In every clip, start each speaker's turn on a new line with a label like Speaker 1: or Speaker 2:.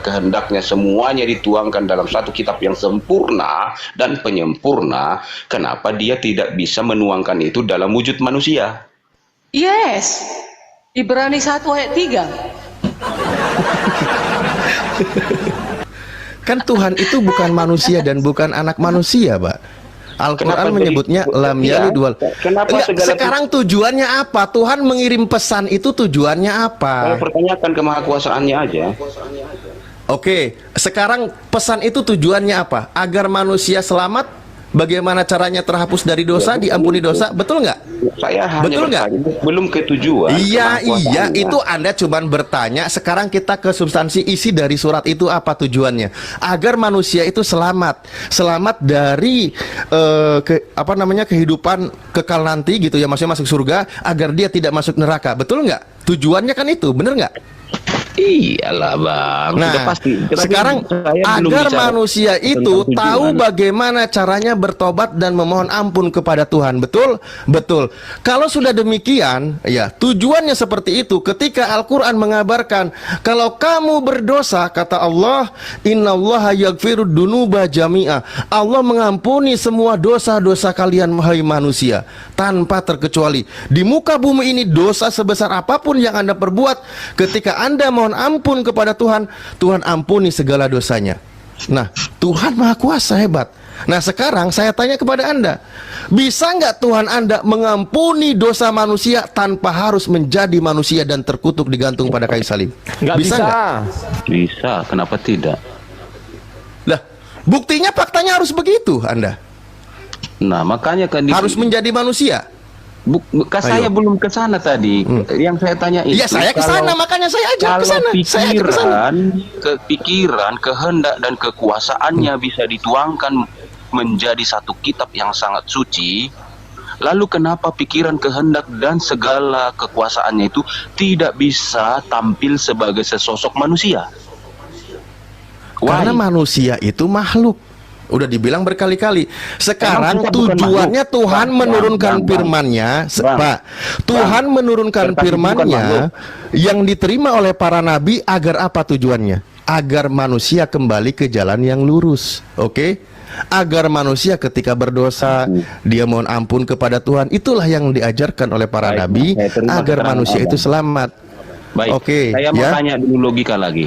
Speaker 1: kehendaknya semuanya dituangkan dalam satu kitab yang sempurna dan penyempurna, kenapa dia tidak bisa menuangkan itu dalam wujud manusia?
Speaker 2: Yes, Ibrani 1 ayat 3.
Speaker 3: Kan Tuhan itu bukan manusia dan bukan anak manusia, Pak. Al-Quran menyebutnya lam yalid wal. Sekarang tujuannya apa? Tuhan mengirim pesan itu tujuannya apa?
Speaker 1: Kalau pertanyakan kemahakuasaannya aja.
Speaker 3: Oke, sekarang pesan itu tujuannya apa? Agar manusia selamat. Bagaimana caranya terhapus dari dosa, diampuni dosa, betul nggak?
Speaker 1: Saya hanya
Speaker 3: betul nggak?
Speaker 1: Belum ke tujuan.
Speaker 3: Iya, itu Anda cuman bertanya. Sekarang kita ke substansi isi dari surat itu apa tujuannya? Agar manusia itu selamat dari kehidupan kekal nanti gitu ya, maksudnya masuk surga, agar dia tidak masuk neraka, betul nggak? Tujuannya kan itu, bener nggak?
Speaker 1: Iyalah bang.
Speaker 3: Nah, sekarang agar manusia itu tahu bagaimana caranya bertobat dan memohon ampun kepada Tuhan. Betul? Betul. Kalau sudah demikian, ya tujuannya seperti itu. Ketika Al-Quran mengabarkan, kalau kamu berdosa, kata Allah, innallaha yaghfirud dunuba jami'a. Allah mengampuni semua dosa-dosa kalian, wahai manusia, tanpa terkecuali. Di muka bumi ini dosa sebesar apapun yang Anda perbuat, ketika Anda mohon ampun kepada Tuhan, Tuhan ampuni segala dosanya. Nah, Tuhan Maha Kuasa, hebat. Nah, sekarang saya tanya kepada Anda, bisa nggak Tuhan Anda mengampuni dosa manusia tanpa harus menjadi manusia dan terkutuk digantung pada kayu salib?
Speaker 4: Nggak bisa.
Speaker 1: Bisa, kenapa tidak?
Speaker 3: Lah, buktinya faktanya harus begitu Anda.
Speaker 1: Nah, makanya kan
Speaker 3: harus menjadi manusia.
Speaker 1: Saya belum ke sana tadi. Yang saya tanya itu.
Speaker 3: Iya, saya ke sana, makanya saya ajak ke sana.
Speaker 1: Pikiran, kehendak dan kekuasaannya bisa dituangkan menjadi satu kitab yang sangat suci. Lalu kenapa pikiran, kehendak dan segala kekuasaannya itu tidak bisa tampil sebagai sesosok manusia?
Speaker 3: Karena manusia itu makhluk. Udah dibilang berkali-kali. Sekarang tujuannya Tuhan menurunkan firman-Nya, Pak. Tuhan menurunkan firman-Nya yang diterima oleh para nabi agar apa tujuannya? Agar manusia kembali ke jalan yang lurus. Oke? Agar manusia ketika berdosa dia mohon ampun kepada Tuhan. Itulah yang diajarkan oleh para nabi agar manusia itu selamat.
Speaker 1: Baik.
Speaker 3: Oke,
Speaker 1: saya mau tanya dulu logika lagi.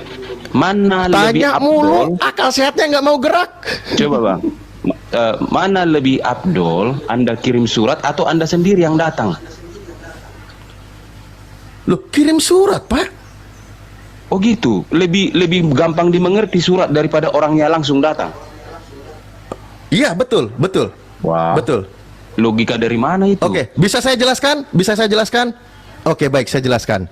Speaker 1: Mana lebih
Speaker 3: tanya mulu, akal sehatnya nggak mau gerak.
Speaker 1: Coba bang, mana lebih abdol, Anda kirim surat atau Anda sendiri yang datang?
Speaker 3: Loh, kirim surat, Pak.
Speaker 1: Oh gitu, lebih gampang dimengerti surat daripada orangnya langsung datang.
Speaker 3: Iya, betul.
Speaker 1: Wah.
Speaker 3: Betul.
Speaker 1: Logika dari mana itu?
Speaker 3: Oke, bisa saya jelaskan? Oke, baik, saya jelaskan.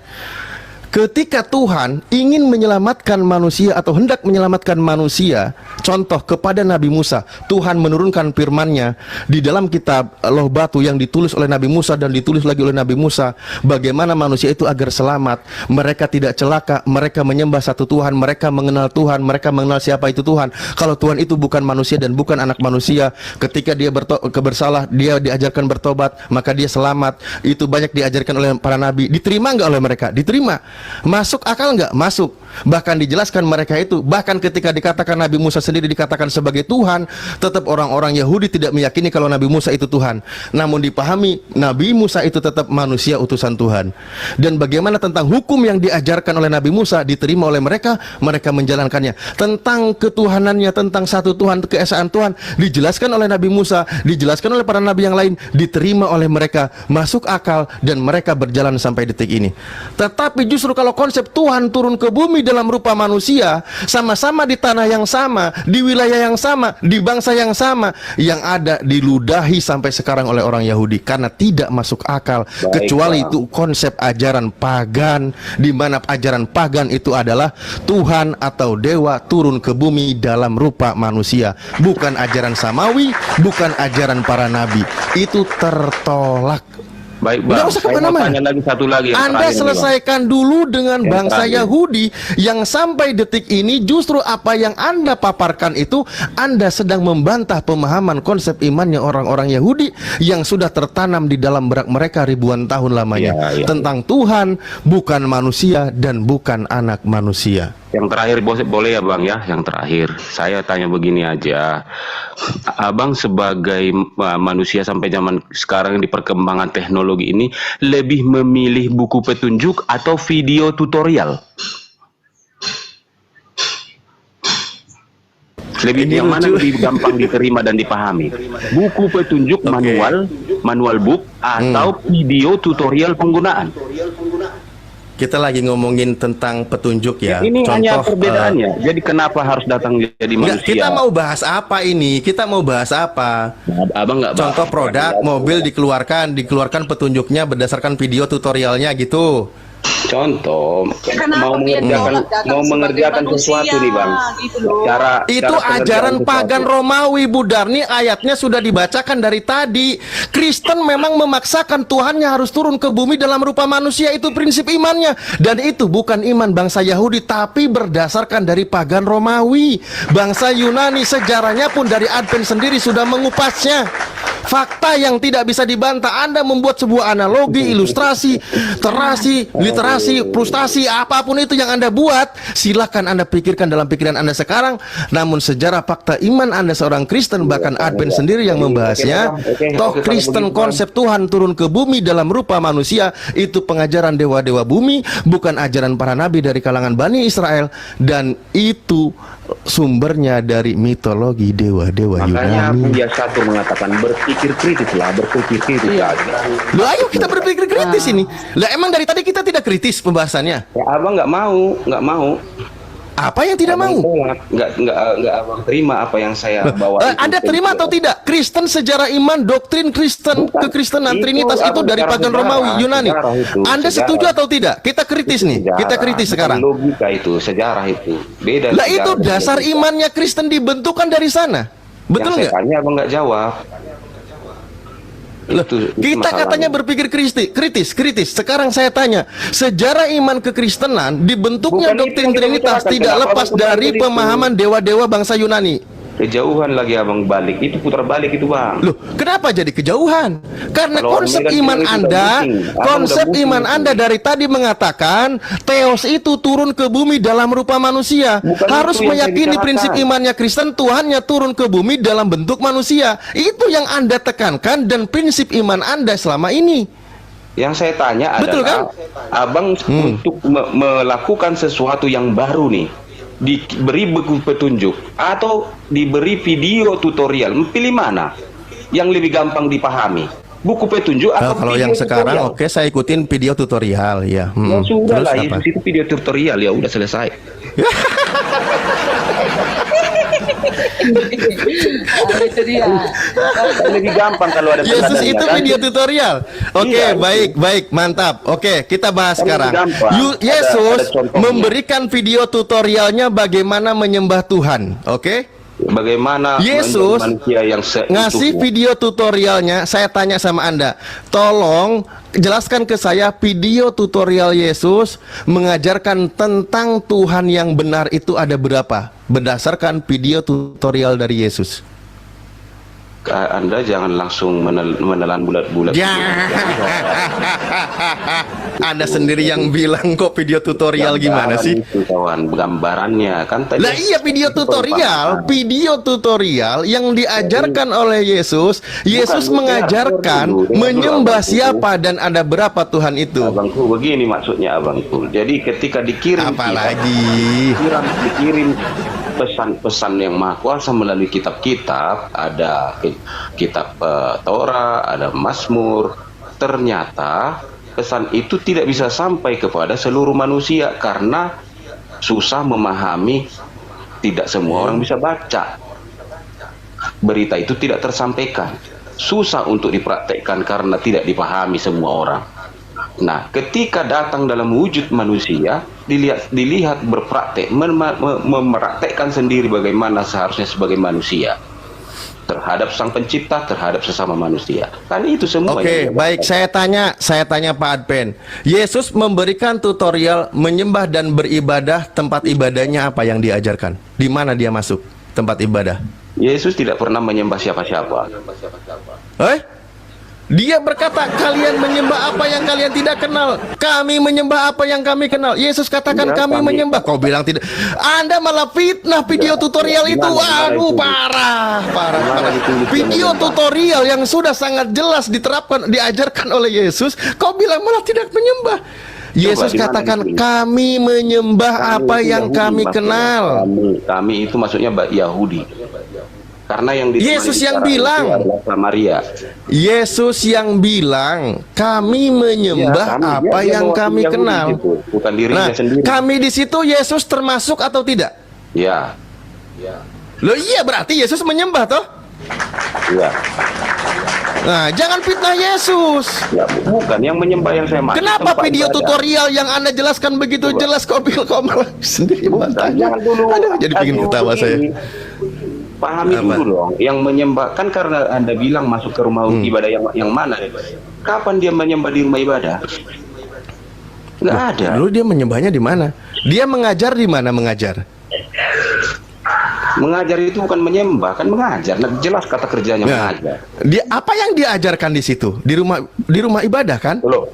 Speaker 3: Ketika Tuhan ingin menyelamatkan manusia atau hendak menyelamatkan manusia, contoh kepada Nabi Musa, Tuhan menurunkan firman-Nya di dalam kitab Loh Batu yang ditulis oleh Nabi Musa dan ditulis lagi oleh Nabi Musa, bagaimana manusia itu agar selamat, mereka tidak celaka, mereka menyembah satu Tuhan, mereka mengenal Tuhan, mereka mengenal siapa itu Tuhan. Kalau Tuhan itu bukan manusia dan bukan anak manusia, ketika dia bersalah, dia diajarkan bertobat, maka dia selamat. Itu banyak diajarkan oleh para nabi. Diterima nggak oleh mereka? Diterima. Masuk akal nggak? Masuk. Bahkan dijelaskan mereka itu, bahkan ketika dikatakan Nabi Musa sendiri dikatakan sebagai Tuhan, tetap orang-orang Yahudi tidak meyakini kalau Nabi Musa itu Tuhan. Namun dipahami Nabi Musa itu tetap manusia utusan Tuhan. Dan bagaimana tentang hukum yang diajarkan oleh Nabi Musa diterima oleh mereka, mereka menjalankannya. Tentang ketuhanannya, tentang satu Tuhan, keesaan Tuhan dijelaskan oleh Nabi Musa, dijelaskan oleh para nabi yang lain, diterima oleh mereka, masuk akal, dan mereka berjalan sampai detik ini. Tetapi justru kalau konsep Tuhan turun ke bumi dalam rupa manusia, sama-sama di tanah yang sama, di wilayah yang sama, di bangsa yang sama, yang ada diludahi sampai sekarang oleh orang Yahudi karena tidak masuk akal. Kecuali itu konsep ajaran pagan, di mana ajaran pagan itu adalah Tuhan atau dewa turun ke bumi dalam rupa manusia, bukan ajaran samawi, bukan ajaran para nabi. Itu tertolak.
Speaker 1: Baik
Speaker 3: Nggak
Speaker 1: Bang,
Speaker 3: usah
Speaker 1: saya mau
Speaker 3: kemana-mana.
Speaker 1: tanya lagi satu lagi yang
Speaker 3: Anda
Speaker 1: terakhir nih, Bang.
Speaker 3: selesaikan dulu dengan
Speaker 1: Yang
Speaker 3: bangsa
Speaker 1: terakhir.
Speaker 3: Yahudi yang sampai detik ini justru apa yang Anda paparkan itu Anda sedang membantah pemahaman konsep imannya orang-orang Yahudi yang sudah tertanam di dalam benak mereka ribuan tahun lamanya
Speaker 1: Iya, iya.
Speaker 3: tentang Tuhan bukan manusia dan bukan anak manusia.
Speaker 1: Yang terakhir boleh ya Bang ya, yang terakhir saya tanya begini aja, Abang sebagai manusia sampai zaman sekarang di perkembangan teknologi ini lebih memilih buku petunjuk atau video tutorial? Lebih
Speaker 3: Ini
Speaker 1: yang mana
Speaker 3: lucu.
Speaker 1: lebih gampang diterima dan dipahami? Buku petunjuk
Speaker 3: Oke.
Speaker 1: manual book atau video tutorial penggunaan?
Speaker 3: Kita lagi ngomongin tentang petunjuk ya.
Speaker 1: Ini hanya
Speaker 3: Contoh,
Speaker 1: perbedaannya. Jadi kenapa harus datang jadi
Speaker 3: Enggak,
Speaker 1: manusia?
Speaker 3: kita mau bahas apa ini? Kita mau bahas apa?
Speaker 1: Abang nggak
Speaker 3: Contoh
Speaker 1: bahas.
Speaker 3: produk mobil dikeluarkan petunjuknya berdasarkan video tutorialnya gitu.
Speaker 1: Contoh
Speaker 2: Kenapa
Speaker 1: mau
Speaker 2: dia
Speaker 1: mengerjakan
Speaker 2: datang
Speaker 1: mau
Speaker 2: sebagai
Speaker 1: mengerjakan
Speaker 2: manusia,
Speaker 1: sesuatu nih Bang.
Speaker 2: gitu loh.
Speaker 3: Itu
Speaker 1: cara
Speaker 3: ajaran
Speaker 1: pengerjaan
Speaker 3: pagan
Speaker 1: sesuatu.
Speaker 3: Romawi, Budarni, ayatnya sudah dibacakan dari tadi. Kristen memang memaksakan Tuhannya harus turun ke bumi dalam rupa manusia, itu prinsip imannya. Dan itu bukan iman bangsa Yahudi, tapi berdasarkan dari pagan Romawi. Bangsa Yunani sejarahnya pun dari Advent sendiri sudah mengupasnya. Fakta yang tidak bisa dibantah. Anda membuat sebuah analogi, ilustrasi, terasi, literasi, frustasi, apapun itu yang Anda buat, silakan Anda pikirkan dalam pikiran Anda sekarang. Namun sejarah fakta iman Anda seorang Kristen, bahkan Advent sendiri yang membahasnya. Toh Kristen konsep Tuhan turun ke bumi dalam rupa manusia itu pengajaran dewa-dewa bumi, bukan ajaran para nabi dari kalangan Bani Israel, dan itu sumbernya dari mitologi dewa-dewa
Speaker 1: Makanya
Speaker 3: Yunani.
Speaker 1: Buya satu mengatakan berpikir kritis lah, berpikir kritis lah.
Speaker 3: Loh, ayo kita berpikir kritis ini. Lah emang dari tadi kita tidak kritis pembahasannya.
Speaker 1: Ya, abang nggak mau.
Speaker 3: Apa yang tidak
Speaker 1: Abang
Speaker 3: mau?
Speaker 1: tolak. Nggak abang terima apa yang saya bawa. itu.
Speaker 3: Anda terima atau tidak? Kristen sejarah iman, doktrin Kristen,
Speaker 1: Bukan.
Speaker 3: kekristenan,
Speaker 1: Itu
Speaker 3: Trinitas itu
Speaker 1: apa,
Speaker 3: dari
Speaker 1: sejarah-
Speaker 3: pagan Romawi, Yunani.
Speaker 1: sejarah itu,
Speaker 3: Anda
Speaker 1: sejarah.
Speaker 3: setuju atau tidak? Kita kritis nih.
Speaker 1: Sejarah,
Speaker 3: Kita kritis
Speaker 1: bukan
Speaker 3: sekarang.
Speaker 1: logika itu, sejarah itu beda.
Speaker 3: Lah
Speaker 1: sejarah
Speaker 3: itu
Speaker 1: dan
Speaker 3: dasar
Speaker 1: logika.
Speaker 3: imannya Kristen dibentukkan dari sana. Betul
Speaker 1: Yang
Speaker 3: nggak?
Speaker 1: saya tanya abang nggak jawab.
Speaker 3: Loh,
Speaker 1: Itu
Speaker 3: kita
Speaker 1: masalahnya.
Speaker 3: katanya berpikir kritis. Sekarang saya tanya, sejarah iman kekristenan dibentuknya
Speaker 1: Bukan itu
Speaker 3: doktrin
Speaker 1: yang kita
Speaker 3: Trinitas
Speaker 1: bicarakan.
Speaker 3: tidak
Speaker 1: Kenapa
Speaker 3: lepas
Speaker 1: abang
Speaker 3: dari
Speaker 1: kembali ke
Speaker 3: pemahaman dewa-dewa bangsa Yunani.
Speaker 1: Kejauhan lagi abang balik, itu putar balik itu bang.
Speaker 3: Loh, kenapa jadi kejauhan? Karena
Speaker 1: Kalau
Speaker 3: konsep
Speaker 1: orang bilang
Speaker 3: iman
Speaker 1: itu udah
Speaker 3: Anda,
Speaker 1: booking. Abang
Speaker 3: konsep
Speaker 1: udah booking
Speaker 3: iman
Speaker 1: itu.
Speaker 3: Anda dari tadi mengatakan Theos itu turun ke bumi dalam rupa manusia.
Speaker 1: Bukan
Speaker 3: Harus
Speaker 1: itu yang saya
Speaker 3: meyakini
Speaker 1: bicarakan.
Speaker 3: prinsip imannya Kristen, Tuhannya turun ke bumi dalam bentuk manusia. Itu yang Anda tekankan dan prinsip iman Anda selama ini.
Speaker 1: Yang saya tanya
Speaker 3: Betul,
Speaker 1: adalah, abang untuk melakukan sesuatu yang baru nih, diberi buku petunjuk atau diberi video tutorial, pilih mana yang lebih gampang dipahami? Buku petunjuk atau
Speaker 3: Kalau
Speaker 1: video
Speaker 3: yang sekarang
Speaker 1: tutorial?
Speaker 3: oke, saya ikutin video tutorial ya.
Speaker 1: Ya sudah
Speaker 3: Terus
Speaker 1: lah,
Speaker 3: apa?
Speaker 1: itu video tutorial ya udah selesai.
Speaker 2: Itu dia.
Speaker 1: Lebih gampang kalau ada
Speaker 3: Yesus
Speaker 1: tanda-tanda,
Speaker 3: itu
Speaker 1: kan?
Speaker 3: video tutorial. Oke,
Speaker 1: Iya,
Speaker 3: baik, mantap. Oke, kita bahas
Speaker 1: Kan
Speaker 3: sekarang.
Speaker 1: gampang.
Speaker 3: Yesus
Speaker 1: Ada contohnya.
Speaker 3: memberikan video tutorialnya bagaimana menyembah Tuhan. Oke?
Speaker 1: Bagaimana
Speaker 3: Yesus
Speaker 1: menjadi manusia yang
Speaker 3: ngasih
Speaker 1: seutuhnya.
Speaker 3: video tutorialnya. Saya tanya sama Anda, tolong jelaskan ke saya video tutorial Yesus mengajarkan tentang Tuhan yang benar itu ada berapa berdasarkan video tutorial dari Yesus.
Speaker 1: Anda jangan langsung menelan bulat-bulat.
Speaker 3: Ya. Anda sendiri yang bilang kok video tutorial gimana sih?
Speaker 1: Itu kawan, gambarannya kan tadi.
Speaker 3: Lah iya, video tutorial yang diajarkan oleh Yesus. Yesus
Speaker 1: Bukan,
Speaker 3: mengajarkan
Speaker 1: dengar dulu,
Speaker 3: menyembah
Speaker 1: abangku.
Speaker 3: siapa dan ada berapa Tuhan itu.
Speaker 1: Abangku begini maksudnya abangku. Jadi ketika dikirim
Speaker 3: Apalagi
Speaker 1: dikirim pesan-pesan yang maha kuasa melalui kitab-kitab, ada kitab Torah, ada Mazmur. Ternyata pesan itu tidak bisa sampai kepada seluruh manusia karena susah memahami. Tidak semua orang bisa baca. Berita itu tidak tersampaikan. Susah untuk dipraktekkan karena tidak dipahami semua orang. Nah, ketika datang dalam wujud manusia, dilihat berpraktek, mempraktekkan sendiri bagaimana seharusnya sebagai manusia. terhadap Sang Pencipta, terhadap sesama manusia. Kan itu semua.
Speaker 3: Oke, baik. Saya tanya Pak Adpen. Yesus memberikan tutorial menyembah dan beribadah, tempat ibadahnya apa yang diajarkan? Di mana dia masuk tempat ibadah?
Speaker 1: Yesus tidak pernah menyembah siapa-siapa.
Speaker 3: Dia berkata, kalian menyembah apa yang kalian tidak kenal. Kami menyembah apa yang kami kenal. Yesus katakan kami menyembah. Kau bilang tidak. Anda malah fitnah video tutorial itu. Aduh, parah. Video tutorial yang sudah sangat jelas diterapkan, diajarkan oleh Yesus, kau bilang malah tidak menyembah. Yesus katakan kami menyembah apa yang kami kenal.
Speaker 1: Kami itu maksudnya Yahudi. Karena yang
Speaker 3: Yesus yang bilang,
Speaker 1: Samaria.
Speaker 3: Yesus yang bilang kami menyembah apa yang kami kenal.
Speaker 1: Bukan dirinya sendiri.
Speaker 3: Kami di situ Yesus termasuk atau tidak?
Speaker 1: Ya.
Speaker 3: Loh iya, berarti Yesus menyembah toh?
Speaker 1: Ya.
Speaker 3: Nah, jangan fitnah Yesus.
Speaker 1: Ya, bukan yang menyembah yang saya maksud.
Speaker 3: Kenapa video tutorial yang Anda jelaskan begitu jelas kau malah sendiri bertanya?
Speaker 1: Jangan dulu.
Speaker 3: Aduh, jadi bikin ketawa saya.
Speaker 1: Pahami dulu dong, yang menyembah kan karena Anda bilang masuk ke rumah ibadah yang mana? Kapan dia menyembah di rumah ibadah? Nggak ada.
Speaker 3: Lalu dia menyembahnya di mana? Dia mengajar di mana mengajar?
Speaker 1: Mengajar itu bukan menyembah, kan mengajar. Nah, jelas kata kerjanya mengajar.
Speaker 3: Dia apa yang diajarkan di situ? Di rumah ibadah kan?
Speaker 1: Loh,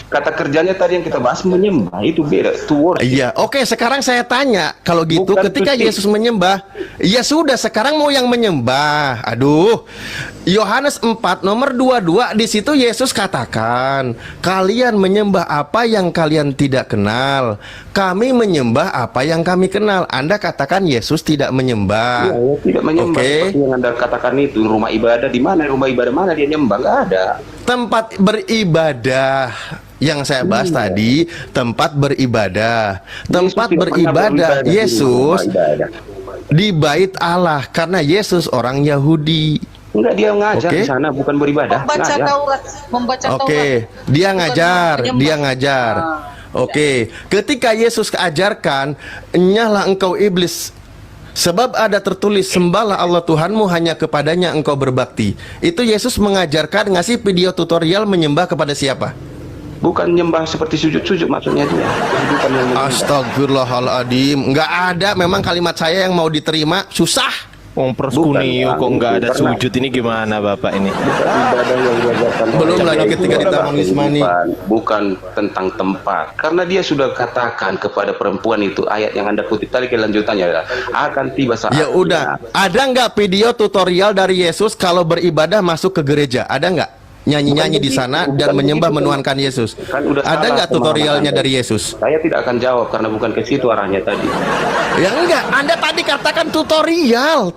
Speaker 1: kata kerjanya tadi yang kita bahas menyembah itu beda.
Speaker 3: Iya, oke. Sekarang saya tanya, kalau gitu,
Speaker 1: Bukan
Speaker 3: ketika Yesus menyembah, ya sudah. Sekarang mau yang menyembah. Aduh, Yohanes 4 nomor 22 di situ Yesus katakan, kalian menyembah apa yang kalian tidak kenal. Kami menyembah apa yang kami kenal. Anda katakan Yesus tidak menyembah.
Speaker 1: Ya, tidak menyembah. Seperti yang Anda katakan itu, rumah ibadah di mana? Rumah ibadah mana dia nyembah? Nggak ada.
Speaker 3: Tempat beribadah yang saya bahas tadi, tempat beribadah. Tempat beribadah Yesus di bait Allah karena Yesus orang Yahudi.
Speaker 1: Enggak, dia ngajar di sana, bukan beribadah.
Speaker 2: Membaca Taurat, membaca Taurat.
Speaker 3: Oke, dia ngajar. Oke, ketika Yesus ajarkan, "Nyahlah engkau iblis, sebab ada tertulis, sembahlah Allah Tuhanmu, hanya kepadanya engkau berbakti." Itu Yesus mengajarkan, ngasih video tutorial menyembah kepada siapa?
Speaker 1: Bukan nyembah seperti sujud-sujud maksudnya dia. Bukan yang menyembah.
Speaker 3: Astagfirullahaladzim. Nggak ada, memang kalimat saya yang mau diterima susah.
Speaker 4: Perskunio kok nggak ada sujud, ini gimana Bapak ini?
Speaker 1: Ibadah yang diajarkan
Speaker 3: Belum lagi ketika di Taman Wismani.
Speaker 1: Bukan tentang tempat. Karena dia sudah katakan kepada perempuan itu, ayat yang Anda kutip tadi kelanjutannya adalah akan tiba saat.
Speaker 3: Ya udah, ada nggak video tutorial dari Yesus kalau beribadah masuk ke gereja? Ada nggak? Nyanyi-nyanyi di sana dan menyembah menuhankan Yesus.
Speaker 1: Kan udah
Speaker 3: Ada nggak tutorialnya dari Yesus?
Speaker 1: Saya tidak akan jawab karena bukan ke situ arahnya tadi.
Speaker 3: Ya enggak, Anda tadi katakan tutorial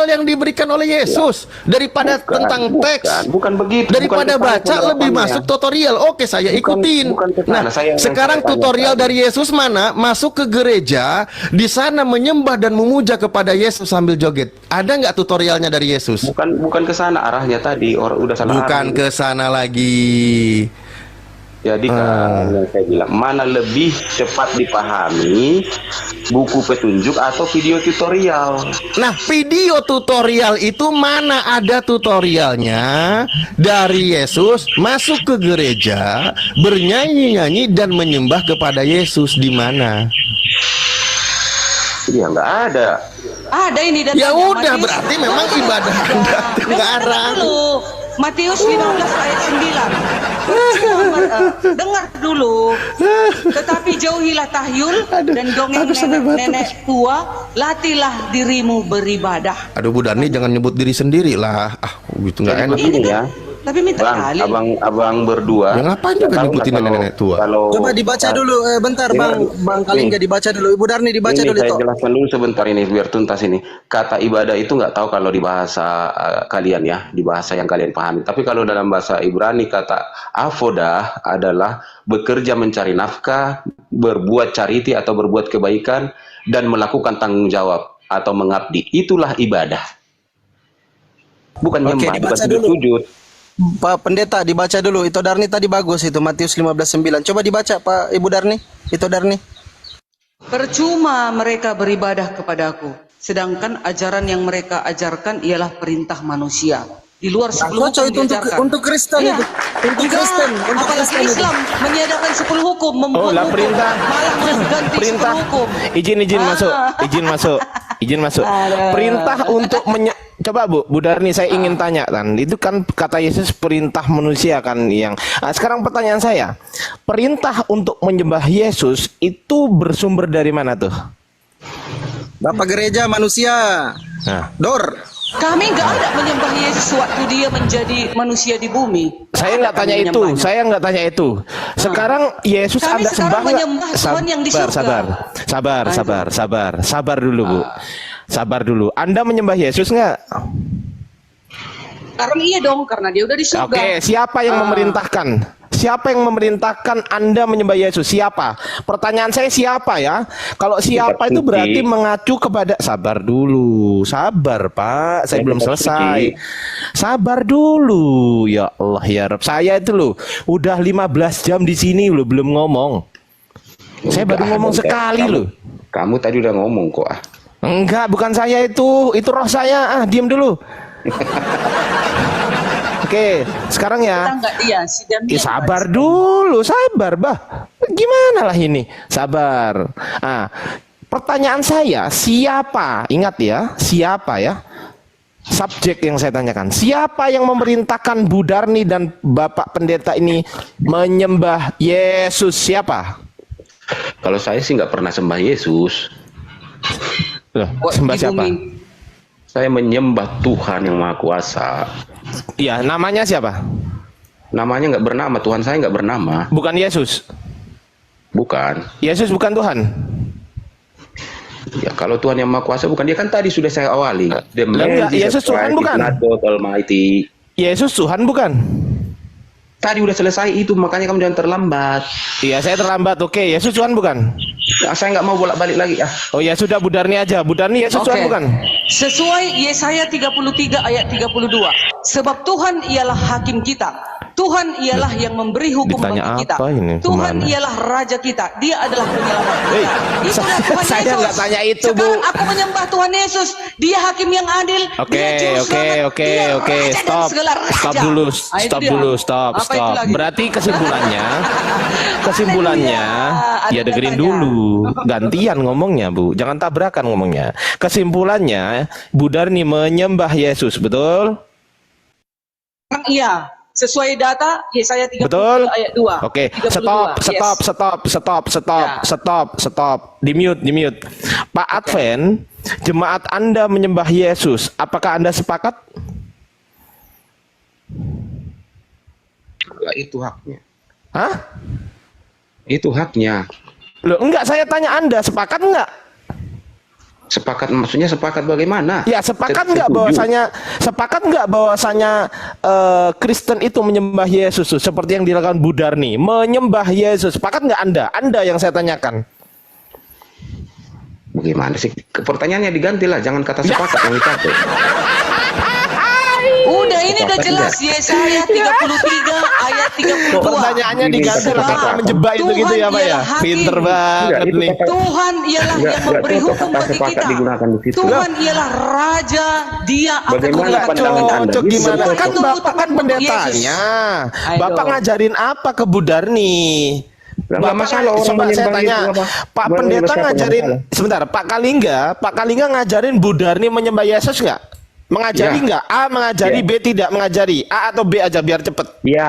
Speaker 3: yang diberikan oleh Yesus daripada tentang teks.
Speaker 1: Bukan begitu.
Speaker 3: Daripada baca lebih masuk tutorial. Oke, saya ikutin. Nah, sekarang tutorial dari Yesus mana? Masuk ke gereja, di sana menyembah dan memuja kepada Yesus sambil joget. Ada nggak tutorialnya dari Yesus?
Speaker 1: Bukan ke sana arahnya tadi. Orang udah salah.
Speaker 3: Bukan ke sana lagi.
Speaker 1: Jadi yang saya bilang, mana lebih cepat dipahami, buku petunjuk atau video tutorial?
Speaker 3: Nah, video tutorial itu mana ada tutorialnya dari Yesus masuk ke gereja, bernyanyi-nyanyi dan menyembah kepada Yesus di mana?
Speaker 1: Ya nggak ada.
Speaker 2: Ada ini datanya.
Speaker 3: Ya udah,
Speaker 2: Matius,
Speaker 3: berarti memang ibadah Anda ngarang.
Speaker 2: Matius 15 ayat 9. Dengar dulu. Tetapi jauhilah tahyul dan dongeng nenek tua, latihlah dirimu beribadah.
Speaker 3: Aduh, Bu Darni jangan nyebut diri sendiri lah. Gitu nggak enak.
Speaker 1: Begini ya.
Speaker 2: Tapi minta kali.
Speaker 1: Abang berdua.
Speaker 3: Ya ngapain juga nyebutin nenek tua?
Speaker 5: Coba dibaca dulu, bentar Bang Kalingga dibaca dulu. Ibu Darni dibaca
Speaker 1: ini
Speaker 5: dulu.
Speaker 1: Saya jelaskan dulu sebentar ini biar tuntas ini. Kata ibadah itu nggak tahu kalau di bahasa kalian ya, di bahasa yang kalian pahami. Tapi kalau dalam bahasa Ibrani kata avodah adalah bekerja mencari nafkah, berbuat charity atau berbuat kebaikan dan melakukan tanggung jawab atau mengabdi. Itulah ibadah. Bukan nyembah, bukan sujud.
Speaker 5: Pak Pendeta dibaca dulu. Itu Darni tadi bagus itu Matius 15:9. Coba dibaca Pak Ibu Darni. Itu Darni.
Speaker 2: Percuma mereka beribadah kepadaku, Sedangkan ajaran yang mereka ajarkan ialah perintah manusia. Di luar 10
Speaker 5: Cocok
Speaker 2: hukum
Speaker 5: itu
Speaker 2: diajarkan.
Speaker 5: untuk Kristen
Speaker 2: Iya.
Speaker 5: itu. Untuk
Speaker 2: Enggak,
Speaker 5: Kristen, untuk
Speaker 2: apalagi
Speaker 5: Kristen itu.
Speaker 2: Islam menyediakan 10 hukum, membuat
Speaker 4: Oh lah
Speaker 2: hukum,
Speaker 4: perintah.
Speaker 2: malah mengganti
Speaker 4: Perintah.
Speaker 2: 10 hukum.
Speaker 4: Izin masuk. Izin masuk. Perintah untuk coba Bu Darni, saya ingin tanya kan. Itu kan kata Yesus perintah manusia kan yang. Nah, sekarang pertanyaan saya. Perintah untuk menyembah Yesus itu bersumber dari mana tuh?
Speaker 5: Bapak gereja manusia.
Speaker 4: Nah,
Speaker 5: Dor.
Speaker 2: Kami nggak ada menyembah Yesus waktu dia menjadi manusia di bumi.
Speaker 4: saya nggak tanya
Speaker 2: Kami
Speaker 4: itu.
Speaker 2: menyembahnya.
Speaker 4: Saya nggak tanya itu. Sekarang Yesus
Speaker 2: Kami
Speaker 4: Anda
Speaker 2: sekarang
Speaker 4: sembah nggak?
Speaker 2: menyembah Tuhan yang di surga.
Speaker 4: Sabar dulu Bu. Sabar dulu. Anda menyembah Yesus nggak?
Speaker 2: Karena iya dong, karena dia udah di surga.
Speaker 4: Oke, siapa yang memerintahkan? Siapa yang memerintahkan Anda menyembah Yesus? Siapa? Pertanyaan saya siapa ya? Kalau siapa itu berarti mengacu kepada sabar dulu. Sabar, Pak. Saya belum selesai. Sabar dulu. Ya Allah ya Rabb. Saya itu loh udah 15 jam di sini loh belum ngomong. Saya baru ngomong sekali loh.
Speaker 6: Kamu tadi udah ngomong kok.
Speaker 4: Enggak, bukan saya itu roh saya. Diam dulu. Oke, sekarang ya.
Speaker 2: Kita nggak iya, si Damian.
Speaker 4: Sabar dulu, sabar, Bah. Gimana lah ini? Sabar. Pertanyaan saya, siapa? Ingat ya, siapa ya? Subjek yang saya tanyakan. Siapa yang memerintahkan Bu Darni dan Bapak Pendeta ini menyembah Yesus? Siapa?
Speaker 6: Kalau saya sih nggak pernah sembah Yesus.
Speaker 4: Loh,
Speaker 2: Kok
Speaker 4: sembah
Speaker 2: di
Speaker 4: siapa?
Speaker 2: bumi?
Speaker 6: Saya menyembah Tuhan yang Maha Kuasa.
Speaker 4: Iya, namanya siapa?
Speaker 6: Namanya nggak bernama, Tuhan saya nggak bernama.
Speaker 4: Bukan Yesus.
Speaker 6: Bukan.
Speaker 4: Yesus bukan Tuhan.
Speaker 6: Ya kalau Tuhan yang Maha Kuasa bukan, dia kan tadi sudah saya awali. The man
Speaker 4: enggak,
Speaker 6: Jesus
Speaker 4: Yesus Tuhan
Speaker 6: Christ
Speaker 4: bukan?
Speaker 6: is not God Almighty.
Speaker 4: Yesus Tuhan bukan?
Speaker 6: Tadi udah selesai itu, makanya kamu jangan terlambat.
Speaker 4: Iya, saya terlambat. Oke, Yesus Tuhan bukan?
Speaker 6: Ya, saya nggak mau bolak-balik lagi ya.
Speaker 4: Oh ya sudah, Bu Darni aja. Bu Darni, Yesus Tuhan
Speaker 2: Oke.
Speaker 4: bukan?
Speaker 2: Sesuai Yesaya 33 ayat 32. Sebab Tuhan ialah hakim kita. Tuhan ialah yang memberi hukum
Speaker 4: Ditanya
Speaker 2: bagi kita.
Speaker 4: apa ini?
Speaker 2: Tuhan
Speaker 4: Kemana?
Speaker 2: ialah raja kita. Dia adalah penyelamat kita. Itulah Tuhan
Speaker 4: saya
Speaker 2: Yesus.
Speaker 4: nggak tanya itu, Bu.
Speaker 2: Sekarang aku menyembah Tuhan Yesus. Dia hakim yang adil.
Speaker 4: Oke,
Speaker 2: Dia juru selamat. Dia
Speaker 4: oke.
Speaker 2: raja dan
Speaker 4: Stop.
Speaker 2: segala raja.
Speaker 4: Stop dulu.
Speaker 2: Ah, itu
Speaker 4: Stop
Speaker 2: dia.
Speaker 4: dulu. Stop.
Speaker 2: Apa itu lagi?
Speaker 4: Berarti kesimpulannya
Speaker 2: Ada
Speaker 4: ya dengerin
Speaker 2: datanya.
Speaker 4: dulu. Gantian ngomongnya, Bu. Jangan tabrakan ngomongnya. Kesimpulannya, Bu Darni menyembah Yesus, betul?
Speaker 2: Iya. Sesuai data Yesaya 33
Speaker 4: Betul?
Speaker 2: ayat 2.
Speaker 4: Oke,
Speaker 2: 32.
Speaker 4: stop. Di mute. Pak Advent, jemaat Anda menyembah Yesus. Apakah Anda sepakat?
Speaker 6: Lah, itu haknya.
Speaker 4: Hah?
Speaker 6: Itu haknya.
Speaker 4: Loh, enggak, saya tanya Anda, sepakat enggak?
Speaker 6: Sepakat, maksudnya sepakat bagaimana?
Speaker 4: Ya, sepakat
Speaker 6: Setuju.
Speaker 4: enggak bahwasanya Kristen itu menyembah Yesus tuh, seperti yang dilakukan Bu Darni, menyembah Yesus. Sepakat enggak Anda? Anda yang saya tanyakan.
Speaker 6: Bagaimana sih? Pertanyaannya diganti lah, jangan kata sepakat yang dipakai.
Speaker 2: Udah ini udah jelas Yesaya 33 ayat 32.
Speaker 4: Pertanyaannya diganti lah, kata menjebak itu gitu ya, Pak ya.
Speaker 2: Tuhan ialah
Speaker 4: Pinter
Speaker 2: hakim.
Speaker 4: banget
Speaker 6: Enggak, itu
Speaker 4: nih.
Speaker 6: kata-
Speaker 2: Tuhan ialah
Speaker 6: Enggak,
Speaker 2: yang memberi
Speaker 6: cocok
Speaker 2: hukum
Speaker 6: kata
Speaker 2: bagi
Speaker 6: sepakat
Speaker 2: kita.
Speaker 6: digunakan di situ.
Speaker 2: Tuhan ialah raja, dia akan
Speaker 6: Bagaimana
Speaker 2: menyelamatkan
Speaker 6: pandangan
Speaker 2: kita.
Speaker 6: Anda?
Speaker 4: Cocok
Speaker 6: Bisa
Speaker 4: gimana?
Speaker 6: cocok.
Speaker 4: Kan
Speaker 2: Tunggu,
Speaker 4: Bapak kan
Speaker 2: tunggu,
Speaker 4: pendetanya.
Speaker 2: Yesus.
Speaker 4: Bapak
Speaker 2: Aduh.
Speaker 4: ngajarin apa ke Bu Darni?
Speaker 6: Nggak masalah orang
Speaker 4: Coba saya
Speaker 6: menyembah
Speaker 4: tanya,
Speaker 6: Yesus, apa?
Speaker 4: Pak
Speaker 6: Menyembah
Speaker 4: Pendeta
Speaker 6: siapa, nggak
Speaker 4: ngajarin,
Speaker 6: masalah.
Speaker 4: sebentar, Pak Kalingga ngajarin Bu Darni menyembah Yesus nggak? Mengajari
Speaker 6: Ya.
Speaker 4: nggak? A mengajari,
Speaker 6: Ya.
Speaker 4: B tidak mengajari. A atau B aja biar cepet.
Speaker 6: Ya,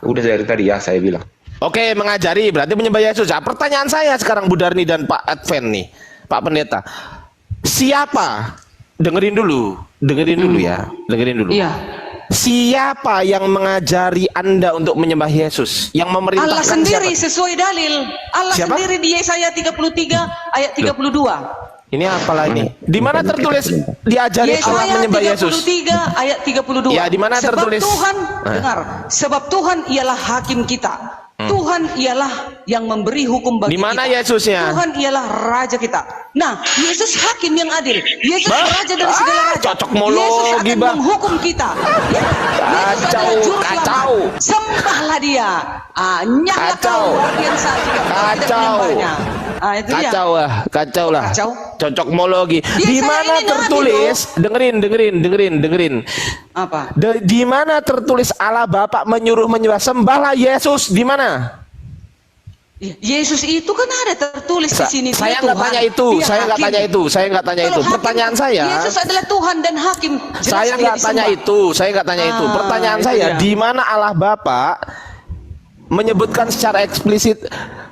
Speaker 6: udah dari tadi ya saya bilang.
Speaker 4: Oke, mengajari berarti menyembah Yesus. Nah, pertanyaan saya sekarang Bu Darni dan Pak Advent nih, Pak Pendeta. Siapa? Dengerin dulu ya, dengerin dulu.
Speaker 2: Iya.
Speaker 4: Siapa yang mengajari Anda untuk menyembah Yesus? Yang memerintahkan
Speaker 2: Allah sendiri
Speaker 4: siapa?
Speaker 2: sesuai dalil. Allah
Speaker 4: Siapa?
Speaker 2: sendiri di Yesaya 33 ayat 32.
Speaker 4: Ini apa lagi? Di mana tertulis diajari Allah
Speaker 2: Yesaya
Speaker 4: menyembah Yesus?
Speaker 2: 33 ayat 32.
Speaker 4: Ya, di mana
Speaker 2: sebab
Speaker 4: tertulis?
Speaker 2: Tuhan,
Speaker 4: Nah.
Speaker 2: dengar, sebab Tuhan ialah hakim kita. Tuhan ialah yang memberi hukum bagi
Speaker 4: Di mana
Speaker 2: kita.
Speaker 4: Yesusnya?
Speaker 2: Tuhan ialah raja kita. Nah, Yesus hakim yang adil. Yesus
Speaker 4: Bah,
Speaker 2: raja dari segala raja.
Speaker 4: cocok mulu,
Speaker 2: Yesus akan
Speaker 4: Gibah.
Speaker 2: menghukum kita. Ya, Yesus
Speaker 4: Kacau,
Speaker 2: adalah juru
Speaker 4: kacau.
Speaker 2: selamat. Sembahlah dia. Nyalalah
Speaker 4: Kacau.
Speaker 2: kau, Rabian Salji, kalau tidak
Speaker 4: Kacau.
Speaker 2: menyembahnya. Itu ya.
Speaker 4: Kacau lah.
Speaker 2: Kacau.
Speaker 4: Cocokmologi.
Speaker 2: Ya,
Speaker 4: Di
Speaker 2: saya
Speaker 4: mana
Speaker 2: ini
Speaker 4: tertulis? Dengerin.
Speaker 2: Apa?
Speaker 4: Di mana tertulis Allah Bapa menyuruh menyembah, sembahlah Yesus? Di mana?
Speaker 2: Yesus itu kan ada tertulis di sini.
Speaker 4: Saya
Speaker 2: dia
Speaker 4: nggak
Speaker 2: Tuhan,
Speaker 4: tanya itu.
Speaker 2: dia
Speaker 4: Saya nggak
Speaker 2: hakim.
Speaker 4: tanya itu. Saya nggak tanya
Speaker 2: Kalau
Speaker 4: itu.
Speaker 2: hakim,
Speaker 4: Pertanyaan saya.
Speaker 2: Yesus adalah Tuhan dan hakim. Jelas
Speaker 4: Saya
Speaker 2: dia
Speaker 4: nggak tanya
Speaker 2: disembah.
Speaker 4: itu. Saya nggak tanya itu. Pertanyaan
Speaker 2: itu
Speaker 4: saya,
Speaker 2: dia.
Speaker 4: di mana Allah Bapa menyebutkan secara eksplisit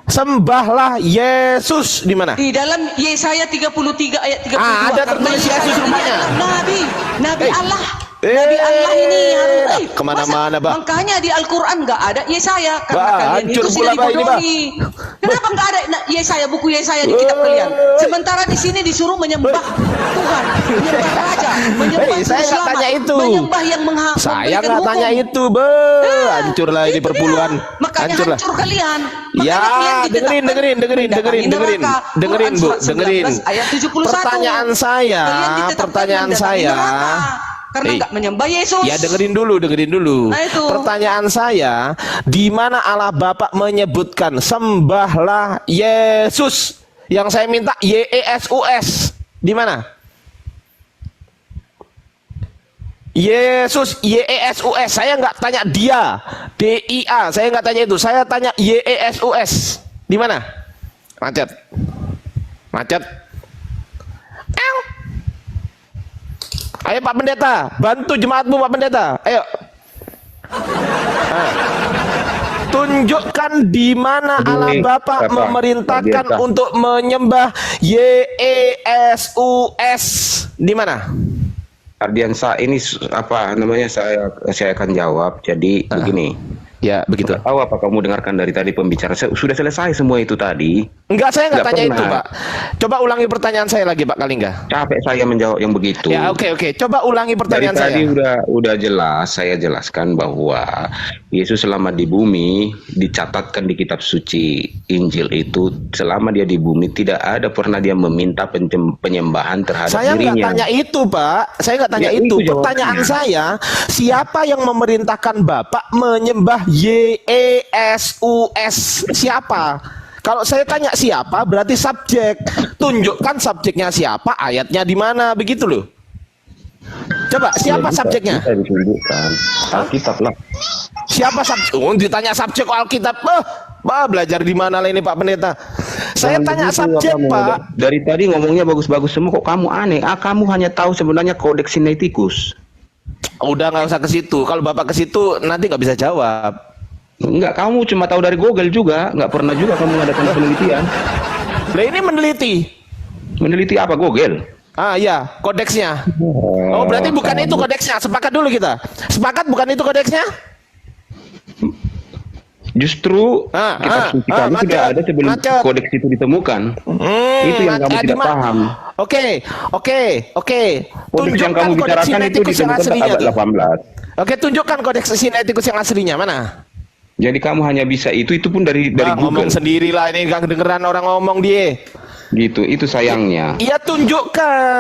Speaker 4: sembahlah Yesus? Di mana?
Speaker 2: Di dalam Yesaya 33 ayat 32.
Speaker 4: Ada tertulis
Speaker 2: Karena
Speaker 4: Yesus
Speaker 2: Yesaya
Speaker 4: rupanya.
Speaker 2: adalah Nabi Allah.
Speaker 4: Eh,
Speaker 2: Nabi Allah ini
Speaker 4: kemana-mana, Bah.
Speaker 2: Makanya di Al-Quran nggak ada Yesaya karena
Speaker 4: Bah,
Speaker 2: kalian itu
Speaker 4: hancur
Speaker 2: sudah
Speaker 4: pula, Bah, ini, Bah.
Speaker 2: dibodohi. Kenapa nggak ada Yesaya, buku Yesaya di kitab kalian? Sementara di sini disuruh menyembah Tuhan, menyembah Raja, menyembah
Speaker 4: Saya nggak
Speaker 2: Selamat,
Speaker 4: tanya itu.
Speaker 2: menyembah yang
Speaker 4: Saya
Speaker 2: memberikan
Speaker 4: nggak tanya
Speaker 2: hukum.
Speaker 4: itu, hancurlah ini
Speaker 2: Itu
Speaker 4: perpuluhan.
Speaker 2: dia. Makanya
Speaker 4: Hancurlah.
Speaker 2: hancur kalian.
Speaker 4: Ya,
Speaker 2: Makanya kalian ditetapkan
Speaker 4: dengerin,
Speaker 2: mendatangi neraka.
Speaker 4: dengerin,
Speaker 2: Quran
Speaker 4: Bu,
Speaker 2: surat 19
Speaker 4: dengerin.
Speaker 2: ayat 71.
Speaker 4: Pertanyaan saya,
Speaker 2: Kalian ditetapkan
Speaker 4: pertanyaan
Speaker 2: mendatangi
Speaker 4: saya.
Speaker 2: neraka karena nggak menyembah Yesus.
Speaker 4: Ya, dengerin dulu.
Speaker 2: Nah, itu.
Speaker 4: Pertanyaan saya, di mana Allah Bapa menyebutkan sembahlah Yesus? Yang saya minta Yesus. Di mana? Yesus, Yesus. Saya nggak tanya dia, DIA. Saya nggak tanya itu. Saya tanya Yesus. Di mana? Macet. Ew. Ayo Pak Pendeta, bantu jemaatmu Pak Pendeta. Ayo. Tunjukkan di mana Allah Bapa memerintahkan untuk menyembah Yesus. Di mana?
Speaker 6: Ardiansa, ini apa namanya, saya akan jawab. Jadi begini.
Speaker 4: Ya, begitu.
Speaker 6: Nggak tahu apa kamu dengarkan dari tadi pembicara. Sudah selesai semua itu tadi.
Speaker 4: Enggak, saya nggak
Speaker 6: Nggak
Speaker 4: tanya
Speaker 6: pernah.
Speaker 4: itu, Pak. Coba ulangi pertanyaan saya lagi, Pak Kalingga.
Speaker 6: Capek saya menjawab yang begitu.
Speaker 4: Ya, oke. Coba ulangi
Speaker 6: Dari
Speaker 4: pertanyaan
Speaker 6: tadi
Speaker 4: saya.
Speaker 6: udah jelas saya jelaskan bahwa Yesus selama di bumi dicatatkan di kitab suci Injil itu, selama dia di bumi tidak ada pernah dia meminta penyembahan terhadap
Speaker 4: Saya nggak
Speaker 6: dirinya.
Speaker 4: tanya itu, Pak. Saya nggak tanya
Speaker 6: Ya,
Speaker 4: itu.
Speaker 6: itu jawabannya.
Speaker 4: Pertanyaan saya, siapa yang memerintahkan Bapak menyembah Yesus? Siapa? Kalau saya tanya siapa, berarti subjek. Tunjukkan subjeknya siapa, ayatnya di mana, begitu loh. Coba, siapa subjeknya?
Speaker 6: Bisa ditunjukkan Alkitab lah.
Speaker 4: Siapa subjek? Oh, ditanya subjek Alkitab. Bah, belajar di mana lah ini Pak Pendeta? Saya
Speaker 6: Jangan
Speaker 4: tanya
Speaker 6: begitu,
Speaker 4: subjek,
Speaker 6: kamu.
Speaker 4: Pak.
Speaker 6: Dari tadi ngomongnya bagus-bagus semua, kok kamu aneh? Kamu hanya tahu sebenarnya kodeks Sinaiticus.
Speaker 4: Udah nggak usah ke situ. Kalau Bapak ke situ nanti nggak bisa jawab.
Speaker 6: Enggak, kamu cuma tahu dari Google juga, nggak pernah juga kamu mengadakan penelitian.
Speaker 4: Lah ini meneliti.
Speaker 6: Meneliti apa Google?
Speaker 4: Ah iya, kodeksnya. Oh, berarti bukan itu kodeksnya. Sepakat dulu kita. Sepakat bukan itu kodeksnya?
Speaker 6: Justru kitab suci kami
Speaker 4: macet,
Speaker 6: sudah ada sebelum
Speaker 4: macet.
Speaker 6: kodeks itu ditemukan. Itu yang kamu tidak paham.
Speaker 4: Oke.
Speaker 6: Kodeks yang kamu bicarakan itu ditemukan pada abad 18.
Speaker 4: Oke, tunjukkan kodeks Sinaiticus yang aslinya mana?
Speaker 6: Jadi kamu hanya bisa itu pun dari
Speaker 4: Ngomong
Speaker 6: Google.
Speaker 4: sendirilah ini, gak kedengeran orang ngomong dia.
Speaker 6: Gitu, itu sayangnya.
Speaker 4: Iya,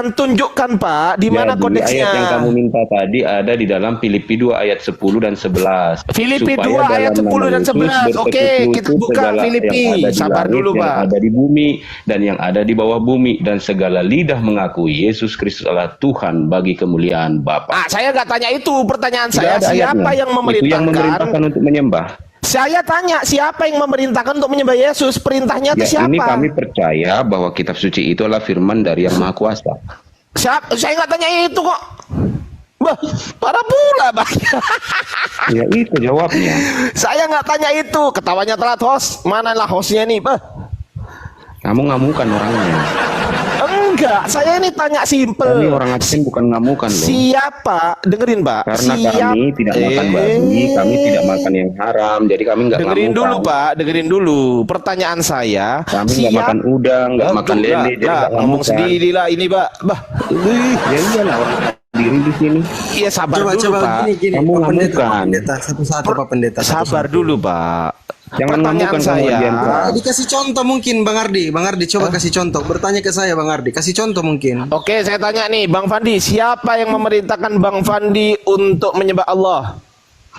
Speaker 4: tunjukkan Pak, di mana
Speaker 6: Jadi,
Speaker 4: kodeksnya?
Speaker 6: ayat yang kamu minta tadi ada di dalam Filipi 2 ayat 10 dan 11.
Speaker 4: Filipi
Speaker 6: Supaya
Speaker 4: 2 ayat
Speaker 6: dalam
Speaker 4: 10 dan
Speaker 6: nama
Speaker 4: 11.
Speaker 6: Yesus
Speaker 4: Oke, kita
Speaker 6: bertekuk
Speaker 4: buka
Speaker 6: segala
Speaker 4: Filipi.
Speaker 6: yang ada di
Speaker 4: Sabar
Speaker 6: langit,
Speaker 4: dulu,
Speaker 6: yang
Speaker 4: Pak.
Speaker 6: ada di bumi dan yang ada di bawah bumi, dan segala lidah mengakui Yesus Kristus adalah Tuhan bagi kemuliaan Bapa.
Speaker 4: Saya nggak tanya itu. Pertanyaan
Speaker 6: Tidak
Speaker 4: saya,
Speaker 6: ada
Speaker 4: siapa
Speaker 6: ayatnya.
Speaker 4: yang
Speaker 6: Itu yang memerintahkan untuk menyembah.
Speaker 4: Saya tanya, siapa yang memerintahkan untuk menyembah Yesus? Perintahnya itu
Speaker 6: Ya,
Speaker 4: siapa?
Speaker 6: ini kami percaya bahwa kitab suci itu adalah firman dari Yang Maha Kuasa.
Speaker 4: Saya nggak tanya itu kok. Bah, parah pula, Bah.
Speaker 6: Ya, itu jawabnya.
Speaker 4: Saya nggak tanya itu. Ketawanya telat, host. Manalah hostnya nih, Bah?
Speaker 6: Kamu ngamukan orangnya.
Speaker 4: Enggak, saya ini tanya
Speaker 6: Kami
Speaker 4: simple.
Speaker 6: orang Aceh bukan ngamukan loh.
Speaker 4: Siapa? Dengerin, Pak.
Speaker 6: Karena kami tidak makan babi, kami tidak makan yang haram, jadi kami nggak
Speaker 4: Dengerin
Speaker 6: ngamukan.
Speaker 4: dulu, Pak. Dengerin dulu. Pertanyaan saya.
Speaker 6: Kami nggak makan udang, nggak makan lele, jadi nggak
Speaker 4: ngomong
Speaker 6: ngamukan.
Speaker 4: sendiri lah ini, Pak. Bah.
Speaker 6: Ya iyalah orang diri di sini.
Speaker 4: Iya, sabar dulu, Pak.
Speaker 5: gini,
Speaker 6: Kamu
Speaker 5: Pak Pendeta,
Speaker 6: ngamukan.
Speaker 5: Pak Pendeta, satu-satu Pak Pendeta.
Speaker 4: Sabar dulu, Pak.
Speaker 6: Jangan
Speaker 4: Pertanyaan
Speaker 6: ngamukan kamu,
Speaker 4: saya.
Speaker 6: Ardiansa.
Speaker 5: Dikasih contoh mungkin Bang Ardi coba kasih contoh. Bertanya ke saya Bang Ardi, kasih contoh mungkin.
Speaker 4: Oke, saya tanya nih, Bang Fandi, siapa yang memerintahkan Bang Fandi untuk menyembah Allah?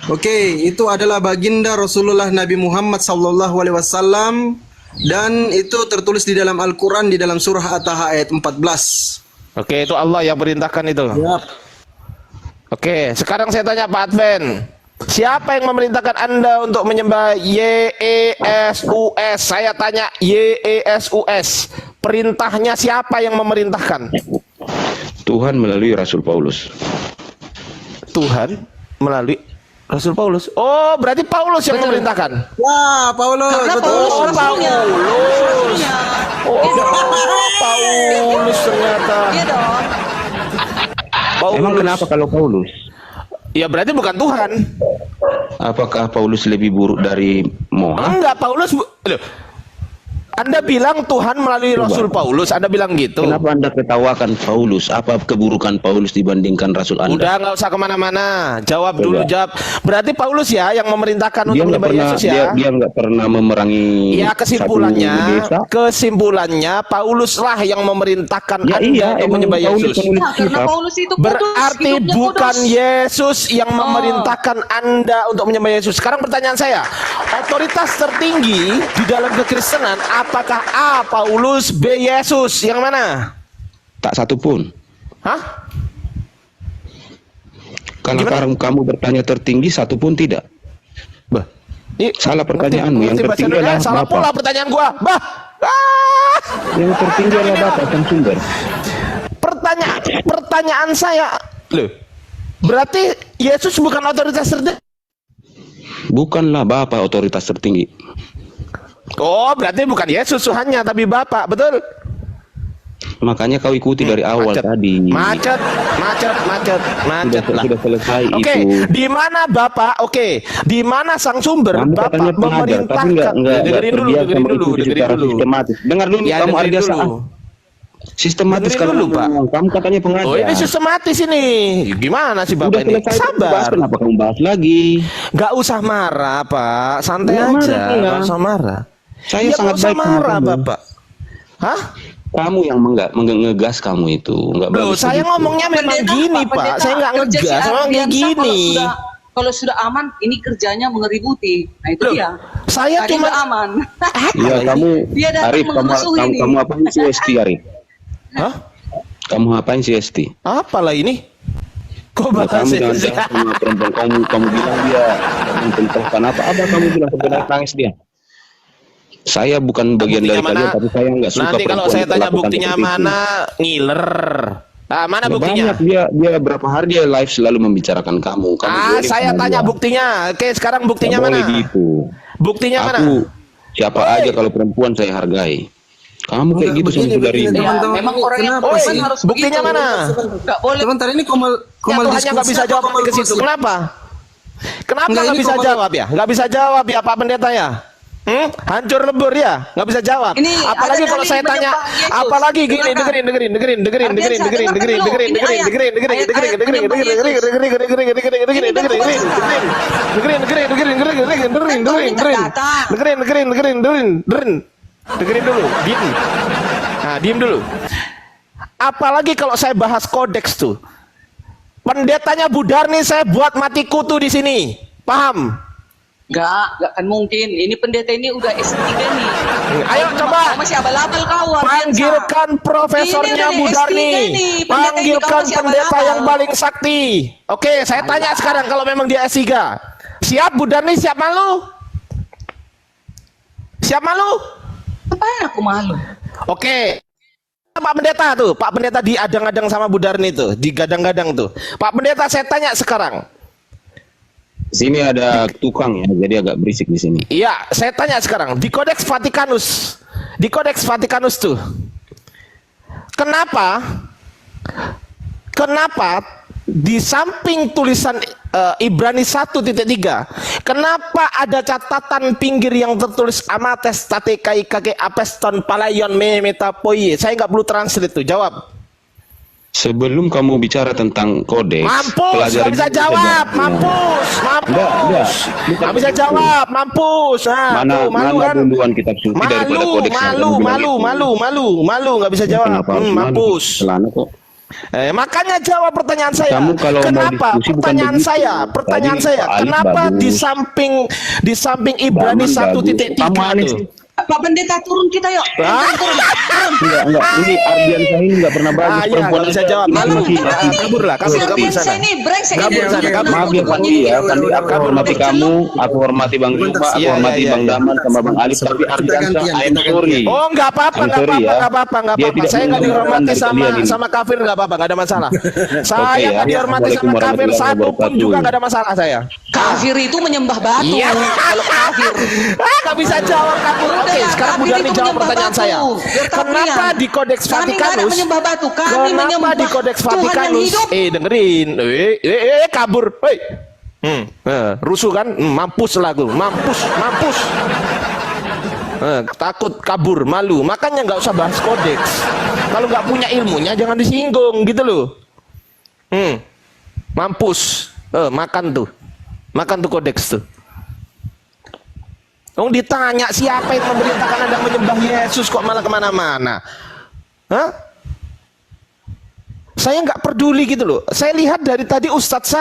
Speaker 5: Oke, itu adalah baginda Rasulullah Nabi Muhammad SAW Dan itu tertulis di dalam Al-Quran di dalam surah At-Taha ayat 14.
Speaker 4: Oke, itu Allah yang perintahkan itu.
Speaker 5: Yap.
Speaker 4: Oke, sekarang saya tanya Pak Adven. Siapa yang memerintahkan Anda untuk menyembah Yesus? Saya tanya Yesus. Perintahnya siapa yang memerintahkan?
Speaker 6: Tuhan melalui Rasul Paulus.
Speaker 4: Tuhan melalui Rasul Paulus. Oh, berarti Paulus yang memerintahkan.
Speaker 5: Wah, Paulus.
Speaker 2: Karena
Speaker 5: Betul.
Speaker 2: Paulus rasulnya. Rasulnya.
Speaker 4: Paulus ternyata.
Speaker 2: Iya dong.
Speaker 6: Emang kenapa kalau Paulus?
Speaker 4: Ya berarti bukan Tuhan.
Speaker 6: Apakah Paulus lebih buruk dari Moha?
Speaker 4: Enggak, Paulus. Loh, Anda bilang Tuhan melalui Rasul Paulus. Anda bilang gitu.
Speaker 6: Kenapa Anda ketawakan Paulus? Apa keburukan Paulus dibandingkan Rasul Anda?
Speaker 4: Udah, nggak usah kemana-mana. Jawab dulu, jawab. Berarti Paulus ya yang memerintahkan
Speaker 6: Dia
Speaker 4: untuk
Speaker 6: nggak
Speaker 4: menyembah
Speaker 6: pernah,
Speaker 4: Yesus ya.
Speaker 6: dia nggak pernah memerangi.
Speaker 4: Ya,
Speaker 6: satu desa.
Speaker 4: kesimpulannya Pauluslah yang memerintahkan
Speaker 6: Ya,
Speaker 4: Anda
Speaker 6: iya,
Speaker 4: untuk
Speaker 6: emang
Speaker 4: menyembah
Speaker 6: Paulus
Speaker 4: Yesus.
Speaker 6: penulis
Speaker 2: Nah, karena
Speaker 6: kitab.
Speaker 2: Paulus itu kudus,
Speaker 4: Berarti
Speaker 2: hidupnya
Speaker 4: bukan
Speaker 2: kudus.
Speaker 4: Yesus yang memerintahkan Anda untuk menyembah Yesus. Sekarang pertanyaan saya, otoritas tertinggi di dalam kekristenan apakah A. Paulus, B. Yesus? Yang mana?
Speaker 6: Tak satu pun.
Speaker 4: Hah?
Speaker 6: Kalau
Speaker 4: Gimana?
Speaker 6: kamu bertanya tertinggi, satu pun tidak.
Speaker 4: Bah, ini
Speaker 6: Salah pertanyaanmu. Yang
Speaker 4: ngerti bahasa
Speaker 6: tertinggi
Speaker 4: Indonesia?
Speaker 6: adalah
Speaker 4: Salah
Speaker 6: Bapak.
Speaker 4: pula pertanyaan gua. Bah. Ah!
Speaker 6: Yang tertinggi adalah Bapak sang sumber.
Speaker 4: Pertanyaan saya, loh. Berarti Yesus bukan otoritas tertinggi?
Speaker 6: Bukanlah Bapak otoritas tertinggi.
Speaker 4: Oh, berarti bukan Yesus Tuhannya, tapi Bapak, betul?
Speaker 6: Makanya kau ikuti dari awal tadi.
Speaker 4: Macet lah.
Speaker 6: Sudah selesai
Speaker 4: Oke,
Speaker 6: itu.
Speaker 4: di mana Bapak? Oke, di mana sang sumber
Speaker 6: Kamu
Speaker 4: Bapak
Speaker 6: katanya pengajar, tapi
Speaker 4: memerintahkan?
Speaker 6: nggak
Speaker 4: Dengerin dulu,
Speaker 6: terbiasa
Speaker 4: dengerin dulu,
Speaker 6: mengikuti
Speaker 4: dengerin
Speaker 6: secara
Speaker 4: dulu.
Speaker 6: sistematis. Dengar dulu,
Speaker 4: Ya,
Speaker 6: kamu
Speaker 4: dengerin
Speaker 6: ada
Speaker 4: dulu.
Speaker 6: sistematis
Speaker 4: Dengerin
Speaker 6: kalau
Speaker 4: dulu, Pak.
Speaker 6: ngomong. Kamu katanya pengajar.
Speaker 4: Oh, ini sistematis ini. Gimana sih Bapak
Speaker 6: Udah
Speaker 4: ini?
Speaker 6: selesai
Speaker 4: Sabar.
Speaker 6: bahas, kenapa kamu bahas lagi?
Speaker 4: Gak usah marah, Pak. Santai
Speaker 6: Nggak
Speaker 4: aja.
Speaker 6: marah, enggak.
Speaker 4: Gak usah marah.
Speaker 6: Saya
Speaker 4: Ya,
Speaker 6: sangat
Speaker 4: nggak usah
Speaker 6: baik sama
Speaker 4: marah,
Speaker 6: kamu.
Speaker 4: Bapak. Hah?
Speaker 6: Kamu yang ngegas kamu itu, nggak
Speaker 4: Loh,
Speaker 6: bagus.
Speaker 4: saya
Speaker 6: begitu.
Speaker 4: ngomongnya memang
Speaker 2: Pendeta,
Speaker 4: gini, Pak.
Speaker 2: Pendeta,
Speaker 4: Saya nggak
Speaker 2: kerja si
Speaker 4: ngegas, memang kayak
Speaker 2: Ardiansa
Speaker 4: gini.
Speaker 2: Kalau sudah aman, ini kerjanya mengeributi. Nah itu
Speaker 4: Loh,
Speaker 2: dia.
Speaker 4: saya
Speaker 2: Tadi
Speaker 4: cuma-
Speaker 2: nggak aman.
Speaker 6: Iya, kamu
Speaker 2: Dia datang
Speaker 6: Arif,
Speaker 2: memusuhi ini.
Speaker 6: kamu apain CST Arif?
Speaker 4: Hah?
Speaker 6: Kamu apain CST?
Speaker 4: Apalah ini? Kok
Speaker 6: Nah,
Speaker 4: bahas
Speaker 6: kamu jangan
Speaker 4: sih?
Speaker 6: jahat sama perempuan kamu bilang dia mencontohkan apa kamu bilang sebenarnya nangis dia. Saya bukan bagian
Speaker 4: Buktinya
Speaker 6: dari kalian,
Speaker 4: mana?
Speaker 6: tapi saya nggak suka
Speaker 4: Nanti kalau
Speaker 6: perempuan
Speaker 4: saya tanya
Speaker 6: diperlakukan
Speaker 4: buktinya
Speaker 6: seperti itu.
Speaker 4: mana, ngiler. Ah, mana
Speaker 6: Ya,
Speaker 4: buktinya?
Speaker 6: banyak, dia berapa hari dia live selalu membicarakan kamu. Boleh
Speaker 4: Saya
Speaker 6: sama
Speaker 4: tanya
Speaker 6: dia.
Speaker 4: buktinya. Oke, sekarang buktinya
Speaker 6: Nggak
Speaker 4: mana?
Speaker 6: boleh gitu.
Speaker 4: Buktinya mana?
Speaker 6: Aku siapa aja kalau perempuan saya hargai. Kamu kayak gitu
Speaker 5: begini,
Speaker 6: sama saudari.
Speaker 5: begini,
Speaker 2: Ya,
Speaker 5: teman-teman.
Speaker 2: memang orang yang
Speaker 5: Kenapa
Speaker 2: beriman
Speaker 5: sih?
Speaker 2: harus
Speaker 4: Buktinya
Speaker 2: begitu.
Speaker 4: mana?
Speaker 2: Nggak boleh.
Speaker 5: Sebentar ini komal
Speaker 4: Ya, Tuhannya nggak bisa jawab
Speaker 5: komal
Speaker 4: ke situ.
Speaker 5: gosip.
Speaker 4: Kenapa? Kenapa
Speaker 5: Enggak,
Speaker 4: nggak
Speaker 5: ini
Speaker 4: bisa
Speaker 5: komal-
Speaker 4: jawab ya? Nggak bisa jawab ya Pak Pendeta ya? Hancur lebur ya? Nggak bisa jawab.
Speaker 2: Ini
Speaker 4: Apalagi
Speaker 2: ada
Speaker 4: kalau
Speaker 2: dalil
Speaker 4: saya tanya,
Speaker 2: menyembah Yesus.
Speaker 4: apalagi gini,
Speaker 2: Dengarkan.
Speaker 4: dengerin. Dengerin dulu, diem. Nah, diem dulu. Apalagi kalau saya bahas kodeks tuh. Pendetanya Budarni saya buat mati kutu di sini. Paham?
Speaker 2: Nggak akan mungkin. Ini pendeta ini udah S3 nih.
Speaker 4: Ayo coba.
Speaker 2: Kau masih abal-abal kau. Ardiansa.
Speaker 4: Panggilkan profesornya
Speaker 2: Ini udah
Speaker 4: Budarni.
Speaker 2: S3 nih. Pendeta ini kau
Speaker 4: Panggilkan
Speaker 2: masih
Speaker 4: pendeta
Speaker 2: abal-abal.
Speaker 4: yang paling sakti. Oke, saya tanya sekarang kalau memang dia S3. Siap Budarni, siap malu? Siap malu?
Speaker 2: Ngapain aku malu?
Speaker 4: Oke. Pak Pendeta tuh, Pak Pendeta diadang-adang sama Budarni tuh, digadang-gadang tuh. Pak Pendeta saya tanya sekarang.
Speaker 6: Sini ada tukang ya, jadi agak berisik di sini.
Speaker 4: Iya, saya tanya sekarang di Kodeks Vatikanus tuh, kenapa di samping tulisan Ibrani 1.3, kenapa ada catatan pinggir yang tertulis amates tatekai kake apeston palayon me metapoie? Saya nggak perlu translate tuh, jawab.
Speaker 6: Sebelum kamu bicara tentang kodeks,
Speaker 4: Mampus, nggak bisa jawab, mampus, nggak bisa jawab, mampus. Nah,
Speaker 6: Mana
Speaker 4: tuh, malu
Speaker 6: mana
Speaker 4: kan?
Speaker 6: duluan kitab suci daripada kodeks yang kamu bilang itu?
Speaker 4: Malu, nggak bisa jawab,
Speaker 6: Kenapa harus malu?
Speaker 4: mampus.
Speaker 6: Celana kok.
Speaker 4: Makanya jawab pertanyaan saya.
Speaker 6: Kamu kalau mau
Speaker 4: Kenapa?
Speaker 6: diskusi bukan
Speaker 4: Pertanyaan
Speaker 6: begitu.
Speaker 4: saya,
Speaker 6: Tadi Pak Alif
Speaker 4: kenapa
Speaker 6: bagus.
Speaker 4: di samping Ibrani
Speaker 6: Zaman bagus.
Speaker 4: 1.3
Speaker 6: Kamu aneh
Speaker 4: tuh?
Speaker 6: sih.
Speaker 2: Pak Pendeta turun kita yuk. Turun.
Speaker 6: Enggak. Ini Ardian saya ini enggak pernah bagus.
Speaker 4: Iya, nggak bisa jawab. Kabur lah, kabur sana.
Speaker 2: Saya ini brengsek.
Speaker 4: Kabur sana, kabur.
Speaker 6: Maaf ya Pak ya, tadi aku hormati kamu, aku hormati Bang Zuma, aku hormati Bang Daman sama Bang Alif, tapi Ardian I'm sorry.
Speaker 4: Oh, nggak apa-apa. Saya nggak dihormati sama kafir, nggak apa-apa, nggak ada masalah. Saya nggak dihormati sama kafir satu pun juga nggak ada masalah saya.
Speaker 2: Kafir itu menyembah batu.
Speaker 4: Iya.
Speaker 2: Kalau kafir.
Speaker 4: Nggak bisa jawab kabur. Oke, sekarang Bu Dani jawab pertanyaan saya. Kenapa di Kodeks Vatikanus? Kenapa di Kodeks Vatikanus? Dengerin. Kabur. Rusuh kan? Mampus lah gue. Mampus. Takut kabur, malu. Makanya nggak usah bahas kodeks. Kalau nggak punya ilmunya jangan disinggung gitu loh. Mampus. Makan tuh kodeks tuh. Ditanya siapa yang memerintahkan Anda menyembah Yesus kok malah kemana-mana? Saya nggak peduli gitu loh. Saya lihat dari tadi Ustadz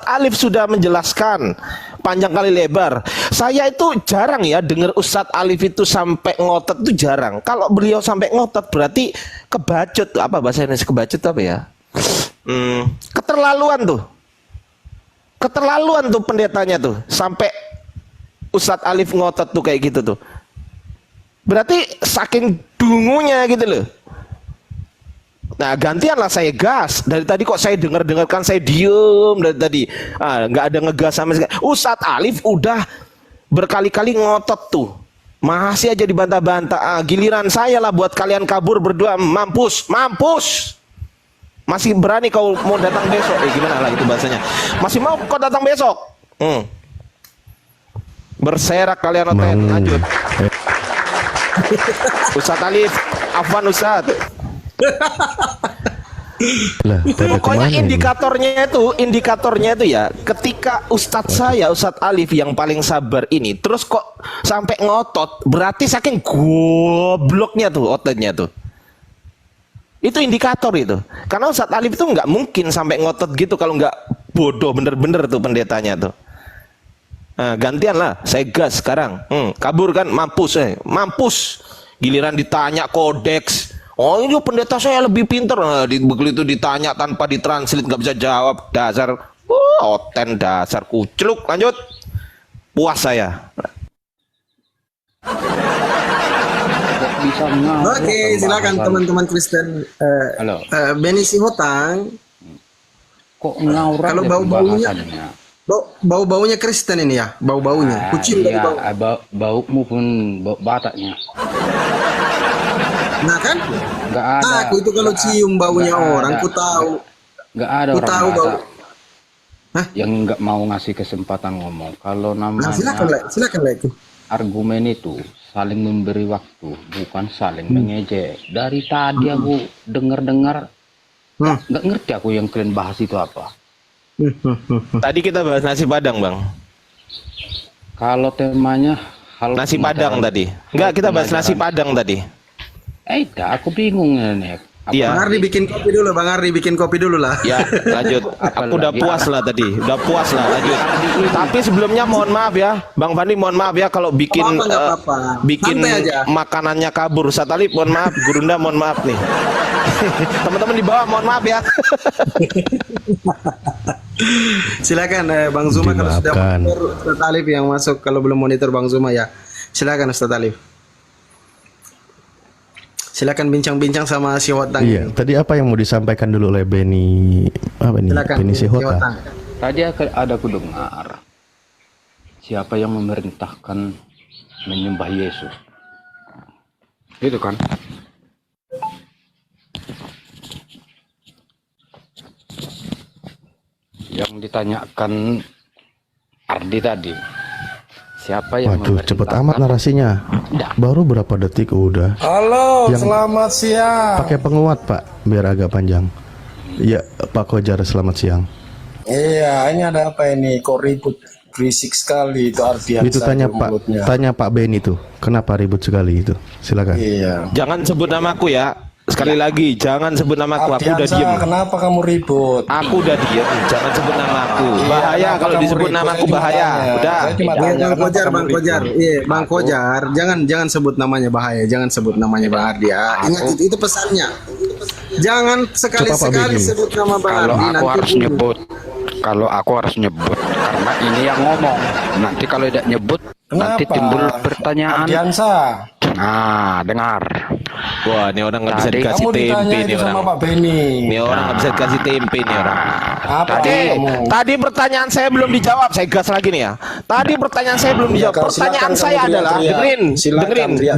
Speaker 4: Alif sudah menjelaskan panjang kali lebar. Saya itu jarang ya dengar Ustadz Alif itu sampai ngotot, itu jarang. Kalau beliau sampai ngotot berarti kebacut. Apa bahasa Indonesia kebacut apa ya? Keterlaluan tuh pendetanya tuh sampai Ustadz Alif ngotot tuh kayak gitu tuh. Berarti saking dungunya gitu loh. Nah gantianlah saya gas. Dari tadi kok saya dengarkan saya diem dari tadi. Nggak ada ngegas sama sekali. Ustadz Alif udah berkali-kali ngotot tuh. Masih aja dibantah-bantah. Giliran saya lah buat kalian kabur berdua. Mampus. Masih berani kau mau datang besok. Gimana lah itu bahasanya. Masih mau kau datang besok. Berserak kalian oten. Lanjut. Ustadz Alif, afwan Ustadz. Pokoknya indikatornya itu ya, ketika Ustadz Alif yang paling sabar ini terus kok sampai ngotot, berarti saking gobloknya tuh ototnya tuh. Itu indikator itu. Karena Ustadz Alif itu nggak mungkin sampai ngotot gitu kalau nggak bodoh bener-bener tuh pendetanya tuh. Nah, gantian lah, saya gas sekarang. Kabur kan, mampus. Giliran ditanya kodeks. Oh ini pendeta saya lebih pinter. Begitu ditanya tanpa ditranslate nggak bisa jawab. Dasar, oten dasar kucluk. Lanjut, puas saya.
Speaker 5: Oke, silakan teman-teman Kristen. Beni Sihotang.
Speaker 7: Kok ngawur?
Speaker 5: Kalau bau-baunya Kristen ini ya, bau-baunya. Kucing dari bau.
Speaker 7: Baumu pun bau bataknya.
Speaker 5: Nah kan?
Speaker 7: Enggak ada.
Speaker 5: Aku itu kalau cium baunya orang, ku tahu.
Speaker 7: Enggak ada
Speaker 5: ku
Speaker 7: orang
Speaker 5: tahu bau.
Speaker 7: Yang enggak mau ngasih kesempatan ngomong. Kalau namanya
Speaker 5: silakan itu.
Speaker 7: Argumen itu saling memberi waktu, bukan saling mengejek. Dari tadi aku dengar nggak ngerti aku yang kalian bahas itu apa.
Speaker 4: Tadi kita bahas nasi padang, Bang.
Speaker 7: Kalau temanya
Speaker 4: nasi padang tadi. Enggak, kita bahas nasi padang tadi.
Speaker 7: Aku bingung nih.
Speaker 4: Iya.
Speaker 5: Bang Ardi bikin kopi dulu lah.
Speaker 4: Ya, lanjut. Aku udah puas lah tadi. Lanjut. Tapi sebelumnya mohon maaf ya, Bang Fandi, mohon maaf ya kalau bikin makanannya kabur. Ustadz Alif, mohon maaf. Gurunda, mohon maaf nih. Teman-teman di bawah, mohon maaf ya.
Speaker 5: Silakan Bang Zuma kalau sudah monitor Ustadz Alif yang masuk, kalau belum monitor Bang Zuma ya. Silakan Ustadz Alif. Silakan bincang-bincang sama si Hotang.
Speaker 3: Iya, tadi apa yang mau disampaikan dulu oleh Beni Sihotang?
Speaker 7: Tadi ada aku dengar siapa yang memerintahkan menyembah Yesus. Itu kan? Yang ditanyakan Ardi tadi. Siapa yang
Speaker 3: cepet amat narasinya. Baru berapa detik udah.
Speaker 8: Halo, selamat siang.
Speaker 3: Pakai penguat Pak, biar agak panjang. Iya, Pak Kojar, selamat siang.
Speaker 8: Iya, ini ada apa ini? Kok ribut, berisik sekali itu Ardian.
Speaker 3: Itu tanya Pak Beni tuh, kenapa ribut sekali itu? Silakan.
Speaker 8: Iya.
Speaker 4: Jangan sebut namaku ya. Sekali lagi, jangan sebut namaku. Aku udah
Speaker 8: Ardiansa,
Speaker 4: diem.
Speaker 8: kenapa kamu ribut?
Speaker 4: Aku udah diem. Jangan sebut namaku. Bahaya
Speaker 8: kenapa
Speaker 4: kalau
Speaker 8: kamu
Speaker 4: disebut
Speaker 8: ribut?
Speaker 4: namaku,
Speaker 8: Saya cuma
Speaker 4: bahaya.
Speaker 8: tanya.
Speaker 4: Udah.
Speaker 8: Saya cuma
Speaker 5: Iya,
Speaker 8: tanya,
Speaker 5: Bang
Speaker 8: kenapa
Speaker 5: Kojar,
Speaker 8: kamu
Speaker 5: Bang
Speaker 8: ribut?
Speaker 5: Kojar. Iya, Bang Kojar, jangan sebut namanya bahaya, jangan sebut namanya Bang Ardi ya. Ingat itu pesannya. Jangan sekali-sekali
Speaker 3: Benny.
Speaker 5: sebut nama Bang
Speaker 7: Kalau
Speaker 5: Ardi
Speaker 7: aku
Speaker 5: nanti
Speaker 7: harus
Speaker 5: bunuh.
Speaker 7: nyebut, kalau aku harus nyebut karena ini yang ngomong. Nanti kalau tidak nyebut, nanti
Speaker 8: Kenapa?
Speaker 7: timbul pertanyaan.
Speaker 8: Ardiansa,
Speaker 7: Nah, dengar.
Speaker 4: Wah, ini orang nggak bisa
Speaker 7: Tadi
Speaker 4: dikasih
Speaker 8: kamu ditanya
Speaker 4: tempe
Speaker 8: itu
Speaker 4: nih orang.
Speaker 8: sama Pak Benny.
Speaker 4: Ini orang nggak bisa dikasih tempe nih orang.
Speaker 8: Apa
Speaker 7: Tadi-
Speaker 8: kamu?
Speaker 4: Tadi pertanyaan saya belum dijawab. Saya gas lagi nih ya. Tadi pertanyaan saya belum
Speaker 8: Iya,
Speaker 4: dijawab.
Speaker 8: silakan
Speaker 4: Pertanyaan
Speaker 8: kamu
Speaker 4: saya adalah
Speaker 8: teriak-teriak.
Speaker 4: dengerin,
Speaker 8: Silakan
Speaker 4: dengerin,
Speaker 8: teriak-teriak.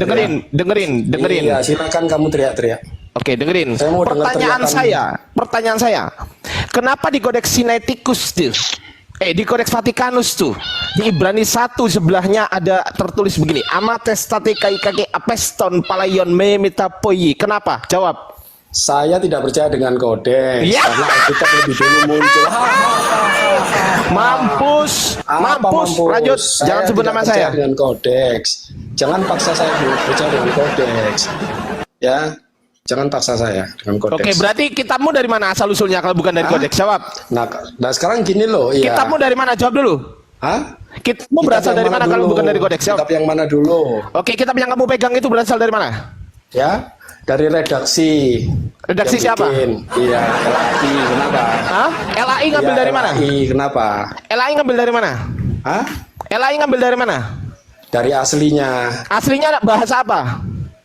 Speaker 4: dengerin.
Speaker 8: Iya, silakan kamu teriak-teriak.
Speaker 4: Oke, dengerin.
Speaker 8: Saya mau dengar
Speaker 4: Pertanyaan saya. Kenapa di Kodeks Sinaiticus tuh? Di Kodeks Vatikanus tuh, di Ibrani 1 sebelahnya ada tertulis begini, Amatestate kaikake apeston palaion me metapoi. Kenapa? Jawab.
Speaker 8: Saya tidak percaya dengan kodeks
Speaker 4: Ya.
Speaker 8: karena Alkitab lebih dulu muncul.
Speaker 4: Mampus,
Speaker 8: Apa
Speaker 4: mampus. Lanjut, jangan sebut
Speaker 8: tidak
Speaker 4: nama
Speaker 8: percaya
Speaker 4: saya.
Speaker 8: dengan kodeks. Jangan paksa saya percaya dengan kodeks. Ya, jangan paksa saya dengan kodeks.
Speaker 4: Oke, berarti kitabmu dari mana asal usulnya kalau bukan dari kodeks? Jawab.
Speaker 8: Nah sekarang gini loh, iya.
Speaker 4: Kitabmu dari mana? Jawab dulu.
Speaker 8: Hah?
Speaker 4: Kitabmu
Speaker 8: Kitab
Speaker 4: berasal
Speaker 8: yang
Speaker 4: dari mana kalau
Speaker 8: dulu?
Speaker 4: bukan dari kodeks?
Speaker 8: Kitab
Speaker 4: Jawab.
Speaker 8: yang mana dulu?
Speaker 4: Oke, kitab yang kamu pegang itu berasal dari mana?
Speaker 8: Ya, dari redaksi.
Speaker 4: Redaksi
Speaker 8: Yang
Speaker 4: siapa?
Speaker 8: bikin. Iya, LAI. Kenapa?
Speaker 4: Hah? LAI ngambil
Speaker 8: Iya,
Speaker 4: dari mana?
Speaker 8: LAI, kenapa?
Speaker 4: LAI ngambil dari mana?
Speaker 8: Hah?
Speaker 4: LAI ngambil dari mana?
Speaker 8: Dari aslinya.
Speaker 4: Aslinya bahasa apa?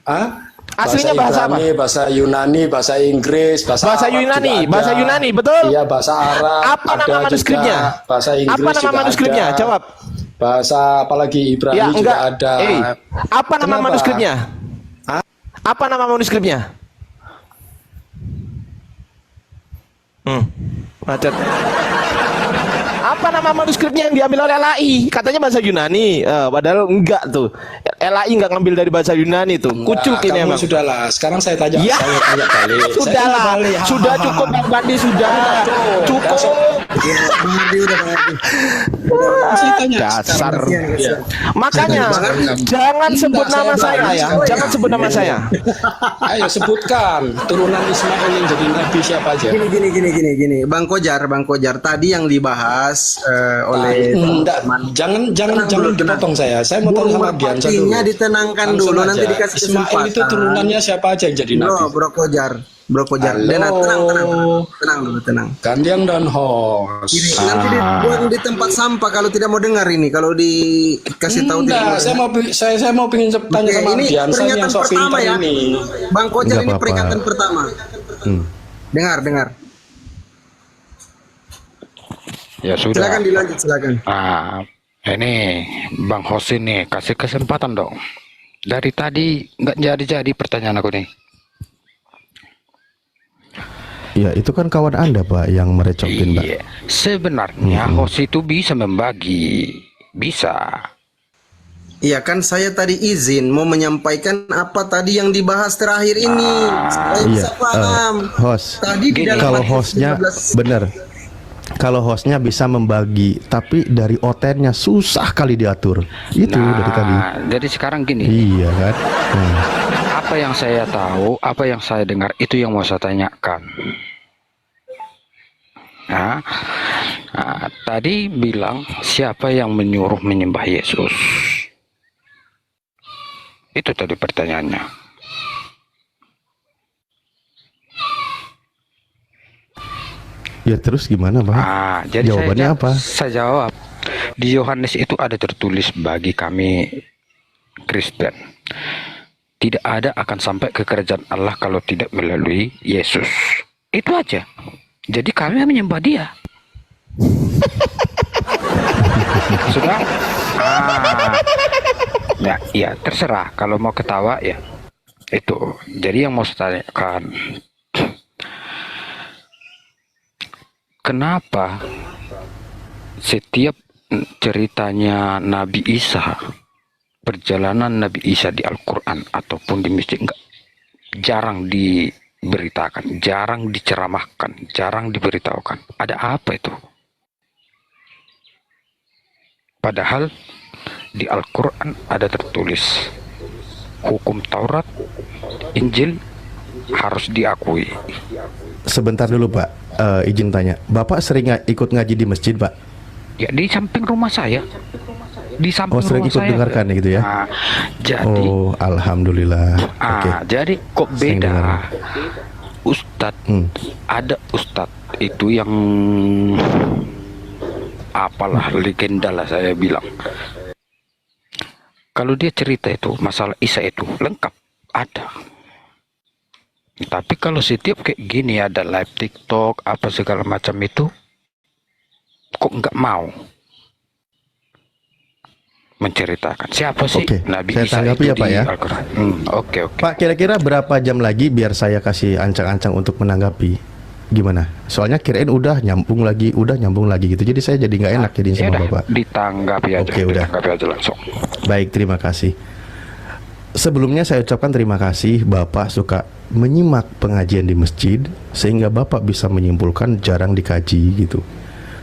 Speaker 8: Hah?
Speaker 4: Aslinya bahasa
Speaker 8: Ibrani, bahasa Yunani, bahasa Inggris, bahasa
Speaker 4: Bahasa
Speaker 8: Arab
Speaker 4: Yunani,
Speaker 8: juga ada.
Speaker 4: bahasa Yunani, betul?
Speaker 8: Iya, bahasa Arab.
Speaker 4: Apa
Speaker 8: ada
Speaker 4: nama manuskripnya?
Speaker 8: juga. Bahasa Inggris
Speaker 4: Apa nama
Speaker 8: juga
Speaker 4: manuskripnya?
Speaker 8: ada.
Speaker 4: Jawab.
Speaker 8: Bahasa apalagi Ibrani
Speaker 4: Ya,
Speaker 8: juga
Speaker 4: enggak.
Speaker 8: ada.
Speaker 4: Apa nama
Speaker 8: Kenapa?
Speaker 4: manuskripnya?
Speaker 8: Hah?
Speaker 4: Apa nama manuskripnya? Macet. Apa nama manuskripnya yang diambil oleh LAI? Katanya bahasa Yunani, padahal enggak tuh. LAI enggak ngambil dari bahasa Yunani tuh. Kucuk ini
Speaker 8: Kamu
Speaker 4: emang.
Speaker 8: sudahlah. Sekarang saya tanya,
Speaker 4: Ya.
Speaker 8: saya tanya balik.
Speaker 4: Sudahlah,
Speaker 8: Saya tanya balik.
Speaker 4: sudah cukup Bang Bandi, sudah cukup.
Speaker 5: Iya, Bang Ardi udah Bang Ardi.
Speaker 8: Saya tanya.
Speaker 4: Dasar.
Speaker 5: Kasihan, kasihan.
Speaker 4: Makanya jangan sebut
Speaker 8: Enggak,
Speaker 4: nama
Speaker 8: saya
Speaker 4: saya
Speaker 8: balik.
Speaker 4: ya. Jangan sebut nama saya.
Speaker 8: Ayo sebutkan turunan Ismail yang jadi nabi siapa aja.
Speaker 5: Gini. Bang Kojar. Tadi yang dibahas oleh
Speaker 8: Enggak, jangan
Speaker 5: Tenang,
Speaker 8: dipotong saya. Saya mau tahu sama Ardiansa dulu.
Speaker 5: Bumatinya ditenangkan
Speaker 8: Langsung
Speaker 5: dulu,
Speaker 8: aja.
Speaker 5: nanti dikasih
Speaker 8: Ismail
Speaker 5: kesempatan.
Speaker 8: itu turunannya siapa aja yang jadi nabi?
Speaker 5: Bro Kojar.
Speaker 8: Halo.
Speaker 5: Tenang dulu, tenang.
Speaker 8: Gandian dan host.
Speaker 5: Ini nanti dibuang di tempat sampah kalau tidak mau dengar ini. Kalau dikasih tahu tidak mau
Speaker 8: Enggak,
Speaker 5: dengar.
Speaker 8: saya mau pengen tanya
Speaker 5: Oke,
Speaker 8: sama
Speaker 5: ini
Speaker 8: Ardiansa yang
Speaker 5: peringatan
Speaker 8: sok
Speaker 5: pertama
Speaker 8: pintar
Speaker 5: ya.
Speaker 8: ini.
Speaker 5: Bang Kojar,
Speaker 3: Nggak
Speaker 5: ini
Speaker 3: apa-apa.
Speaker 5: peringatan pertama. Dengar.
Speaker 7: Ya sudah.
Speaker 5: Silakan dilanjut, silakan.
Speaker 7: Ini Bang Hosin nih, kasih kesempatan dong. Dari tadi nggak jadi pertanyaan aku nih.
Speaker 3: Ya, itu kan kawan Anda, Pak, yang merecokin, Pak.
Speaker 7: Iya, sebenarnya host itu bisa membagi, bisa.
Speaker 5: Iya kan, saya tadi izin mau menyampaikan apa tadi yang dibahas terakhir ini. Saya bisa paham.
Speaker 3: Host.
Speaker 5: Tadi di dalam
Speaker 3: Kalau
Speaker 5: Matius
Speaker 3: hostnya
Speaker 5: 15.
Speaker 3: bener, kalau hostnya bisa membagi, tapi dari OTN-nya susah kali diatur. Itu dari tadi.
Speaker 7: Jadi sekarang gini,
Speaker 3: Iya kan?
Speaker 7: apa yang saya tahu, apa yang saya dengar itu yang mau saya tanyakan. Tadi bilang siapa yang menyuruh menyembah Yesus? Itu tadi pertanyaannya.
Speaker 3: Ya terus gimana, Pak?
Speaker 7: Jadi
Speaker 3: Jawabannya apa?
Speaker 7: Saya jawab. Di Yohanes itu ada tertulis bagi kami Kristen. Tidak ada akan sampai ke kerajaan Allah kalau tidak melalui Yesus. Itu aja. Jadi kami menyembah Dia. Sudah? Ya terserah. Kalau mau ketawa ya itu. Jadi yang mau saya tanyakan, kenapa setiap ceritanya Nabi Isa, perjalanan Nabi Isa di Al-Quran ataupun di masjid jarang diberitakan, jarang diceramahkan, jarang diberitahukan? Ada apa itu? Padahal di Al-Quran ada tertulis hukum Taurat, Injil, harus diakui.
Speaker 3: Sebentar dulu Pak, izin tanya, Bapak sering ikut ngaji di masjid Pak?
Speaker 7: Ya di samping rumah saya. Di samping
Speaker 3: sering
Speaker 7: rumah
Speaker 3: ikut
Speaker 7: saya.
Speaker 3: dengarkan gitu ya?
Speaker 7: Nah, jadi,
Speaker 3: alhamdulillah. Oke.
Speaker 7: Jadi kok beda? Ustadz, ada ustadz itu yang apalah legenda lah saya bilang. Kalau dia cerita itu masalah Isa itu lengkap ada. Tapi kalau setiap kayak gini ada live TikTok apa segala macam itu, kok nggak mau menceritakan siapa sih Nabi
Speaker 3: saya
Speaker 7: Isa
Speaker 3: tanggapi
Speaker 7: itu
Speaker 3: ya Pak
Speaker 7: di
Speaker 3: ya.
Speaker 7: Al-Quran. Oke.
Speaker 3: Pak, kira-kira berapa jam lagi biar saya kasih ancang-ancang untuk menanggapi? Gimana? Soalnya kirain udah nyambung lagi gitu. Jadi saya jadi nggak enak jadiin sama Bapak.
Speaker 7: Ditanggapi aja.
Speaker 3: Oke, udah.
Speaker 7: Ditanggapi aja langsung.
Speaker 3: Baik, terima kasih. Sebelumnya saya ucapkan terima kasih Bapak suka menyimak pengajian di masjid sehingga Bapak bisa menyimpulkan jarang dikaji gitu.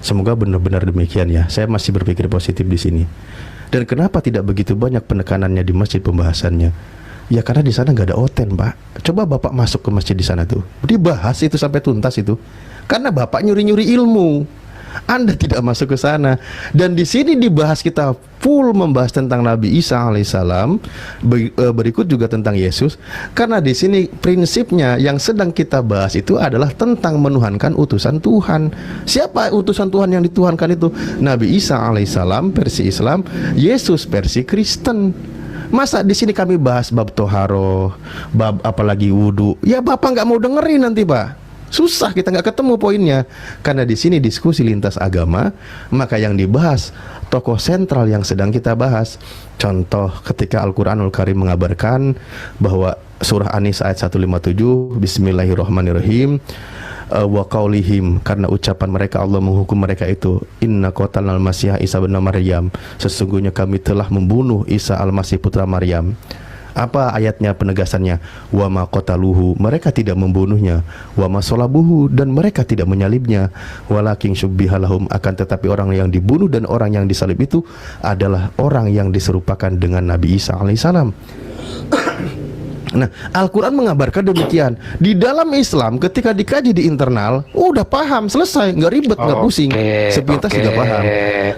Speaker 3: Semoga benar-benar demikian ya. Saya masih berpikir positif di sini. Dan kenapa tidak begitu banyak penekanannya di masjid pembahasannya? Ya karena di sana nggak ada oten, Pak. Coba Bapak masuk ke masjid di sana tuh, dibahas itu sampai tuntas itu. Karena Bapak nyuri-nyuri ilmu. Anda tidak masuk ke sana. Dan di sini dibahas, kita full membahas tentang Nabi Isa alaihissalam. Berikut juga tentang Yesus. Karena di sini prinsipnya yang sedang kita bahas itu adalah tentang menuhankan utusan Tuhan. Siapa utusan Tuhan yang dituhankan itu? Nabi Isa alaihissalam versi Islam, Yesus versi Kristen. Masa di sini kami bahas bab toharoh, bab apalagi wudhu? Ya Bapak nggak mau dengerin nanti Pak. Susah, kita nggak ketemu poinnya. Karena di sini diskusi lintas agama, maka yang dibahas tokoh sentral yang sedang kita bahas. Contoh ketika Al-Quranul Karim mengabarkan bahwa surah An-Nisa ayat 157, Bismillahirrahmanirrahim, wa qaulihim, karena ucapan mereka Allah menghukum mereka itu, inna qatalnal masih Isa bin Maryam, sesungguhnya kami telah membunuh Isa al-Masih putra Maryam. Apa ayatnya penegasannya? Wa ma qataluhu, mereka tidak membunuhnya. Wa ma salabuhu, dan mereka tidak menyalibnya. Walakin syubbihalahum, akan tetapi orang yang dibunuh dan orang yang disalib itu adalah orang yang diserupakan dengan Nabi Isa alaihissalam. Nah, Al-Quran mengabarkan demikian. Di dalam Islam ketika dikaji di internal, udah paham, selesai, nggak ribet, nggak pusing, sepintas juga paham.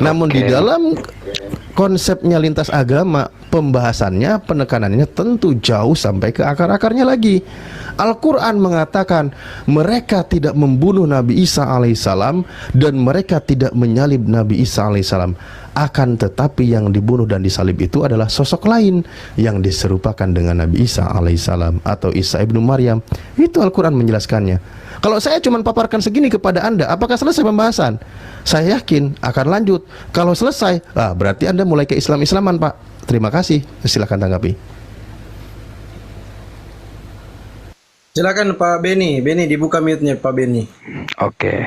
Speaker 3: Namun di dalam konsepnya lintas agama, pembahasannya, penekanannya tentu jauh sampai ke akar-akarnya lagi. Al-Quran mengatakan mereka tidak membunuh Nabi Isa alaihissalam dan mereka tidak menyalib Nabi Isa alaihissalam. Akan tetapi yang dibunuh dan disalib itu adalah sosok lain yang diserupakan dengan Nabi Isa alaihissalam atau Isa ibnu Maryam. Itu Al-Quran menjelaskannya. Kalau saya cuma paparkan segini kepada Anda, apakah selesai pembahasan? Saya yakin akan lanjut. Kalau selesai, berarti Anda mulai ke Islam-Islaman, Pak. Terima kasih. Silakan tanggapi.
Speaker 5: Silakan Pak Beni. Beni dibuka mute-nya Pak Beni.
Speaker 7: Oke.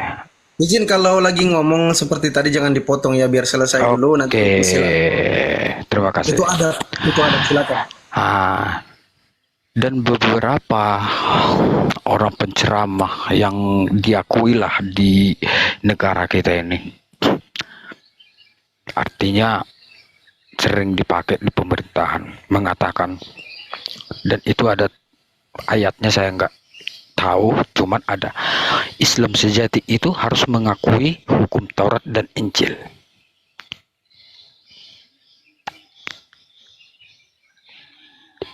Speaker 5: Izin kalau lagi ngomong seperti tadi jangan dipotong ya, biar selesai dulu nanti. Silakan.
Speaker 7: Terima kasih.
Speaker 5: Itu ada silakan.
Speaker 7: Dan beberapa orang penceramah yang diakuilah di negara kita ini, artinya sering dipakai di pemerintahan, mengatakan, dan itu ada ayatnya saya nggak tahu, cuman ada, Islam sejati itu harus mengakui hukum Taurat dan Injil.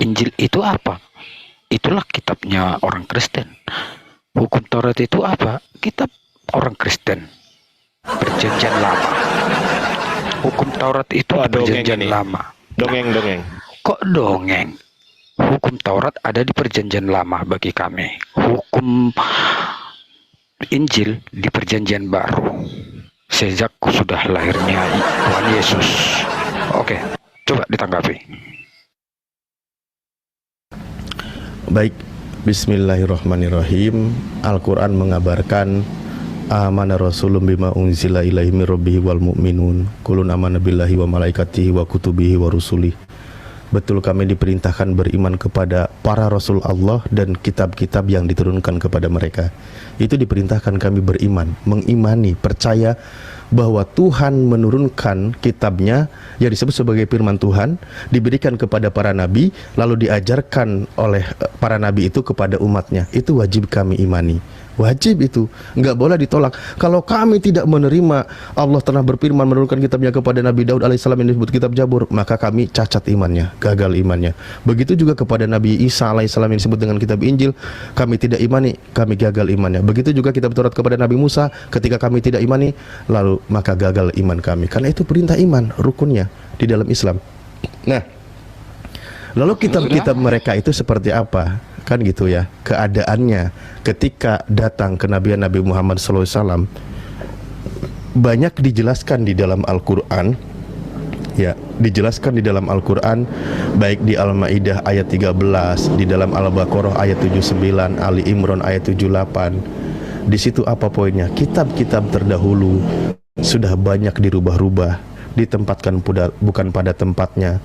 Speaker 7: Injil itu apa? Itulah kitabnya orang Kristen. Hukum Taurat itu apa? Kitab orang Kristen, Perjanjian Lama. Hukum Taurat itu Perjanjian Lama.
Speaker 4: Dongeng.
Speaker 7: Kok dongeng? Hukum Taurat ada di Perjanjian Lama bagi kami. Hukum Injil di Perjanjian Baru. Sejak sudah lahirnya Tuhan Yesus. Oke, coba ditanggapi.
Speaker 3: Baik, bismillahirrahmanirrahim. Al-Quran mengabarkan amana rasulun bima unzila ilaihi min rabbihi wal mu'minun kulun amana billahi wa malaikatihi wa kutubihi wa rusulih. Betul kami diperintahkan beriman kepada para rasul Allah dan kitab-kitab yang diturunkan kepada mereka. Itu diperintahkan kami beriman, mengimani, percaya bahwa Tuhan menurunkan kitabnya yang disebut sebagai firman Tuhan, diberikan kepada para nabi, lalu diajarkan oleh para nabi itu kepada umatnya. Itu wajib kami imani. Wajib itu, nggak boleh ditolak. Kalau kami tidak menerima Allah telah berfirman menurunkan kitabnya kepada Nabi Daud alaihissalam yang disebut kitab Jabur, maka kami cacat imannya, gagal imannya. Begitu juga kepada Nabi Isa alaihissalam yang disebut dengan kitab Injil, kami tidak imani, kami gagal imannya. Begitu juga kitab Taurat kepada Nabi Musa, ketika kami tidak imani, lalu maka gagal iman kami. Karena itu perintah iman, rukunnya di dalam Islam. Nah, lalu kitab-kitab mereka itu seperti apa? Kan gitu ya keadaannya ketika datang kenabian Nabi Muhammad SAW. Banyak dijelaskan di dalam Al-Quran, ya, dijelaskan di dalam Al-Quran, baik di Al-Maidah ayat 13, di dalam Al-Baqarah ayat 79, Ali Imran ayat 78. Di situ apa poinnya? Kitab-kitab terdahulu sudah banyak dirubah-rubah, ditempatkan bukan pada tempatnya,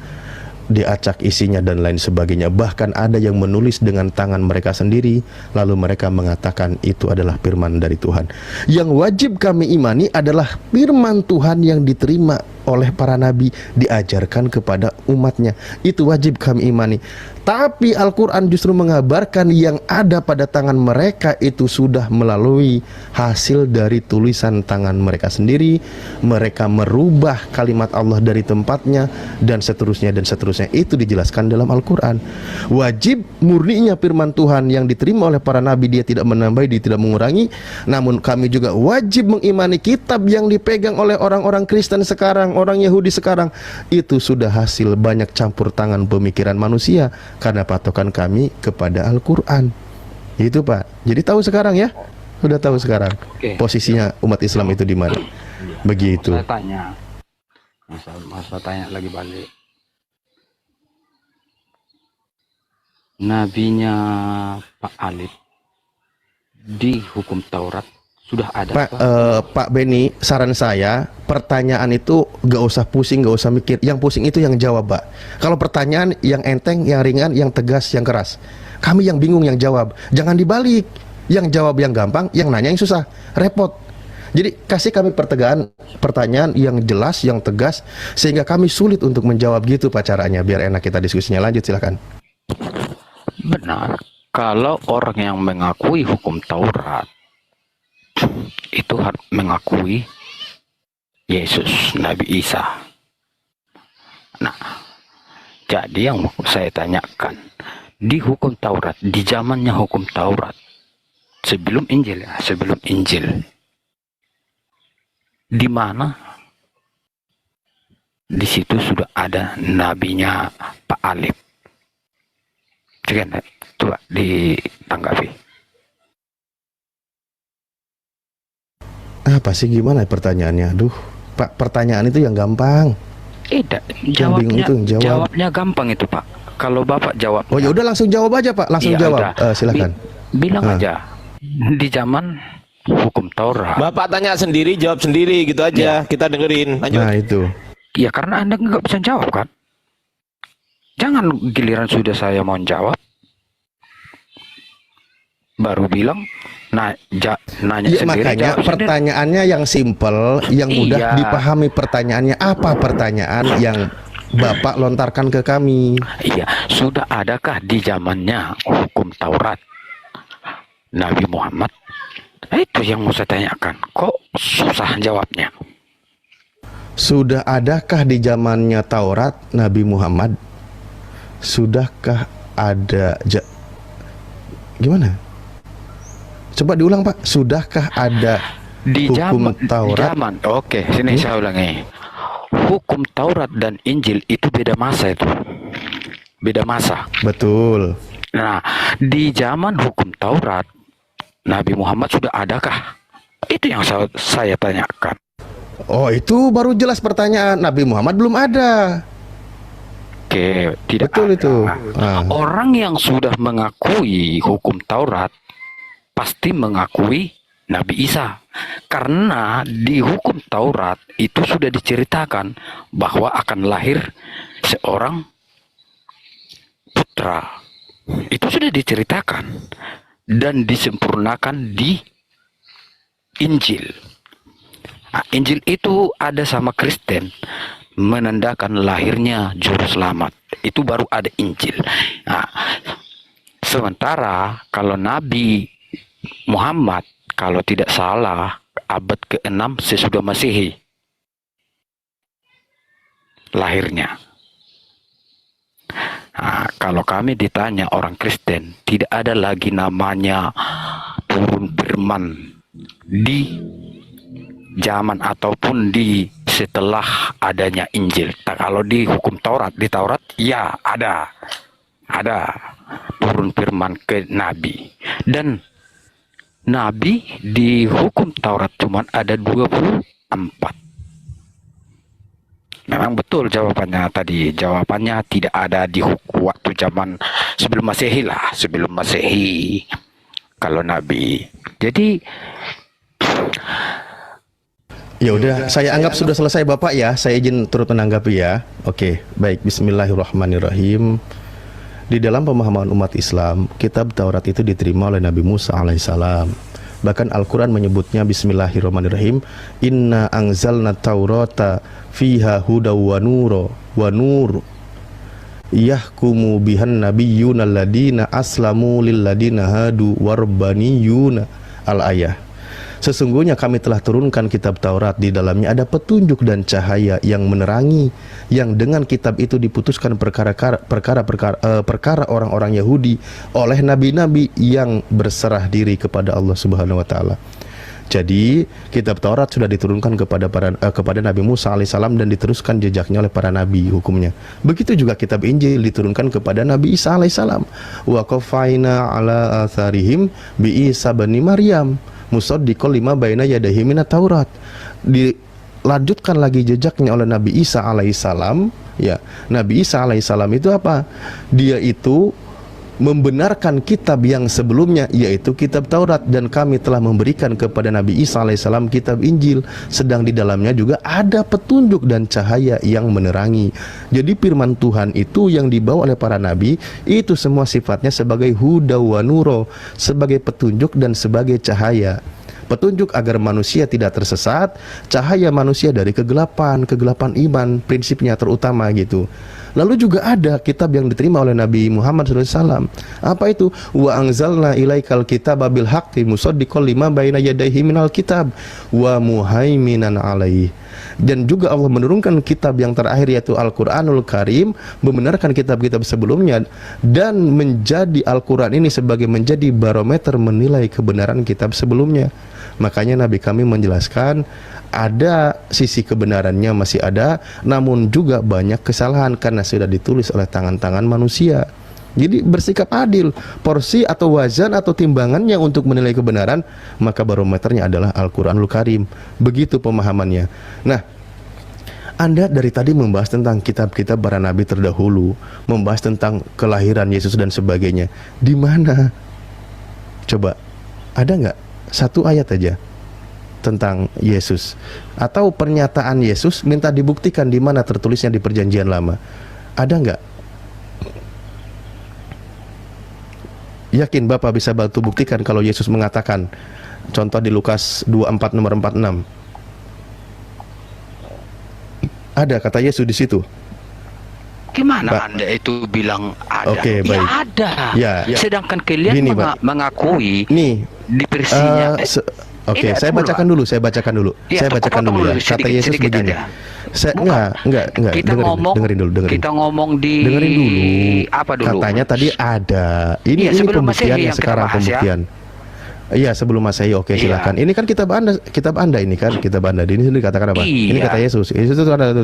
Speaker 3: diacak isinya dan lain sebagainya. Bahkan ada yang menulis dengan tangan mereka sendiri, lalu mereka mengatakan itu adalah firman dari Tuhan. Yang wajib kami imani adalah firman Tuhan yang diterima oleh para nabi, diajarkan kepada umatnya. Itu wajib kami imani. Tapi Al-Quran justru mengabarkan yang ada pada tangan mereka itu sudah melalui hasil dari tulisan tangan mereka sendiri. Mereka merubah kalimat Allah dari tempatnya, dan seterusnya dan seterusnya. Itu dijelaskan dalam Al-Quran. Wajib murninya firman Tuhan yang diterima oleh para nabi, dia tidak menambah, dia tidak mengurangi. Namun kami juga wajib mengimani kitab yang dipegang oleh orang-orang Kristen sekarang, orang Yahudi sekarang. Itu sudah hasil banyak campur tangan pemikiran manusia, karena patokan kami kepada Al-Quran. Itu Pak. Jadi tahu sekarang ya, sudah tahu sekarang posisinya umat Islam itu di mana. Begitu.
Speaker 7: Saya tanya, masa tanya lagi balik. Nabinya Pak Alif di hukum Taurat sudah ada.
Speaker 3: Pak Beni, saran saya, pertanyaan itu gak usah pusing, gak usah mikir. Yang pusing itu yang jawab, Pak. Kalau pertanyaan yang enteng, yang ringan, yang tegas, yang keras, kami yang bingung yang jawab. Jangan dibalik. Yang jawab yang gampang, yang nanya yang susah, repot. Jadi kasih kami pertanyaan yang jelas, yang tegas, sehingga kami sulit untuk menjawab. Gitu Pak caranya, biar enak kita diskusinya. Lanjut silakan.
Speaker 7: Benar, kalau orang yang mengakui hukum Taurat itu harus mengakui Yesus, Nabi Isa. Nah, jadi yang saya tanyakan, di hukum Taurat, di zamannya hukum Taurat, sebelum Injil ya, sebelum Injil, di mana di situ sudah ada nabinya Pak Alif. Coba ditanggapi.
Speaker 3: Apa sih, gimana pertanyaannya? Aduh, Pak, pertanyaan itu yang gampang.
Speaker 7: Tidak, jawabnya gampang itu Pak. Kalau Bapak jawab.
Speaker 3: Oh ya udah, langsung jawab aja Pak, langsung jawab. Silakan.
Speaker 7: Bilang aja. Di zaman hukum Taurat.
Speaker 4: Bapak tanya sendiri, jawab sendiri gitu aja. Kita dengerin. Lanjut.
Speaker 3: Nah itu.
Speaker 7: Ya karena Anda nggak bisa jawab kan. Jangan giliran sudah saya mau jawab, baru bilang nanya
Speaker 3: ya,
Speaker 7: sendiri.
Speaker 3: Makanya pertanyaannya yang simple, yang mudah dipahami. Pertanyaannya apa? Pertanyaan yang Bapak lontarkan ke kami.
Speaker 7: Iya, sudah adakah di zamannya hukum Taurat Nabi Muhammad? Itu yang mau saya tanyakan. Kok susah jawabnya?
Speaker 3: Sudah adakah di zamannya Taurat Nabi Muhammad? Sudahkah ada gimana? Coba diulang Pak. Sudahkah ada
Speaker 7: di
Speaker 3: hukum Taurat?
Speaker 7: Oke, sini saya ulangi. Hukum Taurat dan Injil itu beda masa itu. Beda masa.
Speaker 3: Betul.
Speaker 7: Nah, di zaman hukum Taurat Nabi Muhammad sudah adakah? Itu yang saya tanyakan.
Speaker 3: Oh, itu baru jelas pertanyaan. Nabi Muhammad belum ada.
Speaker 7: Oke, tidak
Speaker 3: betul
Speaker 7: ada.
Speaker 3: Itu.
Speaker 7: Orang yang sudah mengakui hukum Taurat pasti mengakui Nabi Isa. Karena di hukum Taurat itu sudah diceritakan bahwa akan lahir seorang putra. Itu sudah diceritakan dan disempurnakan di Injil. Nah, Injil itu ada sama Kristen, menandakan lahirnya juru selamat. Itu baru ada Injil. Nah, sementara kalau Nabi Muhammad, kalau tidak salah, abad ke-6 sesudah Masehi lahirnya. Nah, kalau kami ditanya orang Kristen, tidak ada lagi namanya turun firman di zaman ataupun di setelah adanya Injil. Kalau di hukum Taurat, di Taurat ya ada turun firman ke Nabi. Dan Nabi di hukum Taurat cuma ada 24. Memang betul jawabannya tadi. Jawabannya tidak ada di waktu zaman sebelum Masehi lah. Sebelum Masehi kalau Nabi. Jadi
Speaker 3: ya udah, saya anggap sudah selesai Bapak ya. Saya izin turut menanggapi ya. Oke, baik. Bismillahirrahmanirrahim. Di dalam pemahaman umat Islam, kitab Taurat itu diterima oleh Nabi Musa alaihissalam. Bahkan Al-Quran menyebutnya Bismillahirrahmanirrahim, Inna anzalna taurata fiha hudaw wa nur yahkumu bihan nabiyyuna alladina aslamu lilladina hadu warbaniyuna. Al-ayah. Sesungguhnya kami telah turunkan kitab Taurat, di dalamnya ada petunjuk dan cahaya yang menerangi, yang dengan kitab itu diputuskan perkara orang-orang Yahudi oleh nabi-nabi yang berserah diri kepada Allah Subhanahu wa taala. Jadi kitab Taurat sudah diturunkan kepada Nabi Musa alaihissalam dan diteruskan jejaknya oleh para nabi hukumnya. Begitu juga kitab Injil diturunkan kepada Nabi Isa alaihissalam. Wa qafaina ala atharihim bi Isa bani Maryam musaddiqan lima baina yadayhi minat Taurat. Dilanjutkan lagi jejaknya oleh Nabi Isa alaihissalam. Ya, Nabi Isa alaihissalam itu apa? Dia itu membenarkan kitab yang sebelumnya, yaitu kitab Taurat, dan kami telah memberikan kepada Nabi Isa alaihissalam kitab Injil, sedang di dalamnya juga ada petunjuk dan cahaya yang menerangi. Jadi firman Tuhan itu yang dibawa oleh para nabi itu semua sifatnya sebagai huda wa nuro, sebagai petunjuk dan sebagai cahaya. Petunjuk agar manusia tidak tersesat, cahaya manusia dari kegelapan iman, prinsipnya terutama gitu. Lalu juga ada kitab yang diterima oleh Nabi Muhammad SAW. Apa itu? Wa anzalna ilaikal kitaba bil haqqi musaddiqan lima baina yadayhi minal kitab wa muhaiminan alaihi. Dan juga Allah menurunkan kitab yang terakhir, yaitu Al-Quranul Karim, membenarkan kitab-kitab sebelumnya, dan menjadi Al-Quran ini sebagai menjadi barometer menilai kebenaran kitab sebelumnya. Makanya Nabi kami menjelaskan ada sisi kebenarannya masih ada, namun juga banyak kesalahan karena sudah ditulis oleh tangan-tangan manusia. Jadi bersikap adil, porsi atau wazan atau timbangannya untuk menilai kebenaran, maka barometernya adalah Al-Quranul Karim. Begitu pemahamannya. Nah, Anda dari tadi membahas tentang kitab-kitab para nabi terdahulu, membahas tentang kelahiran Yesus dan sebagainya. Di mana? Coba, ada nggak satu ayat aja tentang Yesus atau pernyataan Yesus minta dibuktikan di mana tertulisnya di Perjanjian Lama? Ada nggak? Yakin Bapak bisa bantu buktikan kalau Yesus mengatakan, contoh di Lukas 24 nomor 46. Ada kata Yesus di situ.
Speaker 7: Gimana Anda itu bilang ada?
Speaker 3: Oke, baik.
Speaker 7: Ya ada.
Speaker 3: Ya.
Speaker 7: Sedangkan kalian
Speaker 3: Gini,
Speaker 7: mengakui
Speaker 3: nih
Speaker 7: di versinya.
Speaker 3: Oke, saya bacakan dulu. Saya bacakan dulu ya, ya. Kata Yesus begini. Enggak. Dengerin dulu.
Speaker 7: Kita ngomong di
Speaker 3: dengerin dulu.
Speaker 7: Apa dulu?
Speaker 3: Katanya tadi ada. Ini pembuktian yang sekarang pembuktian. Iya, sebelum Masehi. Oke, silakan. Ini kan kitab Anda ini kan, kitab Anda. Ini dikatakan apa?
Speaker 7: Iya.
Speaker 3: Ini kata Yesus. Yesus itu ada.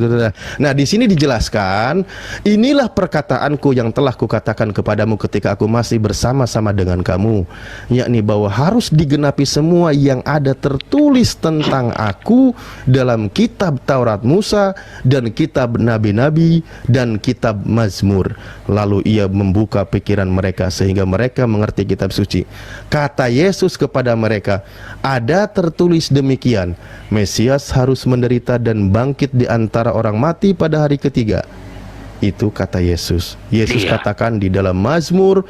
Speaker 3: Nah, di sini dijelaskan, inilah perkataanku yang telah kukatakan kepadamu ketika aku masih bersama-sama dengan kamu, yakni bahwa harus digenapi semua yang ada tertulis tentang aku dalam kitab Taurat Musa dan kitab nabi-nabi dan kitab Mazmur. Lalu ia membuka pikiran mereka sehingga mereka mengerti kitab suci. Kata Yesus kepada mereka, ada tertulis demikian, Mesias harus menderita dan bangkit di antara orang mati pada hari ketiga. Itu kata Yesus. Yesus
Speaker 7: Iya.
Speaker 3: katakan di dalam Mazmur,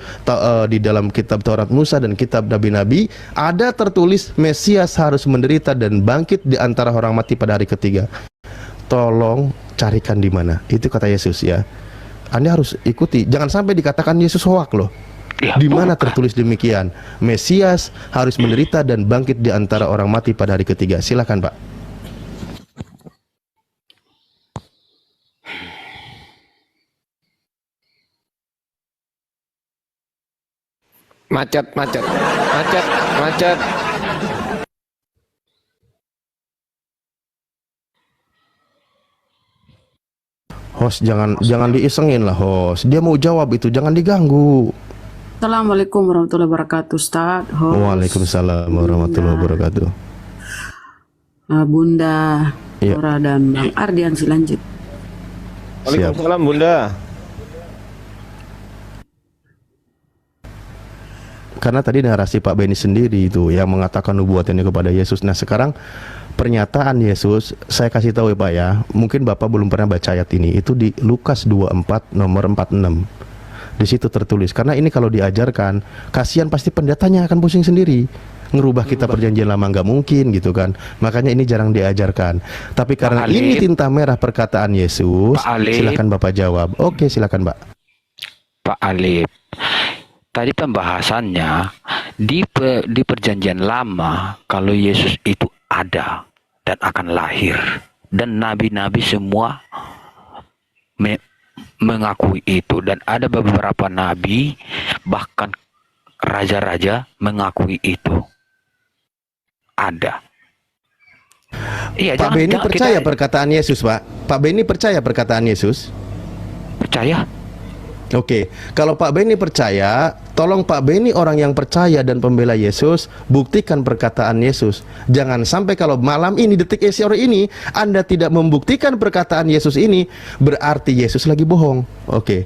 Speaker 3: di dalam kitab Taurat Musa dan kitab Nabi-Nabi, ada tertulis Mesias harus menderita dan bangkit di antara orang mati pada hari ketiga. Tolong carikan di mana. Itu kata Yesus ya. Anda harus ikuti. Jangan sampai dikatakan Yesus hoak loh.
Speaker 7: Ya,
Speaker 3: Di mana
Speaker 7: bukan.
Speaker 3: tertulis demikian? Mesias harus menderita dan bangkit di antara orang mati pada hari ketiga. Silakan, Pak.
Speaker 4: Macet, macet, macet, macet.
Speaker 3: Host, jangan diisengin lah, host. Dia mau jawab itu, jangan diganggu.
Speaker 9: Assalamualaikum warahmatullahi wabarakatuh, Ustaz. Host,
Speaker 3: Waalaikumsalam warahmatullahi wabarakatuh.
Speaker 9: Bunda
Speaker 3: Iya.
Speaker 9: Nora dan Bang Ardian Silanjut.
Speaker 4: Waalaikumsalam, Bunda.
Speaker 3: Karena tadi narasi Pak Beni sendiri itu yang mengatakan nubuatannya kepada Yesus. Nah sekarang pernyataan Yesus, saya kasih tahu ya Pak ya, mungkin Bapak belum pernah baca ayat ini, itu di Lukas 24 nomor 46. Di situ tertulis, karena ini kalau diajarkan, kasihan pasti pendetanya akan pusing sendiri. Ngerubah kita perjanjian lama nggak mungkin gitu kan. Makanya ini jarang diajarkan. Tapi karena
Speaker 7: Alif.
Speaker 3: ini tinta merah perkataan Yesus,
Speaker 7: Pak Alif.
Speaker 3: silakan Bapak jawab. Oke, silakan Pak.
Speaker 7: Pak Alif, tadi pembahasannya di perjanjian lama kalau Yesus itu ada dan akan lahir dan nabi-nabi semua mengakui itu, dan ada beberapa nabi bahkan raja-raja mengakui itu ada. Iya,
Speaker 3: Pak Beni percaya perkataan Yesus, Pak. Pak Beni percaya perkataan Yesus?
Speaker 7: percaya.
Speaker 3: Oke, kalau Pak Beni percaya, tolong Pak Beni orang yang percaya dan pembela Yesus, buktikan perkataan Yesus. Jangan sampai kalau malam ini, detik sore ini, Anda tidak membuktikan perkataan Yesus ini, berarti Yesus lagi bohong. Oke,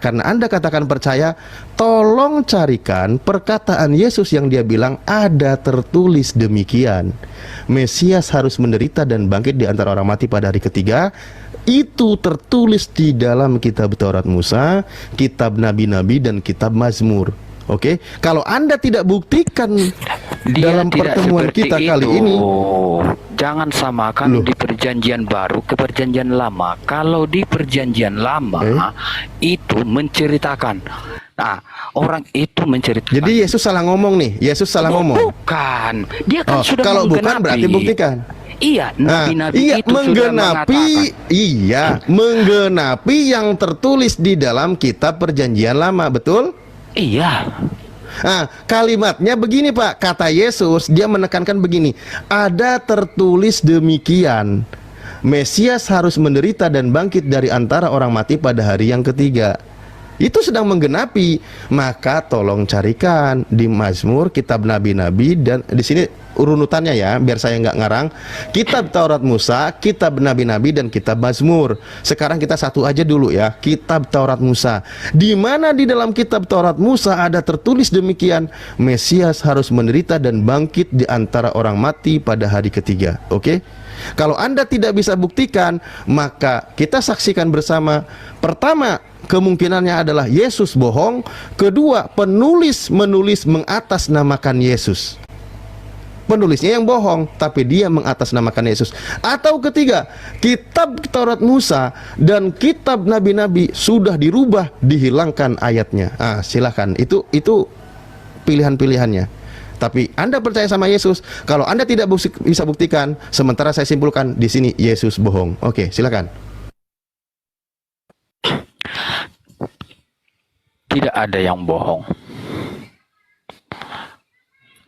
Speaker 3: karena Anda katakan percaya, tolong carikan perkataan Yesus yang dia bilang ada tertulis demikian. Mesias harus menderita dan bangkit di antara orang mati pada hari ketiga. Itu tertulis di dalam kitab Taurat Musa, kitab Nabi-Nabi dan kitab Mazmur. Oke, kalau Anda tidak buktikan dalam
Speaker 7: tidak
Speaker 3: pertemuan
Speaker 7: seperti
Speaker 3: kita
Speaker 7: itu.
Speaker 3: kali ini,
Speaker 7: Jangan samakan
Speaker 3: Loh.
Speaker 7: di perjanjian baru ke perjanjian lama. Kalau di perjanjian lama itu menceritakan, nah orang itu menceritakan.
Speaker 3: jadi Yesus salah ngomong nih. Yesus salah ngomong.
Speaker 7: Bukan, dia kan
Speaker 3: Oh,
Speaker 7: sudah
Speaker 3: kalau bukan
Speaker 7: menggenapi.
Speaker 3: berarti buktikan.
Speaker 7: Iya,
Speaker 3: Nah,
Speaker 7: nabi-nabi
Speaker 3: iya
Speaker 7: itu sudah
Speaker 3: menggenapi,
Speaker 7: mengatakan.
Speaker 3: iya menggenapi yang tertulis di dalam kitab perjanjian lama, betul?
Speaker 7: Iya.
Speaker 3: Nah, kalimatnya begini Pak, kata Yesus, dia menekankan begini, ada tertulis demikian, Mesias harus menderita dan bangkit dari antara orang mati pada hari yang ketiga. Itu sedang menggenapi, maka tolong carikan di Mazmur, kitab Nabi-Nabi, dan di sini urunutannya ya, biar saya nggak ngarang. Kitab Taurat Musa, kitab Nabi-Nabi, dan kitab Mazmur. Sekarang kita satu aja dulu ya, kitab Taurat Musa. Di mana di dalam kitab Taurat Musa ada tertulis demikian, Mesias harus menderita dan bangkit di antara orang mati pada hari ketiga. Oke? Kalau Anda tidak bisa buktikan, maka kita saksikan bersama. Pertama, kemungkinannya adalah Yesus bohong. Kedua, penulis menulis mengatasnamakan Yesus. Penulisnya yang bohong, tapi dia mengatasnamakan Yesus. Atau ketiga, kitab Taurat Musa dan kitab Nabi-Nabi sudah dirubah, dihilangkan ayatnya. Silakan. Itu pilihan-pilihannya. Tapi Anda percaya sama Yesus. Kalau Anda tidak bisa buktikan, sementara saya simpulkan di sini Yesus bohong. Oke, silakan.
Speaker 7: Tidak ada yang bohong.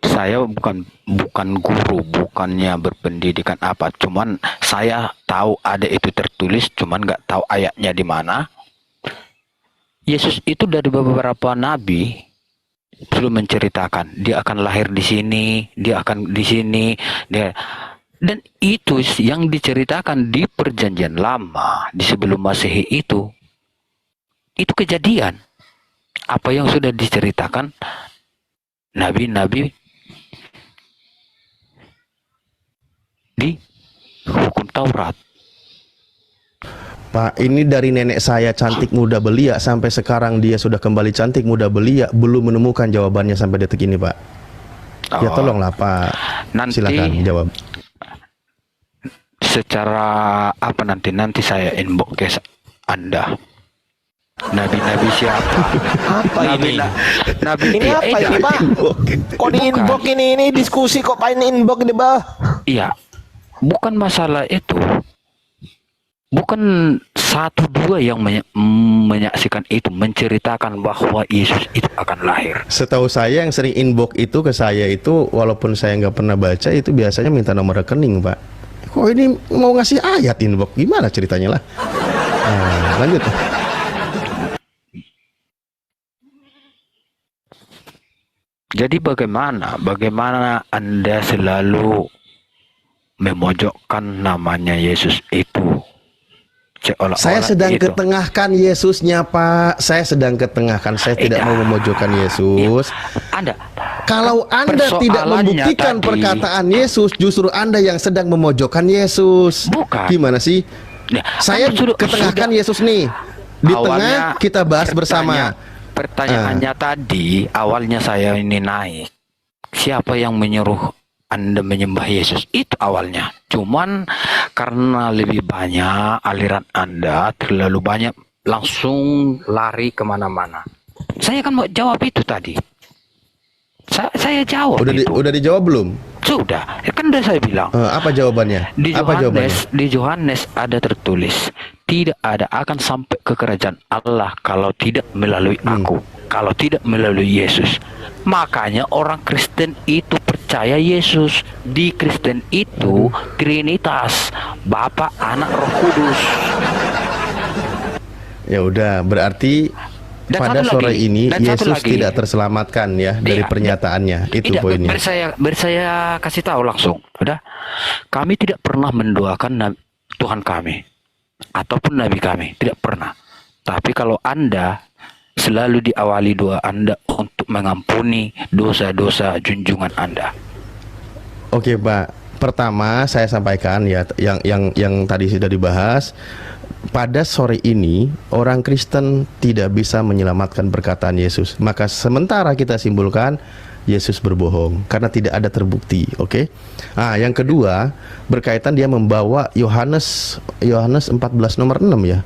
Speaker 7: Saya bukan guru, bukannya berpendidikan apa. Cuman saya tahu ada itu tertulis, cuman nggak tahu ayatnya di mana. Yesus itu dari beberapa nabi belum menceritakan dia akan lahir di sini, dia akan di sini, dan itu yang diceritakan di perjanjian lama, di sebelum Masehi itu kejadian. Apa yang sudah diceritakan nabi-nabi di hukum Taurat.
Speaker 3: Pak, ini dari nenek saya cantik muda belia sampai sekarang dia sudah kembali cantik muda belia, belum menemukan jawabannya sampai detik ini, Pak. Ya tolonglah Pak,
Speaker 7: nanti
Speaker 3: silakan jawab.
Speaker 7: Secara apa nanti saya inbox ke Anda. Nabi-nabi siapa?
Speaker 4: Apa ini?
Speaker 7: Nabi
Speaker 4: Ini apa ini, Pak? Kok di inbox ini diskusi kok paling inbox di bawah?
Speaker 7: Iya, bukan masalah itu. Bukan satu dua yang menyaksikan itu, menceritakan bahwa Yesus itu akan lahir.
Speaker 3: Setahu saya yang sering inbox itu ke saya itu, walaupun saya nggak pernah baca, itu biasanya minta nomor rekening, Pak. Kok ini mau ngasih ayat inbox? Gimana ceritanya lah? Nah, lanjut.
Speaker 7: Jadi bagaimana Anda selalu memojokkan namanya Yesus itu?
Speaker 3: Saya sedang
Speaker 7: itu.
Speaker 3: ketengahkan Yesusnya, Pak. Saya sedang ketengahkan. Saya tidak mau memojokkan Yesus. Kalau Anda tidak membuktikan perkataan Yesus, justru Anda yang sedang memojokkan Yesus.
Speaker 7: Bukan.
Speaker 3: Gimana sih?
Speaker 7: Ya,
Speaker 3: Saya ketengahkan Yesus nih. Di tengah kita bahas bersama.
Speaker 7: Pertanyaannya tadi, awalnya saya ini naik. Siapa yang menyuruh Anda menyembah Yesus? Itu awalnya. Cuman karena lebih banyak aliran Anda, terlalu banyak, langsung lari kemana-mana. Saya kan mau jawab itu tadi. Saya jawab itu.
Speaker 3: Udah dijawab belum?
Speaker 7: Sudah, kan udah saya bilang.
Speaker 3: Apa jawabannya?
Speaker 7: Di Yohanes ada tertulis, tidak ada akan sampai ke kerajaan Allah kalau tidak melalui aku, kalau tidak melalui Yesus. Makanya orang Kristen itu percaya Yesus. Di Kristen itu Trinitas, Bapa, Anak, Roh Kudus.
Speaker 3: Ya udah, berarti
Speaker 7: Dan
Speaker 3: pada sore ini Yesus
Speaker 7: lagi,
Speaker 3: tidak terselamatkan ya dari pernyataannya. Itu poinnya.
Speaker 7: Saya kasih tahu langsung. Udah, kami tidak pernah mendoakan Tuhan kami ataupun Nabi kami, tidak pernah. Tapi kalau Anda selalu diawali doa Anda untuk mengampuni dosa-dosa junjungan Anda.
Speaker 3: Oke, Pak. Pertama saya sampaikan ya yang tadi sudah dibahas. Pada sore ini orang Kristen tidak bisa menyelamatkan perkataan Yesus. Maka sementara kita simpulkan Yesus berbohong karena tidak ada terbukti. Oke. Nah, yang kedua berkaitan dia membawa Yohanes 14 nomor 6 ya.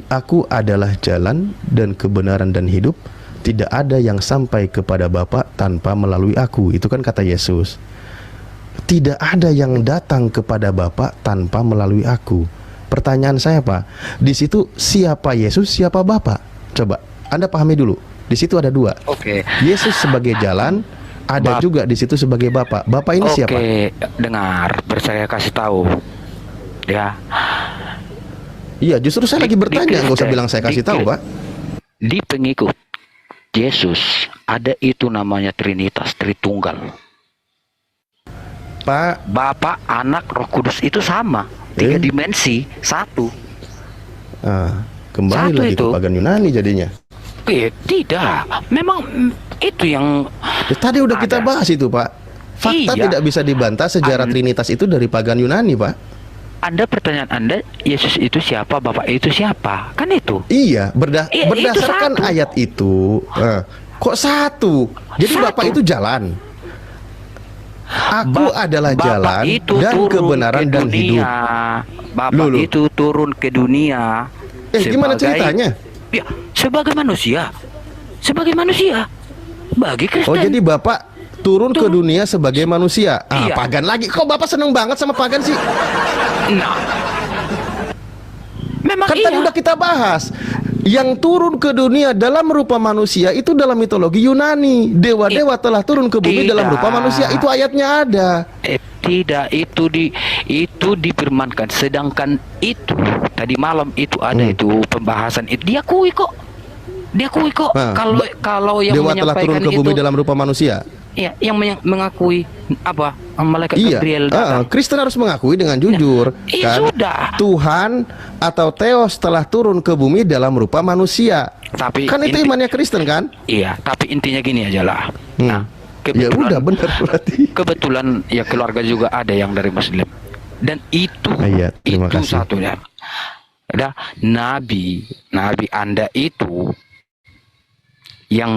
Speaker 3: Aku adalah jalan dan kebenaran dan hidup. Tidak ada yang sampai kepada Bapa tanpa melalui aku. Itu kan kata Yesus. Tidak ada yang datang kepada Bapa tanpa melalui aku. Pertanyaan saya, Pak, di situ siapa Yesus, siapa Bapa? Coba Anda pahami dulu. Di situ ada dua.
Speaker 7: Oke.
Speaker 3: Yesus sebagai jalan, ada juga di situ sebagai Bapa. Bapa ini siapa?
Speaker 7: Oke, dengar, saya kasih tahu. Ya.
Speaker 3: Iya, justru saya lagi bertanya, nggak usah bilang saya kasih tahu, Pak.
Speaker 7: Di pengikut Yesus ada itu namanya Trinitas, Tritunggal.
Speaker 3: Pak,
Speaker 7: Bapa, Anak, Roh Kudus itu sama. 3 dimensi, satu.
Speaker 3: Kembali
Speaker 7: Satu
Speaker 3: lagi
Speaker 7: itu.
Speaker 3: ke pagan Yunani jadinya.
Speaker 7: Tidak, memang itu yang
Speaker 3: tadi udah kita bahas itu, Pak. Fakta tidak bisa dibantah, sejarah Trinitas itu dari pagan Yunani, Pak.
Speaker 7: Pertanyaan Anda, Yesus itu siapa, Bapak itu siapa? Kan itu.
Speaker 3: Iya, berdasarkan
Speaker 7: itu
Speaker 3: ayat itu. Kok satu? Jadi Bapak itu jalan. Aku adalah jalan dan kebenaran dan hidup.
Speaker 7: Bapak itu turun ke dunia.
Speaker 3: Gimana ceritanya?
Speaker 7: Ya, sebagai manusia. Sebagai manusia. Bagi Kristen.
Speaker 3: Oh, jadi Bapak turun ke dunia sebagai manusia.
Speaker 7: Iya.
Speaker 3: Pagan lagi. Kok Bapak seneng banget sama pagan sih?
Speaker 7: Nah. Memang
Speaker 3: kan tadi udah kita bahas. Yang turun ke dunia dalam rupa manusia itu dalam mitologi Yunani. Dewa-dewa telah turun ke bumi dalam rupa manusia. Itu ayatnya ada.
Speaker 7: Tidak, itu difirmankan. Sedangkan itu tadi malam itu ada itu pembahasan itu diakui kok. Kalau yang
Speaker 3: dewa telah turun ke bumi dalam rupa manusia.
Speaker 7: Iya, yang mengakui apa? Malaikat Gabriel datang.
Speaker 3: Kristen harus mengakui dengan jujur.
Speaker 7: Iya, sudah.
Speaker 3: Tuhan atau Theos telah turun ke bumi dalam rupa manusia.
Speaker 7: Tapi
Speaker 3: kan itu imannya Kristen kan?
Speaker 7: Iya, tapi intinya gini aja lah. Nah,
Speaker 3: ya udah benar berarti.
Speaker 7: Kebetulan ya keluarga juga ada yang dari Muslim. Dan itu
Speaker 3: terima kasih.
Speaker 7: Satunya. Ada nabi Anda itu yang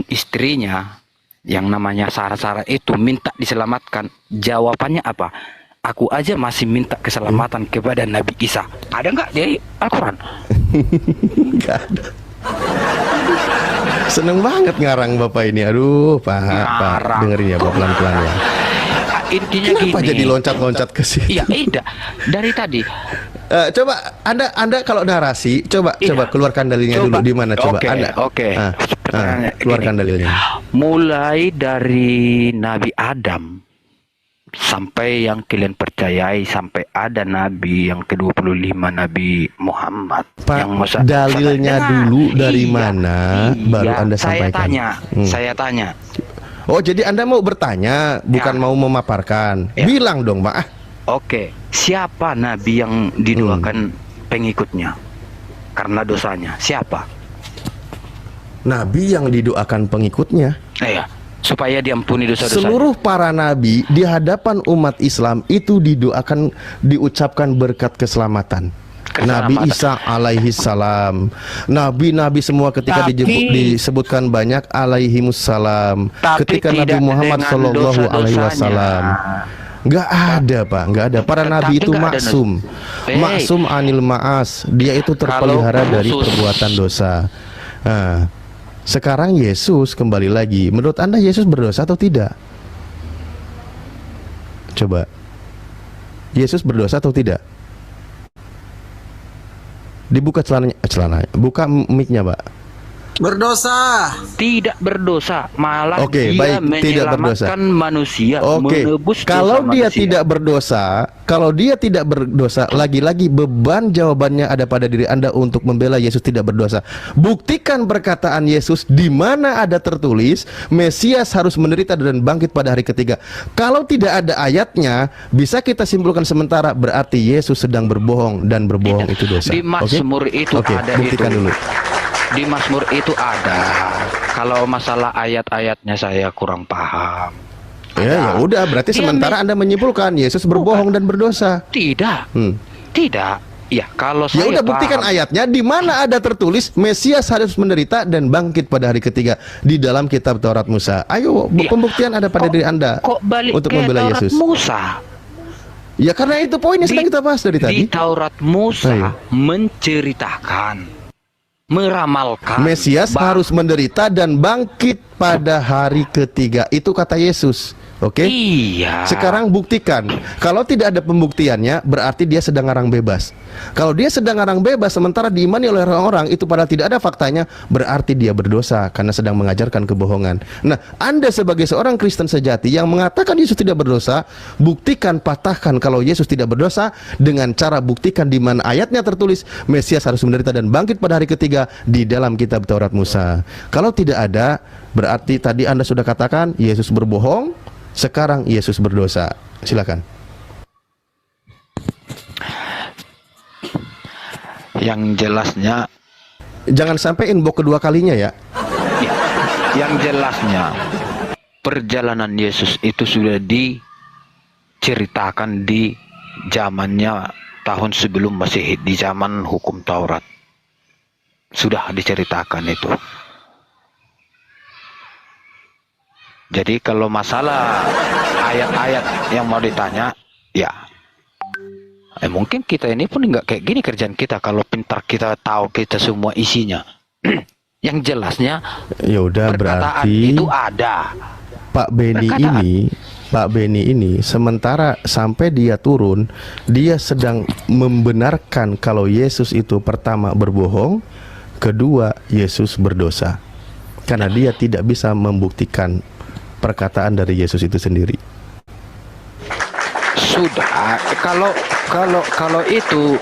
Speaker 7: istrinya yang namanya Sarah itu minta diselamatkan. Jawabannya apa? Aku aja masih minta keselamatan kepada Nabi Isa. Ada nggak di Al-Quran?
Speaker 3: Nggak ada. Seneng banget ngarang Bapak ini. Aduh, Pak, dengerin ya Pak, pelan-pelan ya.
Speaker 7: Intinya
Speaker 3: Kenapa
Speaker 7: gini.
Speaker 3: jadi loncat-loncat ke situ?
Speaker 7: Iya, dari tadi.
Speaker 3: Coba Anda kalau narasi, coba
Speaker 7: Iya.
Speaker 3: keluarkan dalilnya dulu di mana coba
Speaker 7: Oke,
Speaker 3: Anda.
Speaker 7: oke. Pertanyaannya
Speaker 3: Keluarkan
Speaker 7: gini.
Speaker 3: dalilnya.
Speaker 7: Mulai dari Nabi Adam sampai yang kalian percayai sampai ada Nabi yang ke-25 Nabi Muhammad
Speaker 3: Pak,
Speaker 7: yang
Speaker 3: dalilnya dulu dari mana baru Anda sampaikan.
Speaker 7: Saya tanya.
Speaker 3: Oh, jadi Anda mau bertanya, bukan mau memaparkan.
Speaker 7: Ya.
Speaker 3: Bilang dong, Pak.
Speaker 7: Oke, siapa Nabi yang didoakan pengikutnya karena dosanya? Siapa?
Speaker 3: Nabi yang didoakan pengikutnya.
Speaker 7: Iya, supaya diampuni dosa-dosa.
Speaker 3: Seluruh para nabi di hadapan umat Islam itu diucapkan berkat keselamatan. Nabi Isa alaihi salam, nabi-nabi semua ketika disebutkan banyak alaihimussalam. Ketika Nabi Muhammad sallallahu alaihi wasallam, nggak ada Pak, nggak ada. Para nabi itu maksum, maksum anil ma'as. Dia itu terpelihara dari perbuatan dosa. Nah, sekarang Yesus kembali lagi. Menurut Anda Yesus berdosa atau tidak? Coba, Yesus berdosa atau tidak? Dibuka celananya, buka mic-nya, Pak.
Speaker 5: Berdosa.
Speaker 7: Tidak berdosa, malah
Speaker 3: Oke,
Speaker 7: dia
Speaker 3: baik, tidak berdosa.
Speaker 7: menyelamatkan manusia,
Speaker 3: Oke,
Speaker 7: menebus
Speaker 3: kalau
Speaker 7: dosa
Speaker 3: dia
Speaker 7: manusia.
Speaker 3: tidak berdosa, lagi-lagi beban jawabannya ada pada diri Anda untuk membela Yesus tidak berdosa. Buktikan perkataan Yesus di mana ada tertulis Mesias harus menderita dan bangkit pada hari ketiga. Kalau tidak ada ayatnya, bisa kita simpulkan sementara berarti Yesus sedang berbohong dan berbohong itu dosa.
Speaker 7: Di Mazmur itu ada
Speaker 3: buktikan
Speaker 7: itu.
Speaker 3: dulu.
Speaker 7: Di Mazmur itu ada. Kalau masalah ayat-ayatnya saya kurang paham.
Speaker 3: Ya udah, berarti sementara Anda menyimpulkan Yesus berbohong dan berdosa.
Speaker 7: Tidak. Tidak. Ya, kalau
Speaker 3: Ya
Speaker 7: saya
Speaker 3: udah, buktikan
Speaker 7: paham.
Speaker 3: ayatnya di mana ada tertulis Mesias harus menderita dan bangkit pada hari ketiga di dalam kitab Taurat Musa. Ayo, pembuktian ada pada diri Anda
Speaker 7: Kok balik
Speaker 3: untuk
Speaker 7: ke
Speaker 3: membela
Speaker 7: Taurat
Speaker 3: Yesus.
Speaker 7: Musa?
Speaker 3: Ya karena itu poinnya sedang kita bahas dari tadi.
Speaker 7: Di Taurat Musa menceritakan, meramalkan
Speaker 3: Mesias harus menderita dan bangkit pada hari ketiga. Itu kata Yesus. Oke?
Speaker 7: Iya.
Speaker 3: Sekarang buktikan. Kalau tidak ada pembuktiannya, berarti dia sedang ngarang bebas. Kalau dia sedang ngarang bebas sementara diimani oleh orang-orang itu padahal tidak ada faktanya, berarti dia berdosa karena sedang mengajarkan kebohongan. Nah, Anda sebagai seorang Kristen sejati yang mengatakan Yesus tidak berdosa, buktikan, patahkan kalau Yesus tidak berdosa dengan cara buktikan di mana ayatnya tertulis Mesias harus menderita dan bangkit pada hari ketiga di dalam kitab Taurat Musa. Kalau tidak ada, berarti tadi Anda sudah katakan Yesus berbohong, sekarang Yesus berdosa. Silakan.
Speaker 7: Yang jelasnya,
Speaker 3: Jangan sampai inbox kedua kalinya ya.
Speaker 7: yang jelasnya perjalanan Yesus itu sudah diceritakan di zamannya tahun sebelum Masehi, di zaman hukum Taurat. Sudah diceritakan itu. Jadi kalau masalah ayat-ayat yang mau ditanya, ya mungkin kita ini pun nggak kayak gini kerjaan kita kalau pintar kita tahu kita semua isinya. Yang jelasnya
Speaker 3: Ya udah,
Speaker 7: perkataan
Speaker 3: berarti
Speaker 7: itu ada.
Speaker 3: Pak Beni ini sementara sampai dia turun, dia sedang membenarkan kalau Yesus itu pertama berbohong, kedua Yesus berdosa. Karena dia tidak bisa membuktikan perkataan dari Yesus itu sendiri.
Speaker 7: Sudah, kalau itu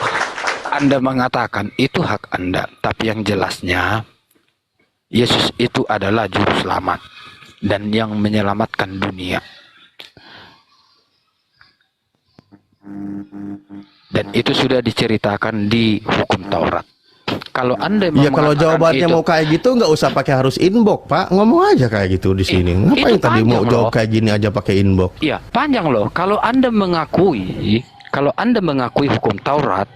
Speaker 7: Anda mengatakan itu hak Anda, tapi yang jelasnya Yesus itu adalah juru selamat dan yang menyelamatkan dunia. Dan itu sudah diceritakan di hukum Taurat. Kalau Anda
Speaker 3: Ya kalau jawabannya
Speaker 7: itu,
Speaker 3: mau kayak gitu nggak usah pakai harus inbox, Pak. Ngomong aja kayak gitu di sini. Ngapain
Speaker 7: itu
Speaker 3: tadi mau
Speaker 7: panjang
Speaker 3: jawab
Speaker 7: loh.
Speaker 3: kayak gini aja pakai inbox?
Speaker 7: ya panjang loh. Kalau Anda mengakui hukum Taurat,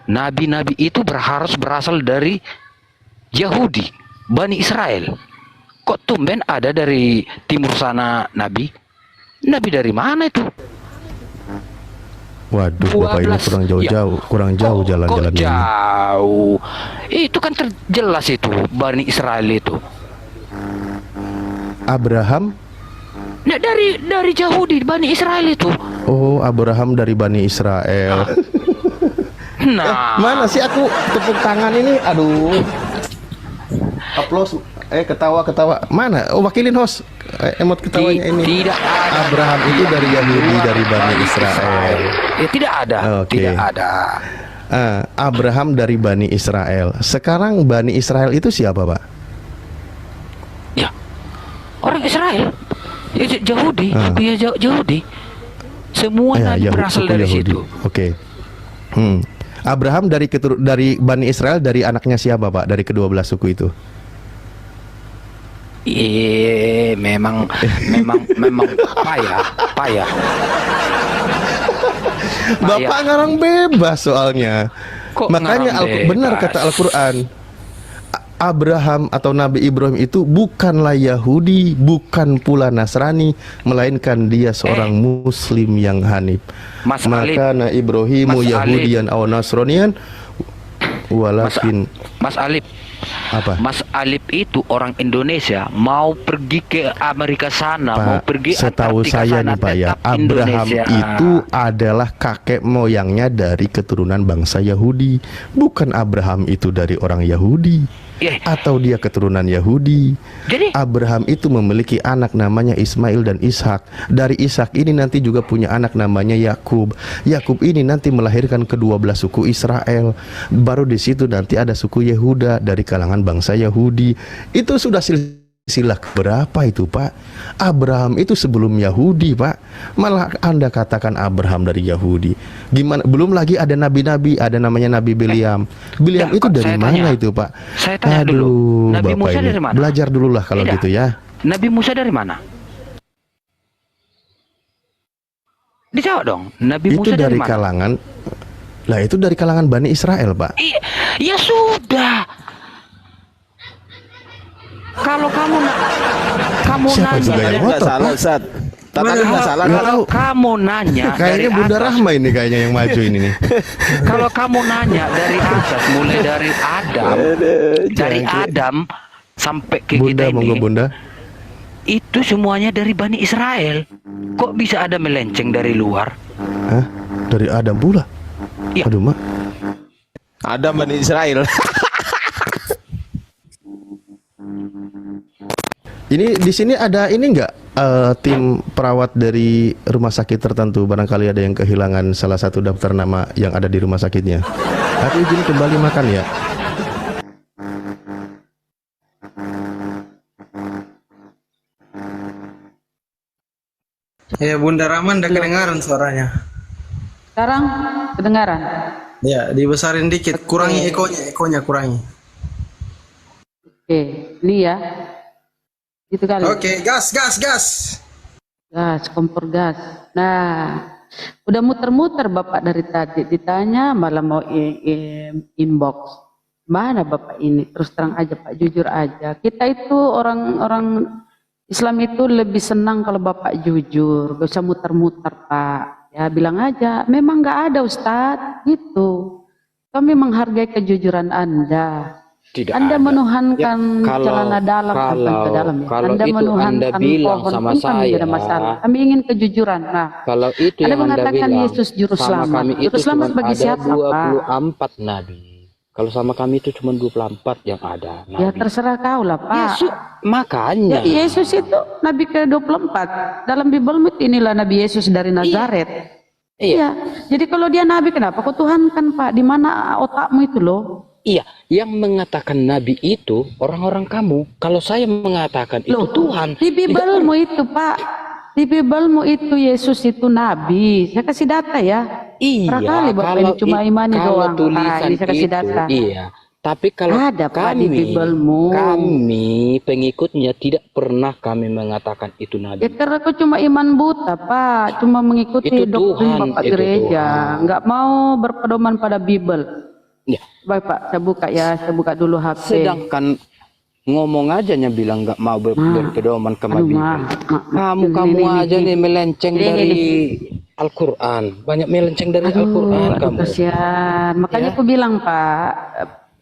Speaker 7: nabi-nabi itu harus berasal dari Yahudi, Bani Israel. Kok tumben ada dari timur sana nabi? Nabi dari mana itu?
Speaker 3: Waduh, Bapak ini kurang jauh-jauh, kurang jauh jalan-jalannya.
Speaker 7: Kok jauh? Itu kan terjelas itu Bani Israel itu.
Speaker 3: Abraham?
Speaker 7: Nah, dari Yahudi, Bani Israel itu.
Speaker 3: Oh, Abraham dari Bani Israel.
Speaker 7: Nah,
Speaker 3: mana sih aku tepuk tangan ini? Aduh. Aplaus. Ketawa-ketawa. Mana? Oh, wakilin host. Emot ketawanya ini.
Speaker 7: Tidak ada.
Speaker 3: Abraham itu dari Yahudi, dari Bani Israel.
Speaker 7: Ya, tidak ada.
Speaker 3: Okay.
Speaker 7: Tidak ada.
Speaker 3: Abraham dari Bani Israel. Sekarang Bani Israel itu siapa, Pak?
Speaker 7: Ya, orang Israel. Ya, Yahudi. Ya, Yahudi. Semua nabi berasal dari
Speaker 3: Yahudi.
Speaker 7: situ.
Speaker 3: Oke. Abraham dari Bani Israel, dari anaknya siapa, Pak? Dari kedua belah suku itu?
Speaker 7: Memang payah.
Speaker 3: Bapak ngarang bebas soalnya.
Speaker 7: Kok
Speaker 3: makanya benar kata Al-Quran, Abraham atau Nabi Ibrahim itu bukanlah Yahudi, bukan pula Nasrani, melainkan dia seorang Muslim yang hanif. Maka Ibrahimu Yahudian aw Nasranian walakin
Speaker 7: Mas Alip.
Speaker 3: Apa?
Speaker 7: Mas Alip itu orang Indonesia, mau pergi ke Amerika sana,
Speaker 3: Pak,
Speaker 7: mau pergi
Speaker 3: setahu
Speaker 7: Antartika
Speaker 3: saya
Speaker 7: sana,
Speaker 3: nih Pak ya,
Speaker 7: tetap
Speaker 3: Abraham
Speaker 7: Indonesia.
Speaker 3: itu adalah kakek moyangnya dari keturunan bangsa Yahudi. Bukan Abraham itu dari orang Yahudi atau dia keturunan Yahudi.
Speaker 7: Jadi
Speaker 3: Abraham itu memiliki anak namanya Ismail dan Ishak. Dari Ishak ini nanti juga punya anak namanya Yakub. Yakub ini nanti melahirkan kedua belah suku Israel. Baru di situ nanti ada suku Yehuda dari kalangan bangsa Yahudi. Itu sudah silsilah berapa itu, Pak? Abraham itu sebelum Yahudi, Pak. Malah Anda katakan Abraham dari Yahudi. Gimana? Belum lagi ada nabi-nabi, ada namanya Nabi Bilyam. Bilyam itu dari mana itu, Pak?
Speaker 7: Saya tanya dulu. Nabi
Speaker 3: Bapak
Speaker 7: Musa
Speaker 3: ini
Speaker 7: dari mana?
Speaker 3: belajar dulu lah kalau gitu ya.
Speaker 7: Nabi Musa dari mana? Dijawab dong. Nabi
Speaker 3: Itu
Speaker 7: Musa
Speaker 3: dari
Speaker 7: mana?
Speaker 3: kalangan. Lah itu dari kalangan Bani Israel, Pak.
Speaker 7: Ya sudah. Kalau kamu
Speaker 3: Siapa juga
Speaker 7: nanya,
Speaker 3: yang ngotot,
Speaker 4: salah,
Speaker 3: Pak?
Speaker 4: Ustaz. Tadi nggak salah.
Speaker 7: kalau kamu nanya
Speaker 3: Kayaknya
Speaker 7: dari
Speaker 3: Bunda
Speaker 7: atas,
Speaker 3: Rahma ini kayaknya yang maju ini nih.
Speaker 7: kalau kamu nanya dari atas, mulai dari Adam sampai ke
Speaker 3: Bunda,
Speaker 7: kita
Speaker 3: monggo
Speaker 7: ini,
Speaker 3: Bunda.
Speaker 7: itu semuanya dari Bani Israel. Kok bisa ada melenceng dari luar?
Speaker 3: Hah? Dari Adam pula?
Speaker 7: Ya.
Speaker 3: Aduh, Mak.
Speaker 4: Ada Bani Israel.
Speaker 3: Ini di sini ada ini enggak tim perawat dari rumah sakit tertentu, barangkali ada yang kehilangan salah satu daftar nama yang ada di rumah sakitnya. Aku izin kembali makan ya.
Speaker 5: Ya, Bunda Rahman udah kedengaran suaranya.
Speaker 9: Sekarang kedengaran.
Speaker 5: Ya, dibesarin dikit, kurangi ekonya kurangi.
Speaker 9: Oke, ini ya. Gitu kali.
Speaker 5: Oke, gas.
Speaker 9: Gas, kompor gas. Nah, udah muter-muter Bapak dari tadi. Ditanya malah mau inbox. Mana Bapak ini? Terus terang aja Pak, jujur aja. Kita itu orang Islam itu lebih senang kalau Bapak jujur. Gak usah muter-muter Pak. Ya bilang aja, memang gak ada Ustadz. Gitu. Kami menghargai kejujuran Anda.
Speaker 7: Tidak
Speaker 9: Anda
Speaker 7: ada.
Speaker 9: menuhankan celana dalam
Speaker 7: kalau
Speaker 9: dalam ya.
Speaker 7: kalau
Speaker 9: Anda
Speaker 7: itu
Speaker 9: menuhankan
Speaker 7: Anda bilang
Speaker 9: pohon
Speaker 7: sama
Speaker 9: pun kami
Speaker 7: saya,
Speaker 9: tidak ada masalah. Kami ingin kejujuran. Nah,
Speaker 7: kalau itu
Speaker 9: Anda
Speaker 7: yang Anda
Speaker 9: mengatakan
Speaker 7: bilang,
Speaker 9: Yesus juru
Speaker 7: sama
Speaker 9: selamat.
Speaker 7: kami itu
Speaker 9: Juru selamat
Speaker 7: cuma
Speaker 9: bagi
Speaker 7: ada
Speaker 9: siapa, Pak?
Speaker 7: 24 nabi. Kalau sama kami itu cuma 24 yang ada nabi.
Speaker 9: Ya terserah kau lah Pak.
Speaker 7: Yesus, makanya.
Speaker 9: Ya, Yesus itu Nabi ke-24. Dalam Bible inilah Nabi Yesus dari Nazaret. Iya. Jadi kalau dia Nabi kenapa kau Tuhan kan Pak? Di mana otakmu itu loh?
Speaker 7: Iya, yang mengatakan nabi itu orang-orang kamu. Kalau saya mengatakan itu Tuhan.
Speaker 9: Di Biblemu itu Pak. Di Biblemu itu Yesus itu nabi. Saya kasih data ya.
Speaker 7: Iya,
Speaker 9: Kali Bapak ini cuma imani doang.
Speaker 7: tulisan
Speaker 9: Ini saya kasih
Speaker 7: itu,
Speaker 9: data.
Speaker 7: iya. Tapi kalau
Speaker 9: Ada, Pak, di Biblemu.
Speaker 7: kami pengikutnya tidak pernah kami mengatakan itu
Speaker 9: Ya
Speaker 7: nabi.
Speaker 9: karena kau cuma iman buta Pak. Cuma mengikuti
Speaker 7: Itu
Speaker 9: doktrin
Speaker 7: Tuhan,
Speaker 9: Bapak
Speaker 7: itu
Speaker 9: gereja.
Speaker 7: Tuhan.
Speaker 9: Nggak mau berpedoman pada Bible.
Speaker 7: Ya.
Speaker 9: Baik Pak, saya buka ya, saya buka dulu HP.
Speaker 7: Sedangkan ngomong aja nya bilang nggak mau berpedoman ke Madinah. Kamu aja nih melenceng dari Al-Quran. Banyak melenceng dari Al-Quran kamu.
Speaker 9: Kasihan. Makanya aku bilang Pak,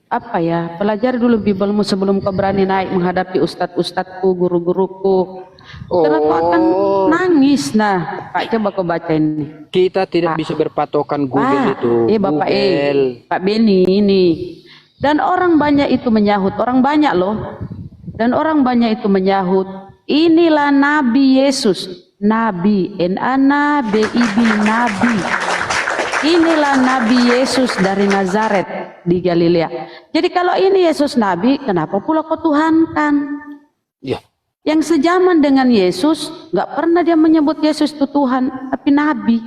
Speaker 9: apa ya, pelajari dulu Bibelmu sebelum kau berani naik menghadapi ustadz-ustadzku, guru-guruku. Karena kau akan nangis. Nah, Pak, coba kau baca ini.
Speaker 7: Kita tidak bisa berpatokan Google itu.
Speaker 9: Bapak
Speaker 7: Google.
Speaker 9: Pak Beni ini. Dan orang banyak itu menyahut, orang banyak loh. Dan orang banyak itu menyahut, inilah Nabi Yesus. Nabi, N-A-N-A-B-I-B, Nabi. Inilah Nabi Yesus dari Nazaret di Galilea. Jadi kalau ini Yesus Nabi, kenapa pula kau tuhankan?
Speaker 7: Ya.
Speaker 9: Yang sejaman dengan Yesus, nggak pernah dia menyebut Yesus itu Tuhan, tapi Nabi.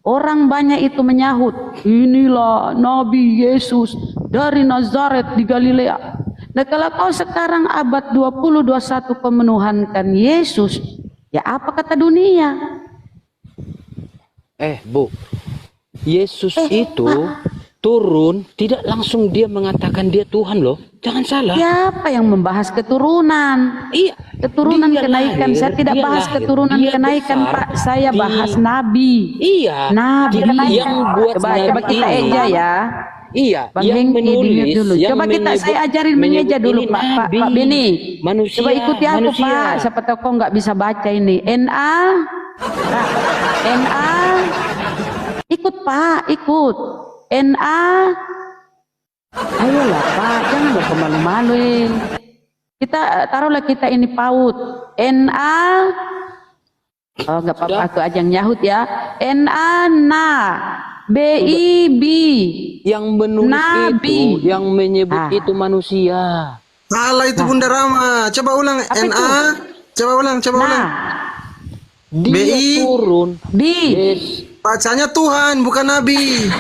Speaker 9: Orang banyak itu menyahut, inilah Nabi Yesus dari Nazaret di Galilea. Nah kalau kau sekarang abad 20-21 kau menuhankan Yesus, ya apa kata dunia?
Speaker 7: Bu, Yesus itu turun, tidak langsung dia mengatakan dia Tuhan loh. Jangan salah.
Speaker 9: Siapa yang membahas keturunan?
Speaker 7: Iya.
Speaker 9: Keturunan
Speaker 7: Dia
Speaker 9: kenaikan.
Speaker 7: lahir,
Speaker 9: Saya tidak
Speaker 7: dia
Speaker 9: bahas
Speaker 7: lahir,
Speaker 9: keturunan
Speaker 7: dia
Speaker 9: kenaikan
Speaker 7: besar
Speaker 9: Pak. Saya
Speaker 7: di-
Speaker 9: bahas Nabi.
Speaker 7: Iya.
Speaker 9: Nabi
Speaker 7: Jadi
Speaker 9: kenaikan.
Speaker 7: yang buat
Speaker 9: Coba
Speaker 7: Nabi
Speaker 9: kita
Speaker 7: ini-
Speaker 9: eja ya.
Speaker 7: Iya,
Speaker 9: Bang
Speaker 7: yang
Speaker 9: Hengki,
Speaker 7: menulis,
Speaker 9: dengar dulu.
Speaker 7: yang
Speaker 9: Coba saya ajarin
Speaker 7: menyebut
Speaker 9: mengeja dulu
Speaker 7: ini
Speaker 9: Pak
Speaker 7: Nabi,
Speaker 9: Beni.
Speaker 7: manusia,
Speaker 9: Coba ikuti aku
Speaker 7: manusia.
Speaker 9: Pak. Siapa tahu kau nggak bisa baca ini. N-A. N-A. Ikut Pak, ikut. N-A. Ayolah Pak, jangan malu-maluin. Kita taruhlah kita ini PAUD. N-A. Oh nggak apa-apa, aku aja yang nyahut ya. N-A. Na. B-I-B.
Speaker 7: Yang menulis
Speaker 9: Nabi.
Speaker 7: itu, yang menyebut itu manusia.
Speaker 5: Salah itu Bunda Rama. Coba ulang.
Speaker 9: Apa itu?
Speaker 5: NA. Coba ulang.
Speaker 9: Nah.
Speaker 7: Dia
Speaker 5: BI.
Speaker 7: turun.
Speaker 9: B.
Speaker 7: Yes.
Speaker 5: Bacanya Tuhan bukan Nabi.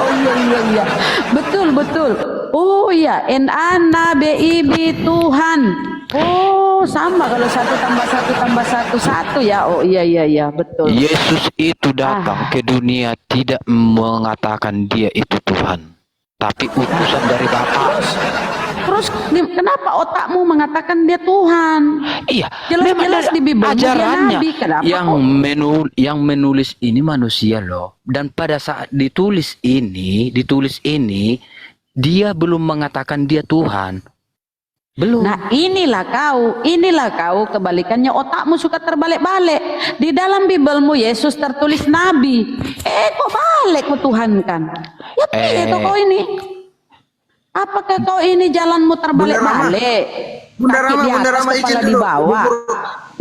Speaker 9: Oh iya. Betul. Oh iya, N-A-N-A-B-I-B Tuhan. Oh sama kalau 1+1+1 ya. Oh iya betul.
Speaker 7: Yesus itu datang ke dunia tidak mengatakan dia itu Tuhan, tapi utusan dari Bapa.
Speaker 9: Terus kenapa otakmu mengatakan dia Tuhan?
Speaker 7: Iya,
Speaker 9: Jelas-jelas di Bibel dia
Speaker 7: ajarannya
Speaker 9: Nabi. Kenapa
Speaker 7: yang menulis ini manusia loh. Dan pada saat ditulis ini dia belum mengatakan dia Tuhan. Belum.
Speaker 9: Nah inilah kau kebalikannya, otakmu suka terbalik-balik. Di dalam Bibelmu Yesus tertulis Nabi. Kok balik kau Tuhankan? Ya itu kau ini. Apakah kau ini jalanmu terbalik-balik?
Speaker 5: Bunda Rama izin dulu.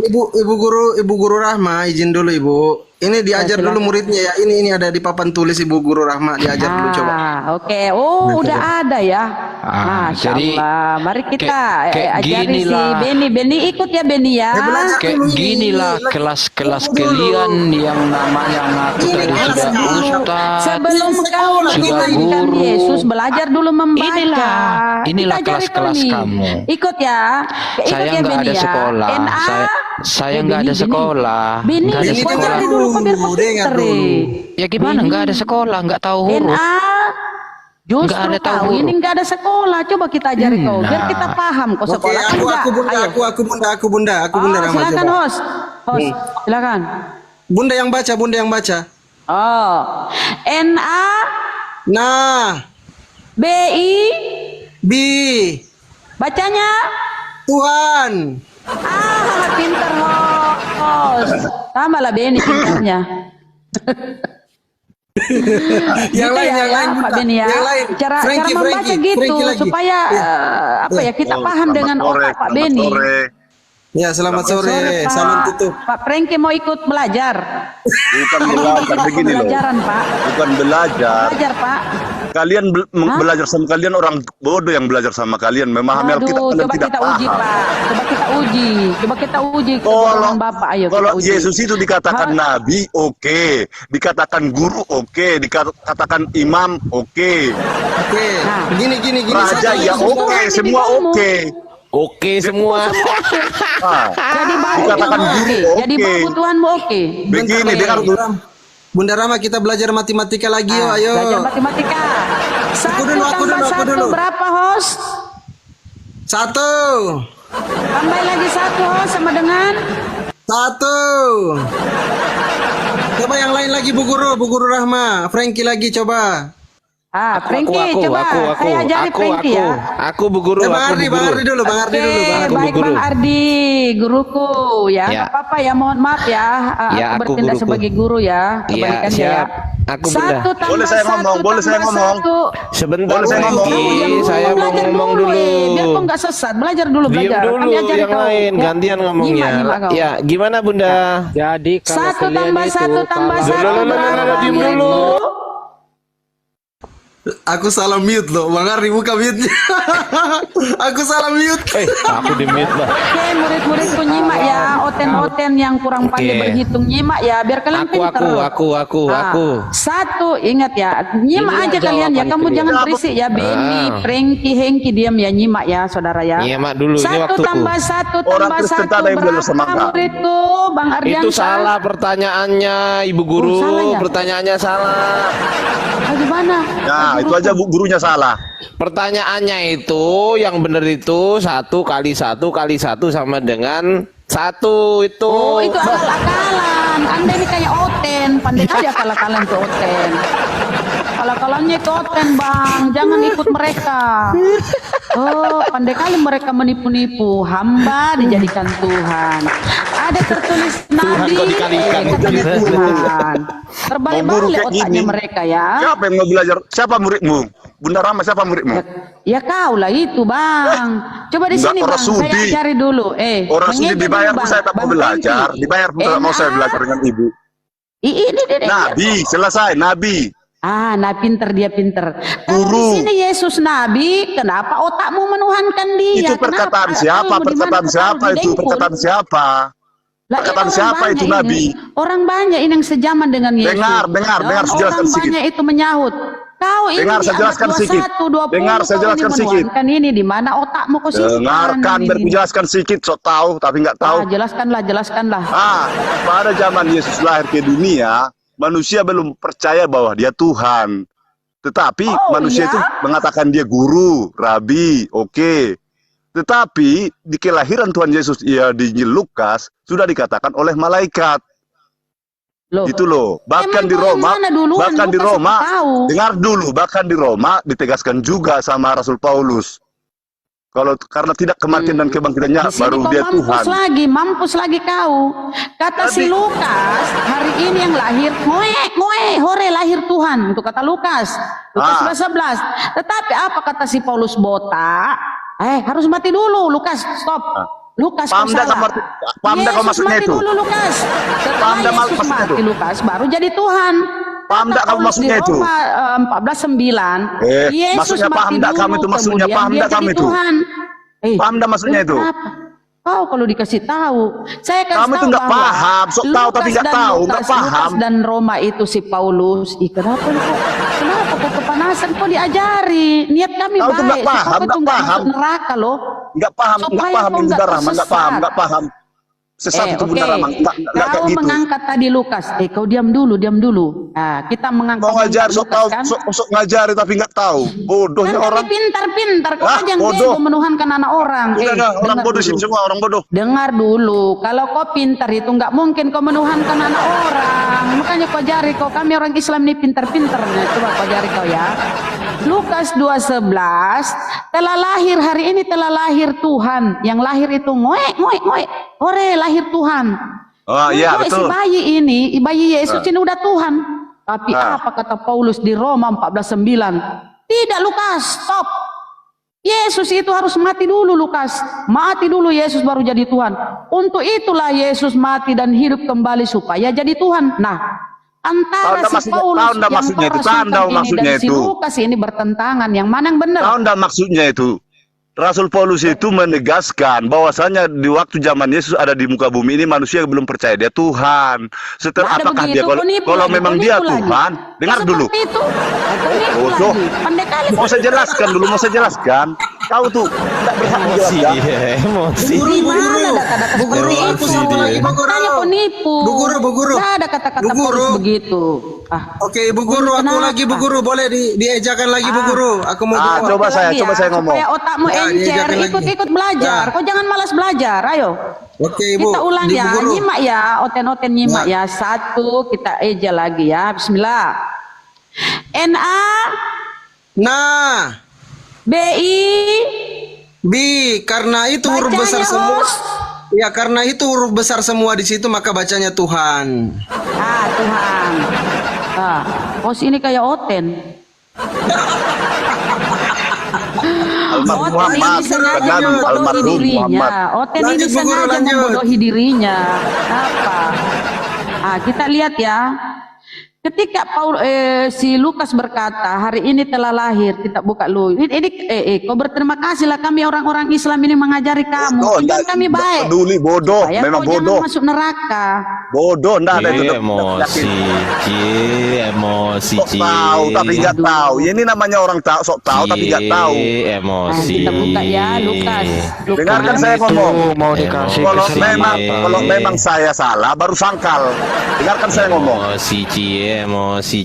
Speaker 5: Ibu guru Rahma izin dulu Ibu. Ini diajar dulu muridnya ya. Ini ada di papan tulis Ibu guru Rahma, diajar dulu coba.
Speaker 9: Oke. Udah ada ya. Masya
Speaker 7: jadi
Speaker 9: Allah. Mari kita
Speaker 7: kayak
Speaker 9: ajari si
Speaker 7: ginilah.
Speaker 9: Beni ikut ya Beni ya.
Speaker 7: Kayak ginilah kelas-kelas kalian yang namanya ngaku tadi sudah ustaz,
Speaker 9: Sebelum kau
Speaker 7: sudah
Speaker 9: menuhankan
Speaker 7: guru.
Speaker 9: Yesus, belajar dulu membaca.
Speaker 7: Inilah
Speaker 9: Kita ajari
Speaker 7: kelas-kelas
Speaker 9: kau nih.
Speaker 7: kamu.
Speaker 9: Ikut ya.
Speaker 7: Saya
Speaker 9: ya,
Speaker 7: nggak
Speaker 9: Beni
Speaker 7: ada
Speaker 9: ya.
Speaker 7: sekolah.
Speaker 9: NA.
Speaker 7: Saya nggak ada sekolah.
Speaker 9: Beni,
Speaker 7: Nggak ada
Speaker 5: Beni,
Speaker 7: sekolah.
Speaker 5: dengar
Speaker 9: dulu kau biar kau
Speaker 5: dengar
Speaker 9: pinter,
Speaker 5: dulu.
Speaker 7: Ya gimana? Nggak ada sekolah, nggak tahu huruf.
Speaker 9: NA. Justru
Speaker 7: Nggak ada tahu
Speaker 9: kau
Speaker 7: huruf.
Speaker 9: ini nggak ada sekolah. Coba kita ajari kau biar kita paham. Kau
Speaker 5: Oke,
Speaker 9: sekolah kan enggak?
Speaker 5: aku Bunda Rama
Speaker 9: Silakan
Speaker 5: coba.
Speaker 9: host, silakan.
Speaker 5: Bunda yang baca.
Speaker 9: Oh, N-A.
Speaker 5: Nah,
Speaker 9: B-I.
Speaker 5: B
Speaker 9: Bacanya.
Speaker 5: Tuhan.
Speaker 9: Pinter host. Sama lah Beni pinternya.
Speaker 5: Yang lain
Speaker 9: Pak
Speaker 5: Bunda.
Speaker 9: Beni ya.
Speaker 5: Yang lain.
Speaker 9: Cara
Speaker 5: Frankie,
Speaker 9: membaca
Speaker 5: Frankie,
Speaker 9: gitu
Speaker 5: Frankie lagi.
Speaker 9: supaya kita paham dengan otak Pak Beni.
Speaker 5: Ya, selamat sore.
Speaker 9: Pak.
Speaker 5: Salam tutup.
Speaker 9: Pak Frankie mau ikut belajar.
Speaker 10: Bukan belajar
Speaker 9: Kita
Speaker 10: begini loh.
Speaker 9: pembelajaran, Pak.
Speaker 10: Bukan belajar.
Speaker 9: Belajar, Pak.
Speaker 10: Kalian belajar sama kalian, orang bodoh yang belajar sama kalian memahami Alkitab kalian
Speaker 9: coba
Speaker 10: tidak
Speaker 9: kita
Speaker 10: paham.
Speaker 9: uji, Pak. Coba kita uji
Speaker 10: Kalau
Speaker 9: kebohongan Bapak. Ayo
Speaker 10: kalau
Speaker 9: kita uji.
Speaker 10: Yesus itu dikatakan nabi, oke. Dikatakan guru, oke. Dikatakan imam, oke.
Speaker 5: Oke. Gini.
Speaker 10: Raja ya
Speaker 9: Yesus
Speaker 10: oke,
Speaker 9: Tuhan di
Speaker 10: semua
Speaker 9: Bibelmu.
Speaker 10: oke.
Speaker 4: Oke semua.
Speaker 9: Jadi babu
Speaker 10: Dikatakan
Speaker 9: Tuhanmu
Speaker 10: guru,
Speaker 9: oke. Jadi
Speaker 10: oke.
Speaker 9: babu Tuhanmu oke.
Speaker 10: Begini,
Speaker 9: Oke.
Speaker 10: dengar dulu.
Speaker 5: Bunda Rama kita belajar matematika lagi yuk, ayo.
Speaker 9: Belajar matematika.
Speaker 2: Satu
Speaker 5: dulu, aku
Speaker 2: tambah
Speaker 5: dulu, aku
Speaker 2: satu
Speaker 5: dulu.
Speaker 2: berapa, host?
Speaker 5: 1.
Speaker 2: Tambah lagi satu, host, sama dengan
Speaker 5: 1. Coba yang lain lagi Bu Guru Rahma, Frankie lagi coba.
Speaker 2: Frankie, coba. Saya ajari Frankie ya.
Speaker 4: Aku Bu Guru,
Speaker 5: Bang
Speaker 4: aku
Speaker 5: Ardi,
Speaker 4: Bu
Speaker 5: Bang
Speaker 4: Guru.
Speaker 5: Ardi dulu, Bang Ardi
Speaker 2: Oke,
Speaker 5: dulu, Bang Ardi.
Speaker 2: baik
Speaker 4: Guru.
Speaker 2: Bang Ardi, guruku ya.
Speaker 4: Ya.
Speaker 2: Nggak apa-apa ya, mohon maaf ya.
Speaker 4: Ya,
Speaker 2: Aku
Speaker 4: aku
Speaker 2: bertindak
Speaker 4: guruku.
Speaker 2: sebagai guru ya.
Speaker 4: Iya,
Speaker 2: Kebalikannya
Speaker 4: siap.
Speaker 2: ya.
Speaker 4: Aku Bunda.
Speaker 2: Satu tambah
Speaker 10: Boleh saya ngomong,
Speaker 2: satu
Speaker 10: boleh saya
Speaker 2: tambah
Speaker 10: ngomong.
Speaker 2: satu.
Speaker 4: Sebentar
Speaker 10: Boleh saya ngomong?
Speaker 4: Frankie, saya mau
Speaker 2: Belajar
Speaker 4: ngomong dulu.
Speaker 2: Biar kau nggak sesat, belajar dulu,
Speaker 4: Diam
Speaker 2: belajar.
Speaker 4: dulu
Speaker 2: Kami ajari
Speaker 4: yang
Speaker 2: kau.
Speaker 4: lain,
Speaker 2: Ya.
Speaker 4: gantian ngomongnya.
Speaker 2: Nyimak kau.
Speaker 4: Ya, gimana Bunda?
Speaker 7: Jadi kalau
Speaker 2: Satu
Speaker 7: kalian
Speaker 2: tambah
Speaker 7: itu
Speaker 2: satu tambah
Speaker 7: kalau-
Speaker 2: satu
Speaker 4: Loh,
Speaker 2: berapa,
Speaker 4: diam
Speaker 2: muridku?
Speaker 4: dulu.
Speaker 5: Aku salah mute loh, Bang Ardi buka mute-nya. Aku salah mute.
Speaker 4: Aku di mute lah.
Speaker 2: Oke, murid-muridku nyimak ya, oten-oten yang kurang pandai berhitung nyimak ya, biar kalian pintar.
Speaker 4: Aku.
Speaker 2: Satu, ingat ya, nyimak
Speaker 7: Ini
Speaker 2: aja kalian ya,
Speaker 7: jawaban
Speaker 2: kamu
Speaker 7: itu
Speaker 2: jangan
Speaker 7: ya.
Speaker 2: berisik ya, Benny, Frankie, Hengki, diam ya, nyimak ya, saudara ya.
Speaker 4: Nyimak dulu, ini
Speaker 2: Satu
Speaker 4: waktuku.
Speaker 2: tambah satu
Speaker 10: Orang
Speaker 2: tambah
Speaker 10: Kristen
Speaker 2: satu
Speaker 10: tak ada yang
Speaker 2: berapa,
Speaker 10: bersemangat.
Speaker 2: muridku, Bang Ardiansa?
Speaker 4: Itu salah pertanyaannya, Ibu Guru.
Speaker 2: Oh, salah ya?
Speaker 4: Pertanyaannya salah.
Speaker 2: Bagaimana?
Speaker 10: Nah, itu aja gurunya salah.
Speaker 4: Pertanyaannya itu yang benar itu 1 kali 1 kali 1 sama dengan 1 itu.
Speaker 2: Oh, itu akal-akalan. Anda ini kayak Oten, pandai kali akal-akalan tuh Oten. Akal-akalannya itu Oten, Bang. Jangan ikut mereka. Oh, pandai kali mereka menipu-nipu. Hamba dijadikan Tuhan. Ada tertulis Nabi,
Speaker 4: kok dikali-kali.
Speaker 2: katanya Tuhan. Terbalik-balik
Speaker 10: Mau guru kayak
Speaker 2: otaknya
Speaker 10: gini.
Speaker 2: mereka ya.
Speaker 10: Siapa yang mau belajar? Siapa muridmu? Bunda Rama, siapa muridmu?
Speaker 2: Ya kau lah itu, Bang. Coba di
Speaker 10: Enggak,
Speaker 2: sini,
Speaker 10: orang
Speaker 2: Bang. Saya
Speaker 10: sudi.
Speaker 2: ajari dulu.
Speaker 10: Orang sudi
Speaker 2: mengejek
Speaker 10: dibayar
Speaker 2: dulu,
Speaker 10: pun
Speaker 2: Bang.
Speaker 10: saya tak mau
Speaker 2: Bang
Speaker 10: belajar.
Speaker 2: Frankie.
Speaker 10: Dibayar pun tak mau saya belajar dengan ibu.
Speaker 2: Ini.
Speaker 10: Nabi, selesai. Nabi.
Speaker 2: Nah pinter dia pinter. Kalau
Speaker 10: Guru.
Speaker 2: di sini Yesus Nabi, kenapa otakmu menuhankan dia?
Speaker 10: Itu perkataan
Speaker 2: Kenapa?
Speaker 10: siapa?
Speaker 2: Kamu di mana
Speaker 10: Perkataan
Speaker 2: kau
Speaker 10: siapa
Speaker 2: taruh di
Speaker 10: itu?
Speaker 2: dengkul?
Speaker 10: Perkataan siapa?
Speaker 2: Lah,
Speaker 10: Perkataan
Speaker 2: orang
Speaker 10: siapa
Speaker 2: banyak
Speaker 10: itu
Speaker 2: ini.
Speaker 10: Nabi?
Speaker 2: Orang banyak ini yang sejaman dengan Yesus.
Speaker 10: Dengar,
Speaker 2: Dan
Speaker 10: sejelaskan
Speaker 2: orang
Speaker 10: sedikit.
Speaker 2: banyak itu menyahut. Kau ini
Speaker 10: Dengar,
Speaker 2: di
Speaker 10: saya
Speaker 2: abad
Speaker 10: jelaskan sedikit.
Speaker 2: 21, 20,
Speaker 10: Dengar, saya
Speaker 2: kau
Speaker 10: jelaskan
Speaker 2: ini
Speaker 10: sedikit.
Speaker 2: menuhankan ini di mana otakmu kau simpan.
Speaker 10: Dengarkan,
Speaker 2: ini.
Speaker 10: biar ku jelaskan sedikit. Sok tahu, tapi nggak tahu.
Speaker 2: Jelaskanlah.
Speaker 10: Pada zaman Yesus lahir ke dunia, manusia belum percaya bahwa dia Tuhan. Tetapi manusia itu mengatakan dia guru, rabi, oke. Tetapi di kelahiran Tuhan Yesus di Injil Lukas sudah dikatakan oleh malaikat. Gitu loh. Bahkan di Roma, dengar dulu, bahkan di Roma ditegaskan juga sama Rasul Paulus. Karena tidak kematian dan kebangkitannya baru dia Tuhan.
Speaker 2: Mampus lagi kau. Kata si Lukas, hari ini yang lahir, hore lahir Tuhan. Itu kata Lukas. Lukas 11. Tetapi apa kata si Paulus botak? Harus mati dulu, Lukas, stop. Lukas kau salah.
Speaker 10: Paham maksudnya itu?
Speaker 2: Dulu, Lukas. Setelah Yesus mati, Lukas baru jadi Tuhan.
Speaker 10: Paham enggak kamu maksudnya itu?
Speaker 2: 14:9. Yesus
Speaker 10: maksudnya paham
Speaker 2: mati
Speaker 10: enggak kamu itu
Speaker 2: dulu,
Speaker 10: maksudnya?
Speaker 2: kemudian
Speaker 10: Paham
Speaker 2: dia
Speaker 10: enggak kamu
Speaker 2: jadi
Speaker 10: itu?
Speaker 2: Tuhan.
Speaker 10: Paham enggak maksudnya itu?
Speaker 2: Kenapa? Kau kalau dikasih tahu, saya kasih
Speaker 10: kamu itu
Speaker 2: tahu
Speaker 10: nggak
Speaker 2: bahwa
Speaker 10: paham, sok tahu tapi nggak tahu, nggak paham.
Speaker 2: Lukas dan Roma itu si Paulus. Kenapa kok kepanasan? Kok diajari? Niat kami
Speaker 10: Kau tuh
Speaker 2: baik.
Speaker 10: nggak paham,
Speaker 2: Supaya kau
Speaker 10: nggak paham.
Speaker 2: masuk neraka loh.
Speaker 10: Nggak paham,
Speaker 2: Supaya
Speaker 10: nggak paham
Speaker 2: kau
Speaker 10: Bunda
Speaker 2: nggak
Speaker 10: Rahma, nggak paham,
Speaker 2: tersesat.
Speaker 10: nggak paham. Sesat itu Bunda Rahma, nggak kayak
Speaker 2: Kau
Speaker 10: gitu.
Speaker 2: mengangkat tadi Lukas. Kau diam dulu. Nah, kita mengangkat.
Speaker 10: Mau ngajar, sok tahu,
Speaker 2: kan?
Speaker 10: sok ngajari tapi nggak tahu. Bodohnya
Speaker 2: Kan
Speaker 10: orang.
Speaker 2: kami pintar-pintar. Kau aja yang
Speaker 10: bodoh.
Speaker 2: bego menuhankan anak orang.
Speaker 10: Udah, orang
Speaker 2: dengar
Speaker 10: bodoh
Speaker 2: dulu.
Speaker 10: sini semua, orang bodoh.
Speaker 2: Dengar dulu, kalau kau pintar itu nggak mungkin kau menuhankan anak orang. Makanya kau ajari kau, kami orang Islam ini pintar-pintar. Nah, coba kau ajari kau ya. Lukas 2:11, telah lahir hari ini telah lahir Tuhan. Yang lahir itu ngoe. Hore lahir Tuhan.
Speaker 10: Oh iya
Speaker 2: Si
Speaker 10: betul.
Speaker 2: bayi Yesus ini udah Tuhan. Tapi apa kata Paulus di Roma 14:9? Tidak, Lukas, stop. Yesus itu harus mati dulu, Lukas. Mati dulu Yesus baru jadi Tuhan. Untuk itulah Yesus mati dan hidup kembali supaya jadi Tuhan. Nah, antara si Paulus yang dan si Lukas ini bertentangan. Yang mana yang benar?
Speaker 10: Tahu enggak maksudnya itu? Rasul Paulus itu menegaskan bahwasanya di waktu zaman Yesus ada di muka bumi ini manusia belum percaya dia Tuhan. Setelah apakah dia kalau memang dia Tuhan, dengar dulu.
Speaker 2: Itu.
Speaker 10: Bodoh. Mau saya jelaskan dulu, mau saya jelaskan. Kau tuh tidak berhak
Speaker 4: Emosi
Speaker 10: menjelaskan.
Speaker 4: dia, emosi.
Speaker 5: Bu Guru,
Speaker 2: Di mana ada kata-kata
Speaker 5: Bu Guru,
Speaker 2: seperti
Speaker 5: aku
Speaker 2: itu?
Speaker 5: sambung lagi Bu Guru.
Speaker 2: Makanya penipu.
Speaker 5: Bu Guru.
Speaker 2: Nggak ada kata-kata
Speaker 5: Bu Guru.
Speaker 2: Paulus begitu.
Speaker 5: Oke, Bu Guru, aku
Speaker 2: Kenapa?
Speaker 5: lagi Bu Guru, boleh diejakan lagi Bu Guru. Aku mau jawab.
Speaker 10: coba
Speaker 2: Lagi
Speaker 10: coba saya ngomong.
Speaker 2: Supaya otakmu
Speaker 5: Ya,
Speaker 2: encer,
Speaker 5: diajarkan lagi.
Speaker 2: ikut-ikut belajar.
Speaker 5: Ya.
Speaker 2: Kau jangan malas belajar, ayo.
Speaker 5: Oke, Ibu.
Speaker 2: Kita ulang
Speaker 5: Di
Speaker 2: ya,
Speaker 5: Bu Guru.
Speaker 2: nyimak ya, oten-oten nyimak ya. Satu, kita eja lagi ya. Bismillah. NA,
Speaker 5: Nah,
Speaker 2: BI,
Speaker 5: B, karena itu huruf
Speaker 2: bacanya
Speaker 5: besar semua.
Speaker 2: host.
Speaker 5: Ya, karena itu huruf besar semua di situ, maka bacanya Tuhan.
Speaker 2: Tuhan. Host ini kayak oten.
Speaker 10: Almarhum
Speaker 2: Oten ini
Speaker 10: Muhammad,
Speaker 2: sengaja
Speaker 10: Nabi
Speaker 2: membodohi
Speaker 10: almarhum
Speaker 2: dirinya.
Speaker 10: Muhammad.
Speaker 2: Oten ini
Speaker 5: Lanjut, Bu Guru,
Speaker 2: sengaja
Speaker 5: lanjut.
Speaker 2: membodohi dirinya. Apa? Kita lihat ya. Ketika si Lukas berkata, hari ini telah lahir, kita buka lu. Kau berterima kasihlah kami orang-orang Islam ini mengajari kamu. Tujuan kami baik.
Speaker 10: Peduli, bodoh,
Speaker 2: Supaya
Speaker 10: memang
Speaker 2: kau
Speaker 10: bodoh.
Speaker 2: jangan masuk neraka.
Speaker 10: Bodoh, enggak ada itu.
Speaker 4: Emosi, emosi,
Speaker 10: Sok tahu tapi nggak tahu. Ya, ini namanya orang tahu, sok tahu tapi nggak tahu.
Speaker 4: Emosi.
Speaker 2: Kita buka ya, Lukas.
Speaker 10: Dengarkan saya ngomong.
Speaker 7: Mau dikasih
Speaker 10: Kalau memang saya salah, baru sangkal. Dengarkan saya ngomong.
Speaker 4: Emosi,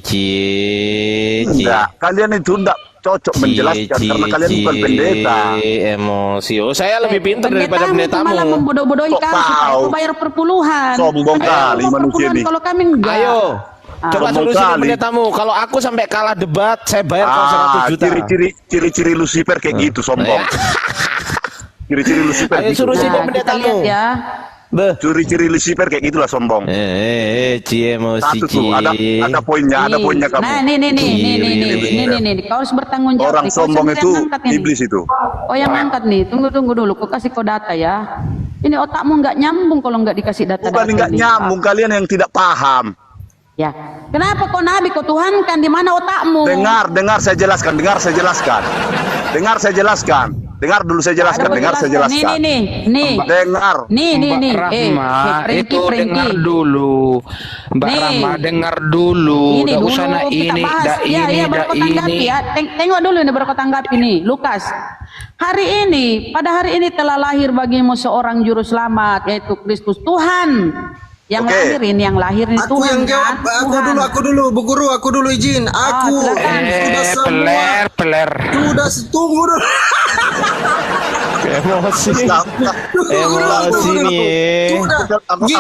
Speaker 10: Enggak, kalian itu enggak cocok menjelaskan karena kalian bukan pendeta.
Speaker 4: Emosi. Oh, saya lebih pintar daripada
Speaker 2: Pendetamu
Speaker 4: pendetamu.
Speaker 2: malah membodoh-bodohi
Speaker 10: Sok
Speaker 2: kamu supaya
Speaker 10: tahu.
Speaker 2: kau bayar perpuluhan.
Speaker 10: Sombong
Speaker 2: Ayo,
Speaker 10: kali
Speaker 2: kau
Speaker 10: manusia
Speaker 2: perpuluhan,
Speaker 10: ini.
Speaker 2: Kalau kami enggak.
Speaker 4: Ayo, coba
Speaker 10: Sombong
Speaker 4: solusi
Speaker 10: kali.
Speaker 4: pendetamu. Kalau aku sampai kalah debat, saya bayar kau 100 juta.
Speaker 10: Ciri-ciri Lucifer kayak gitu, sombong. Ciri-ciri Lucifer
Speaker 4: Ayo
Speaker 10: gitu.
Speaker 4: suruh sini
Speaker 2: Kita
Speaker 4: pendetamu.
Speaker 2: lihat ya.
Speaker 10: Ciri-ciri Lucifer kayak gitulah, sombong.
Speaker 4: Emosi.
Speaker 10: Satu tuh, ada poinnya, ada poinnya kamu.
Speaker 2: Nah, nih. Kau harus bertanggung jawab.
Speaker 10: Orang
Speaker 2: nih. Kau
Speaker 10: sombong
Speaker 2: siapa
Speaker 10: itu
Speaker 2: yang angkat ini?
Speaker 10: iblis itu.
Speaker 2: Oh, yang angkat nih. Tunggu dulu. Kau kasih kau data ya. Ini otakmu nggak nyambung kalau nggak dikasih data.
Speaker 10: Bukan nggak nyambung, kalian yang tidak paham.
Speaker 2: Ya. Kenapa kau nabi kau tuhankan di mana otakmu?
Speaker 10: Dengar saya jelaskan. Dengar dulu saya jelaskan.
Speaker 2: Nih.
Speaker 10: Dengar.
Speaker 2: Nih.
Speaker 7: Rahma,
Speaker 2: Frankie,
Speaker 7: itu dengar dulu. Mbak
Speaker 2: Nih.
Speaker 7: Rahma, dengar dulu.
Speaker 2: Ini
Speaker 7: Nggak
Speaker 2: dulu
Speaker 7: usah
Speaker 2: kita bahas.
Speaker 7: dah ini,
Speaker 2: baru
Speaker 7: dah
Speaker 2: kau tanggapi
Speaker 7: ini.
Speaker 2: ya. Tengok dulu ini baru kau tanggapi nih, Lukas. Pada hari ini telah lahir bagimu seorang juru selamat, yaitu Kristus Tuhan. Yang
Speaker 10: Oke.
Speaker 2: lahir ini
Speaker 5: Aku
Speaker 2: Tuhan
Speaker 5: yang jawab,
Speaker 2: kan?
Speaker 5: aku dulu, Bu Guru, aku dulu izin. Aku
Speaker 2: silakan.
Speaker 5: sudah semua.
Speaker 7: Peler.
Speaker 5: Sudah tunggu dulu.
Speaker 4: Emosi.
Speaker 5: Tunggu dulu.
Speaker 4: nih.
Speaker 5: Sudah.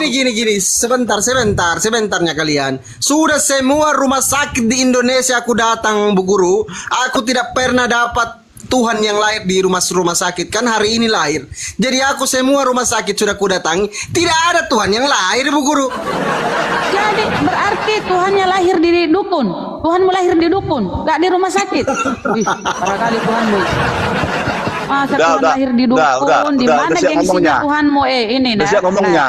Speaker 5: Gini. Sebentarnya kalian. Sudah semua rumah sakit di Indonesia aku datang, Bu Guru. Aku tidak pernah dapat Tuhan yang lahir di rumah sakit, kan hari ini lahir. Jadi aku semua rumah sakit sudah kudatangi, tidak ada Tuhan yang lahir, Bu Guru.
Speaker 2: Jadi berarti Tuhannya lahir di dukun. Tuhanmu lahir di dukun, nggak di rumah sakit. Wih, parah kali Tuhanmu. Masa Tuhan lahir di dukun? Di mana
Speaker 10: udah siap
Speaker 2: gengsinya
Speaker 10: ngomongnya.
Speaker 2: Tuhanmu? Ini
Speaker 10: Udah siap ngomongnya.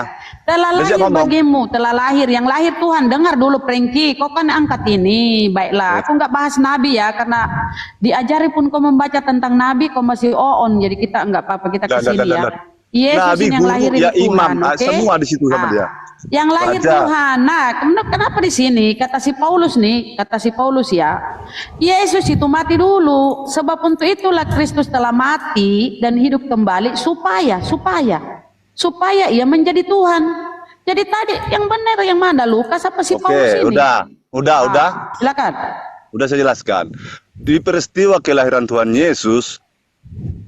Speaker 2: Telah
Speaker 10: Udah siap
Speaker 2: lahir
Speaker 10: ngomong.
Speaker 2: bagimu, telah lahir. Yang lahir Tuhan. Dengar dulu Frankie, kau kan angkat ini. Baiklah, aku nggak bahas Nabi ya, karena diajari pun kau membaca tentang Nabi, kau masih on. Jadi kita nggak apa-apa, kita kesini ya. Yesus
Speaker 10: Nabi,
Speaker 2: yang
Speaker 10: guru,
Speaker 2: lahir
Speaker 10: ya
Speaker 2: itu
Speaker 10: imam,
Speaker 2: Tuhan, oke?
Speaker 10: semua di situ sama dia.
Speaker 2: Yang lahir
Speaker 10: Raja.
Speaker 2: Tuhan. Nah, kenapa di sini kata si Paulus ya, Yesus itu mati dulu. Sebab untuk itulah Kristus telah mati dan hidup kembali supaya ia menjadi Tuhan. Jadi tadi yang benar yang mana, Lukas apa si Paulus ini?
Speaker 10: Udah.
Speaker 2: Silakan.
Speaker 10: Udah saya jelaskan. Di peristiwa kelahiran Tuhan Yesus,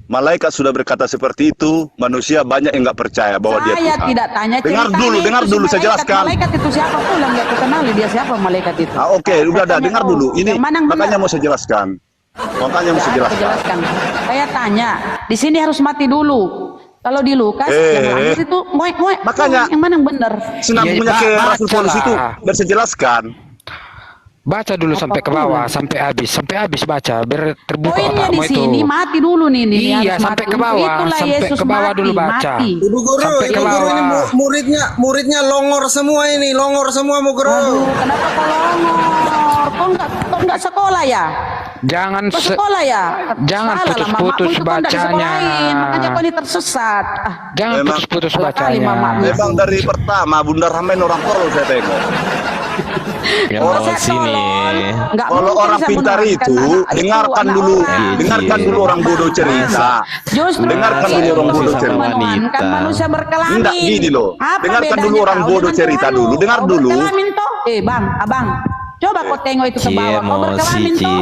Speaker 10: malaikat sudah berkata seperti itu, manusia banyak yang nggak percaya bahwa dia
Speaker 2: Saya
Speaker 10: Tuhan.
Speaker 2: tidak tanya.
Speaker 10: Dengar
Speaker 2: ceritanya
Speaker 10: dulu,
Speaker 2: itu si
Speaker 10: saya jelaskan.
Speaker 2: Malaikat itu siapa pula? Nggak aku kenali dia siapa malaikat itu.
Speaker 10: Oke, udah dengar dulu. Ini
Speaker 2: yang mana yang
Speaker 10: makanya
Speaker 2: benar?
Speaker 10: mau saya jelaskan.
Speaker 2: Saya tanya, di sini harus mati dulu. Kalau di Lukas yang lahir itu
Speaker 10: Makanya
Speaker 2: yang mana yang benar?
Speaker 10: Sinambungnya ke Rasul Paulus itu biar saya jelaskan.
Speaker 7: Baca dulu sampai ke bawah, sampai habis baca, biar terbuka
Speaker 2: Poinnya di
Speaker 7: otakmu itu.
Speaker 2: sini mati dulu nih.
Speaker 7: Iya,
Speaker 2: harus
Speaker 7: sampai
Speaker 2: mati.
Speaker 7: ke bawah,
Speaker 2: Itulah
Speaker 7: sampai
Speaker 2: Yesus
Speaker 7: ke bawah dulu baca.
Speaker 2: mati.
Speaker 5: Ibu Guru,
Speaker 7: Sampai ke
Speaker 5: Ibu Guru ini
Speaker 7: bawah.
Speaker 5: muridnya longor semua ini, Bu Guru.
Speaker 2: Aduh, kenapa kau longor? Kau nggak sekolah ya?
Speaker 7: Jangan
Speaker 2: Kau sekolah ya?
Speaker 7: jangan
Speaker 2: Salah lah,
Speaker 7: putus-putus
Speaker 2: mamamu itu kau nggak
Speaker 7: bacanya.
Speaker 2: disekolahin, makanya kau ini tersesat.
Speaker 7: Jangan
Speaker 10: Memang-
Speaker 7: putus-putus
Speaker 2: Salah kali
Speaker 7: bacanya.
Speaker 2: mamamu.
Speaker 10: Memang dari pertama Bunda Ramen orang Pol saya tengok.
Speaker 4: Emosi nih.
Speaker 10: Kalau orang pintar itu dengarkan dulu, dengarkan dulu orang bodoh cerita.
Speaker 2: Justru
Speaker 10: Dengarkan dulu orang bodoh cerita.
Speaker 2: menuhankan manusia berkelamin.
Speaker 10: Enggak gini loh.
Speaker 2: Apa
Speaker 10: Dengarkan
Speaker 2: bedanya
Speaker 10: dulu orang
Speaker 2: kau
Speaker 10: bodoh
Speaker 2: dengan
Speaker 10: cerita
Speaker 2: Tuhanmu?
Speaker 10: dulu. Dengar
Speaker 2: Kau
Speaker 10: dulu.
Speaker 2: berkelamin toh? Bang, abang. Coba kau tengok itu ke bawah, kau berkelamin toh.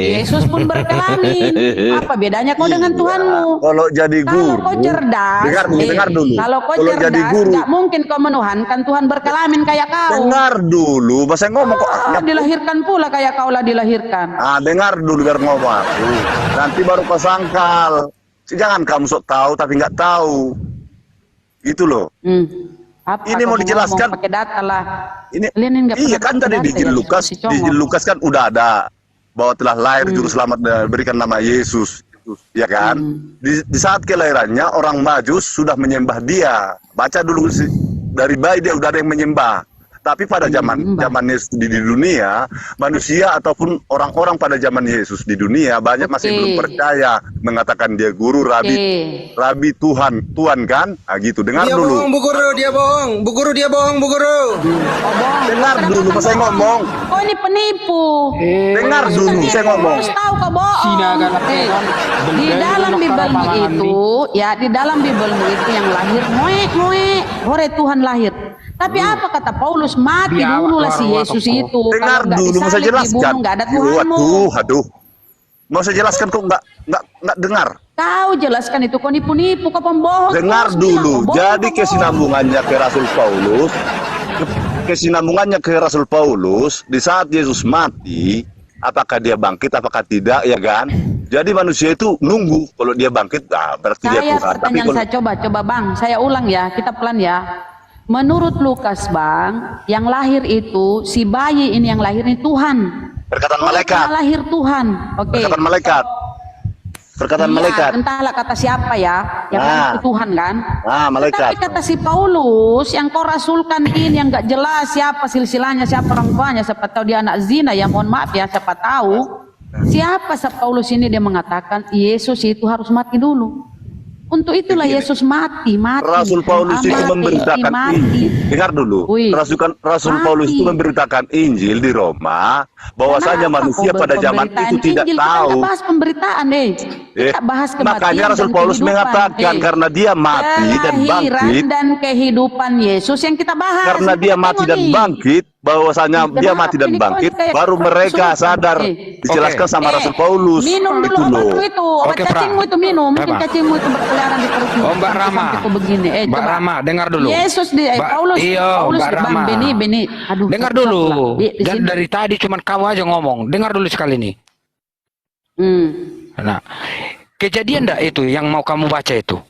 Speaker 2: Yesus pun berkelamin. Apa bedanya kau dengan Tuhanmu?
Speaker 10: Kalau jadi
Speaker 2: Kalau
Speaker 10: guru,
Speaker 2: kau cerdas,
Speaker 10: dengar dulu.
Speaker 2: Kalau kau
Speaker 10: Kalau jadi
Speaker 2: cerdas,
Speaker 10: guru,
Speaker 2: nggak mungkin kau menuhankan Tuhan berkelamin kayak kau.
Speaker 10: dengar dulu. Masa ngomong kok.
Speaker 2: Dilahirkan pula kayak kau lah dilahirkan.
Speaker 10: Dengar dulu biar ngomong aku. Nanti baru kau sangkal. Jangan kamu sok tahu tapi nggak tahu. Itu loh.
Speaker 2: Apa
Speaker 10: Ini
Speaker 2: kau
Speaker 10: mau dijelaskan.
Speaker 2: ngomong pakai data lah.
Speaker 10: Ini
Speaker 2: Kalian nggak
Speaker 10: iya
Speaker 2: pernah
Speaker 10: kan
Speaker 2: pakai
Speaker 10: tadi di
Speaker 2: data
Speaker 10: Injil
Speaker 2: ya,
Speaker 10: Lukas,
Speaker 2: si
Speaker 10: di
Speaker 2: Congol.
Speaker 10: Injil Lukas kan udah ada bahwa telah lahir juru selamat dan berikan nama Yesus, ya kan? Di saat kelahirannya orang Majus sudah menyembah dia. Baca dulu dari bayi dia udah ada yang menyembah. Tapi pada zaman Yesus di dunia, manusia ataupun orang-orang pada zaman Yesus di dunia banyak masih belum percaya, mengatakan dia guru, rabi Tuhan kan? Gitu. Dengar
Speaker 5: Dia
Speaker 10: dulu.
Speaker 5: bohong, Bu Guru, dia bohong. Bu Guru, dia bohong, Bu Guru.
Speaker 10: Dengar dulu, saya ngomong.
Speaker 2: Oh ini penipu.
Speaker 10: Dengar dulu, saya ngomong.
Speaker 2: Harus tahu kau bohong. Di dalam Bibelmu itu, ya di dalam Bibelmu itu yang lahir, hore Tuhan lahir. Tapi apa kata Paulus, mati dulu lah si Yesus itu.
Speaker 10: Dengar
Speaker 2: Kalau nggak
Speaker 10: dulu, mau saya
Speaker 2: disalib,
Speaker 10: jelaskan.
Speaker 2: dibunuh, nggak ada Tuhanmu.
Speaker 10: Aduh. Mau saya jelaskan kok nggak dengar.
Speaker 2: Kau jelaskan itu, kau nipu-nipu, kau pembohong.
Speaker 10: Dengar
Speaker 2: Kau bilang,
Speaker 10: dulu.
Speaker 2: kau bohong,
Speaker 10: Jadi
Speaker 2: kau bohong.
Speaker 10: kesinambungannya ke Rasul Paulus, kesinambungannya ke Rasul Paulus di saat Yesus mati, apakah dia bangkit, apakah tidak, ya kan? Jadi manusia itu nunggu kalau dia bangkit, berarti dia Tuhan. Tapi
Speaker 2: Pertanyaan
Speaker 10: kalau
Speaker 2: saya coba bang, saya ulang ya, kita pelan ya. Menurut Lukas bang, yang lahir itu si bayi ini yang lahir ini Tuhan.
Speaker 10: perkataan
Speaker 2: Oh,
Speaker 10: malaikat,
Speaker 2: yang lahir Tuhan. Oke.
Speaker 10: perkataan malaikat, perkataan
Speaker 2: Iya,
Speaker 10: malaikat.
Speaker 2: entahlah kata siapa ya, yang lahir itu Tuhan kan.
Speaker 10: Malaikat.
Speaker 2: Tapi kata si Paulus yang kau rasulkan ini yang nggak jelas siapa silsilahnya, siapa orang tuanya, siapa tahu dia anak zina ya, mohon maaf ya, siapa tahu. Siapa si Paulus ini dia mengatakan Yesus itu harus mati dulu. Untuk itulah Yesus mati.
Speaker 10: Rasul Paulus itu memberitakan Injil. Dengar dulu. Rasul Paulus itu memberitakan Injil di Roma, bahwasanya manusia pada zaman itu tidak tahu.
Speaker 2: Kita bahas pemberitaan Kita bahas kematian.
Speaker 10: Makanya Rasul Paulus mengatakan karena dia mati dan bangkit,
Speaker 2: dan kehidupan Yesus yang kita bahas.
Speaker 10: karena dia mati dan bangkit, bahwasanya dia mati dan bangkit, baru mereka sadar. Dijelaskan sama Rasul Paulus.
Speaker 2: Minum dulu obatmu itu, obat cacingmu itu minum. Mungkin cacingmu itu berkeliaran di perutmu.
Speaker 7: Mbak Rama,
Speaker 2: itu begini.
Speaker 7: Mbak
Speaker 2: Coba.
Speaker 7: Rama, dengar dulu.
Speaker 2: Yesus di Paulus,
Speaker 7: Mbak Rama.
Speaker 2: Beni. Aduh,
Speaker 7: Dengar
Speaker 2: stop
Speaker 7: dulu.
Speaker 2: lah.
Speaker 7: Dan dari tadi cuman kamu aja ngomong. Dengar dulu sekali nih. Nah, kejadian ndak itu yang mau kamu baca itu?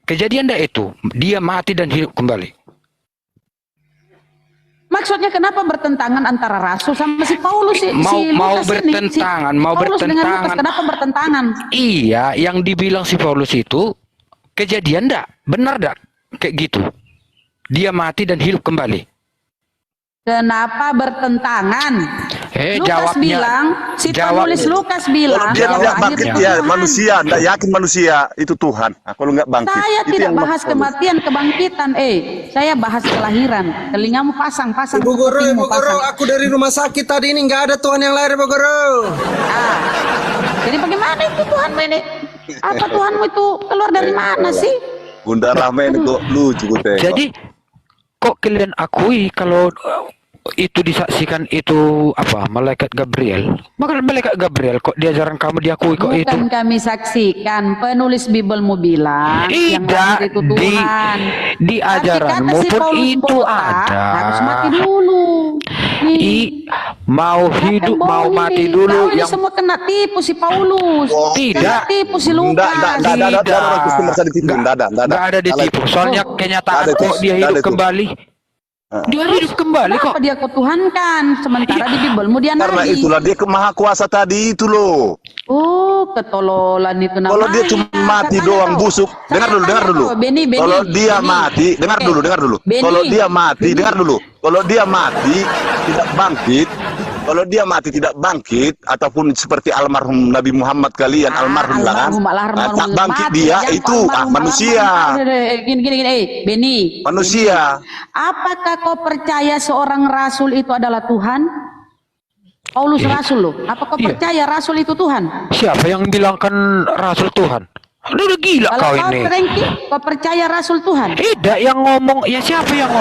Speaker 7: Kejadian ndak itu? Dia mati dan hidup kembali.
Speaker 2: Maksudnya kenapa bertentangan antara Rasul sama si Paulus sih?
Speaker 7: Mau bertentangan, mau
Speaker 2: Paulus dengan Lukas,
Speaker 7: bertentangan.
Speaker 2: kenapa bertentangan?
Speaker 7: Iya, yang dibilang si Paulus itu kejadian ndak? Benar ndak? Kayak gitu. Dia mati dan hidup kembali.
Speaker 2: Kenapa bertentangan? Lukas
Speaker 7: Jawabnya,
Speaker 2: bilang, si penulis Lukas bilang,
Speaker 10: Kalau dia tidak
Speaker 2: bahwa
Speaker 10: bangkit,
Speaker 2: akhir
Speaker 10: dia
Speaker 2: Tuhan.
Speaker 10: manusia, tidak yakin manusia itu Tuhan. Kalau nggak bangkit,
Speaker 2: Saya
Speaker 10: itu
Speaker 2: tidak
Speaker 10: yang
Speaker 2: bahas
Speaker 10: maksud.
Speaker 2: kematian, kebangkitan. Saya bahas kelahiran. Telingamu pasang.
Speaker 5: Bu Guru,
Speaker 2: kupingmu
Speaker 5: Bu Guru, aku dari rumah sakit tadi ini nggak ada Tuhan yang lahir, Bu Guru.
Speaker 2: Jadi bagaimana itu Tuhanmu ini? Apa Tuhanmu itu keluar dari mana sih?
Speaker 10: Bunda Rahma ini kok lucu gue tengok.
Speaker 7: Jadi kok kalian akui kalau itu disaksikan itu apa malaikat Gabriel? Maka malaikat Gabriel kok diajaran kamu diakui kok itu?
Speaker 2: Bukan kami saksikan, penulis Bibelmu bilang yang
Speaker 7: Tidak,
Speaker 2: lahir itu Tuhan.
Speaker 7: di ajaranmu
Speaker 2: Tapi kata si
Speaker 7: pun
Speaker 2: Paulus
Speaker 7: itu
Speaker 2: botak,
Speaker 7: ada.
Speaker 2: harus mati dulu.
Speaker 7: Mau hidup mau mati dulu
Speaker 2: yang
Speaker 7: yang
Speaker 2: semua kena tipu si Paulus.
Speaker 7: Tidak.
Speaker 2: Kena tipu si Lukas.
Speaker 10: Tidak orang Kristen merasa ditipu.
Speaker 7: Nggak ada ditipu. Soalnya kenyataan kok dia hidup kembali. Dia hidup kembali kok.
Speaker 2: Kenapa dia kutuhankan sementara di Bibelmu dia
Speaker 10: Karena
Speaker 2: nabi.
Speaker 10: itulah dia maha kuasa tadi itu loh.
Speaker 2: Oh, ketololan itu namanya.
Speaker 10: Kalau dia cuma mati
Speaker 2: Katanya
Speaker 10: doang
Speaker 2: tahu.
Speaker 10: busuk, dengar dulu.
Speaker 2: Beni.
Speaker 10: Kalau dia mati, dengar dulu.
Speaker 2: Beni.
Speaker 10: Kalau dia mati, dengar dulu. Kalau dia mati tidak bangkit, Kalau dia mati tidak bangkit, ataupun seperti almarhum Nabi Muhammad kalian, almarhum lah kan, tak bangkit dia itu manusia.
Speaker 2: Gini, Beni.
Speaker 10: Manusia.
Speaker 2: Apakah kau percaya seorang rasul itu adalah Tuhan? Paulus rasul loh. Apa kau percaya rasul itu Tuhan?
Speaker 7: Siapa yang bilangkan rasul Tuhan? Udah gila
Speaker 2: Kalau
Speaker 7: kau
Speaker 2: kau
Speaker 7: ini.
Speaker 2: Rengki, kau percaya rasul Tuhan?
Speaker 7: Tidak, yang ngomong ya siapa yang ngomong?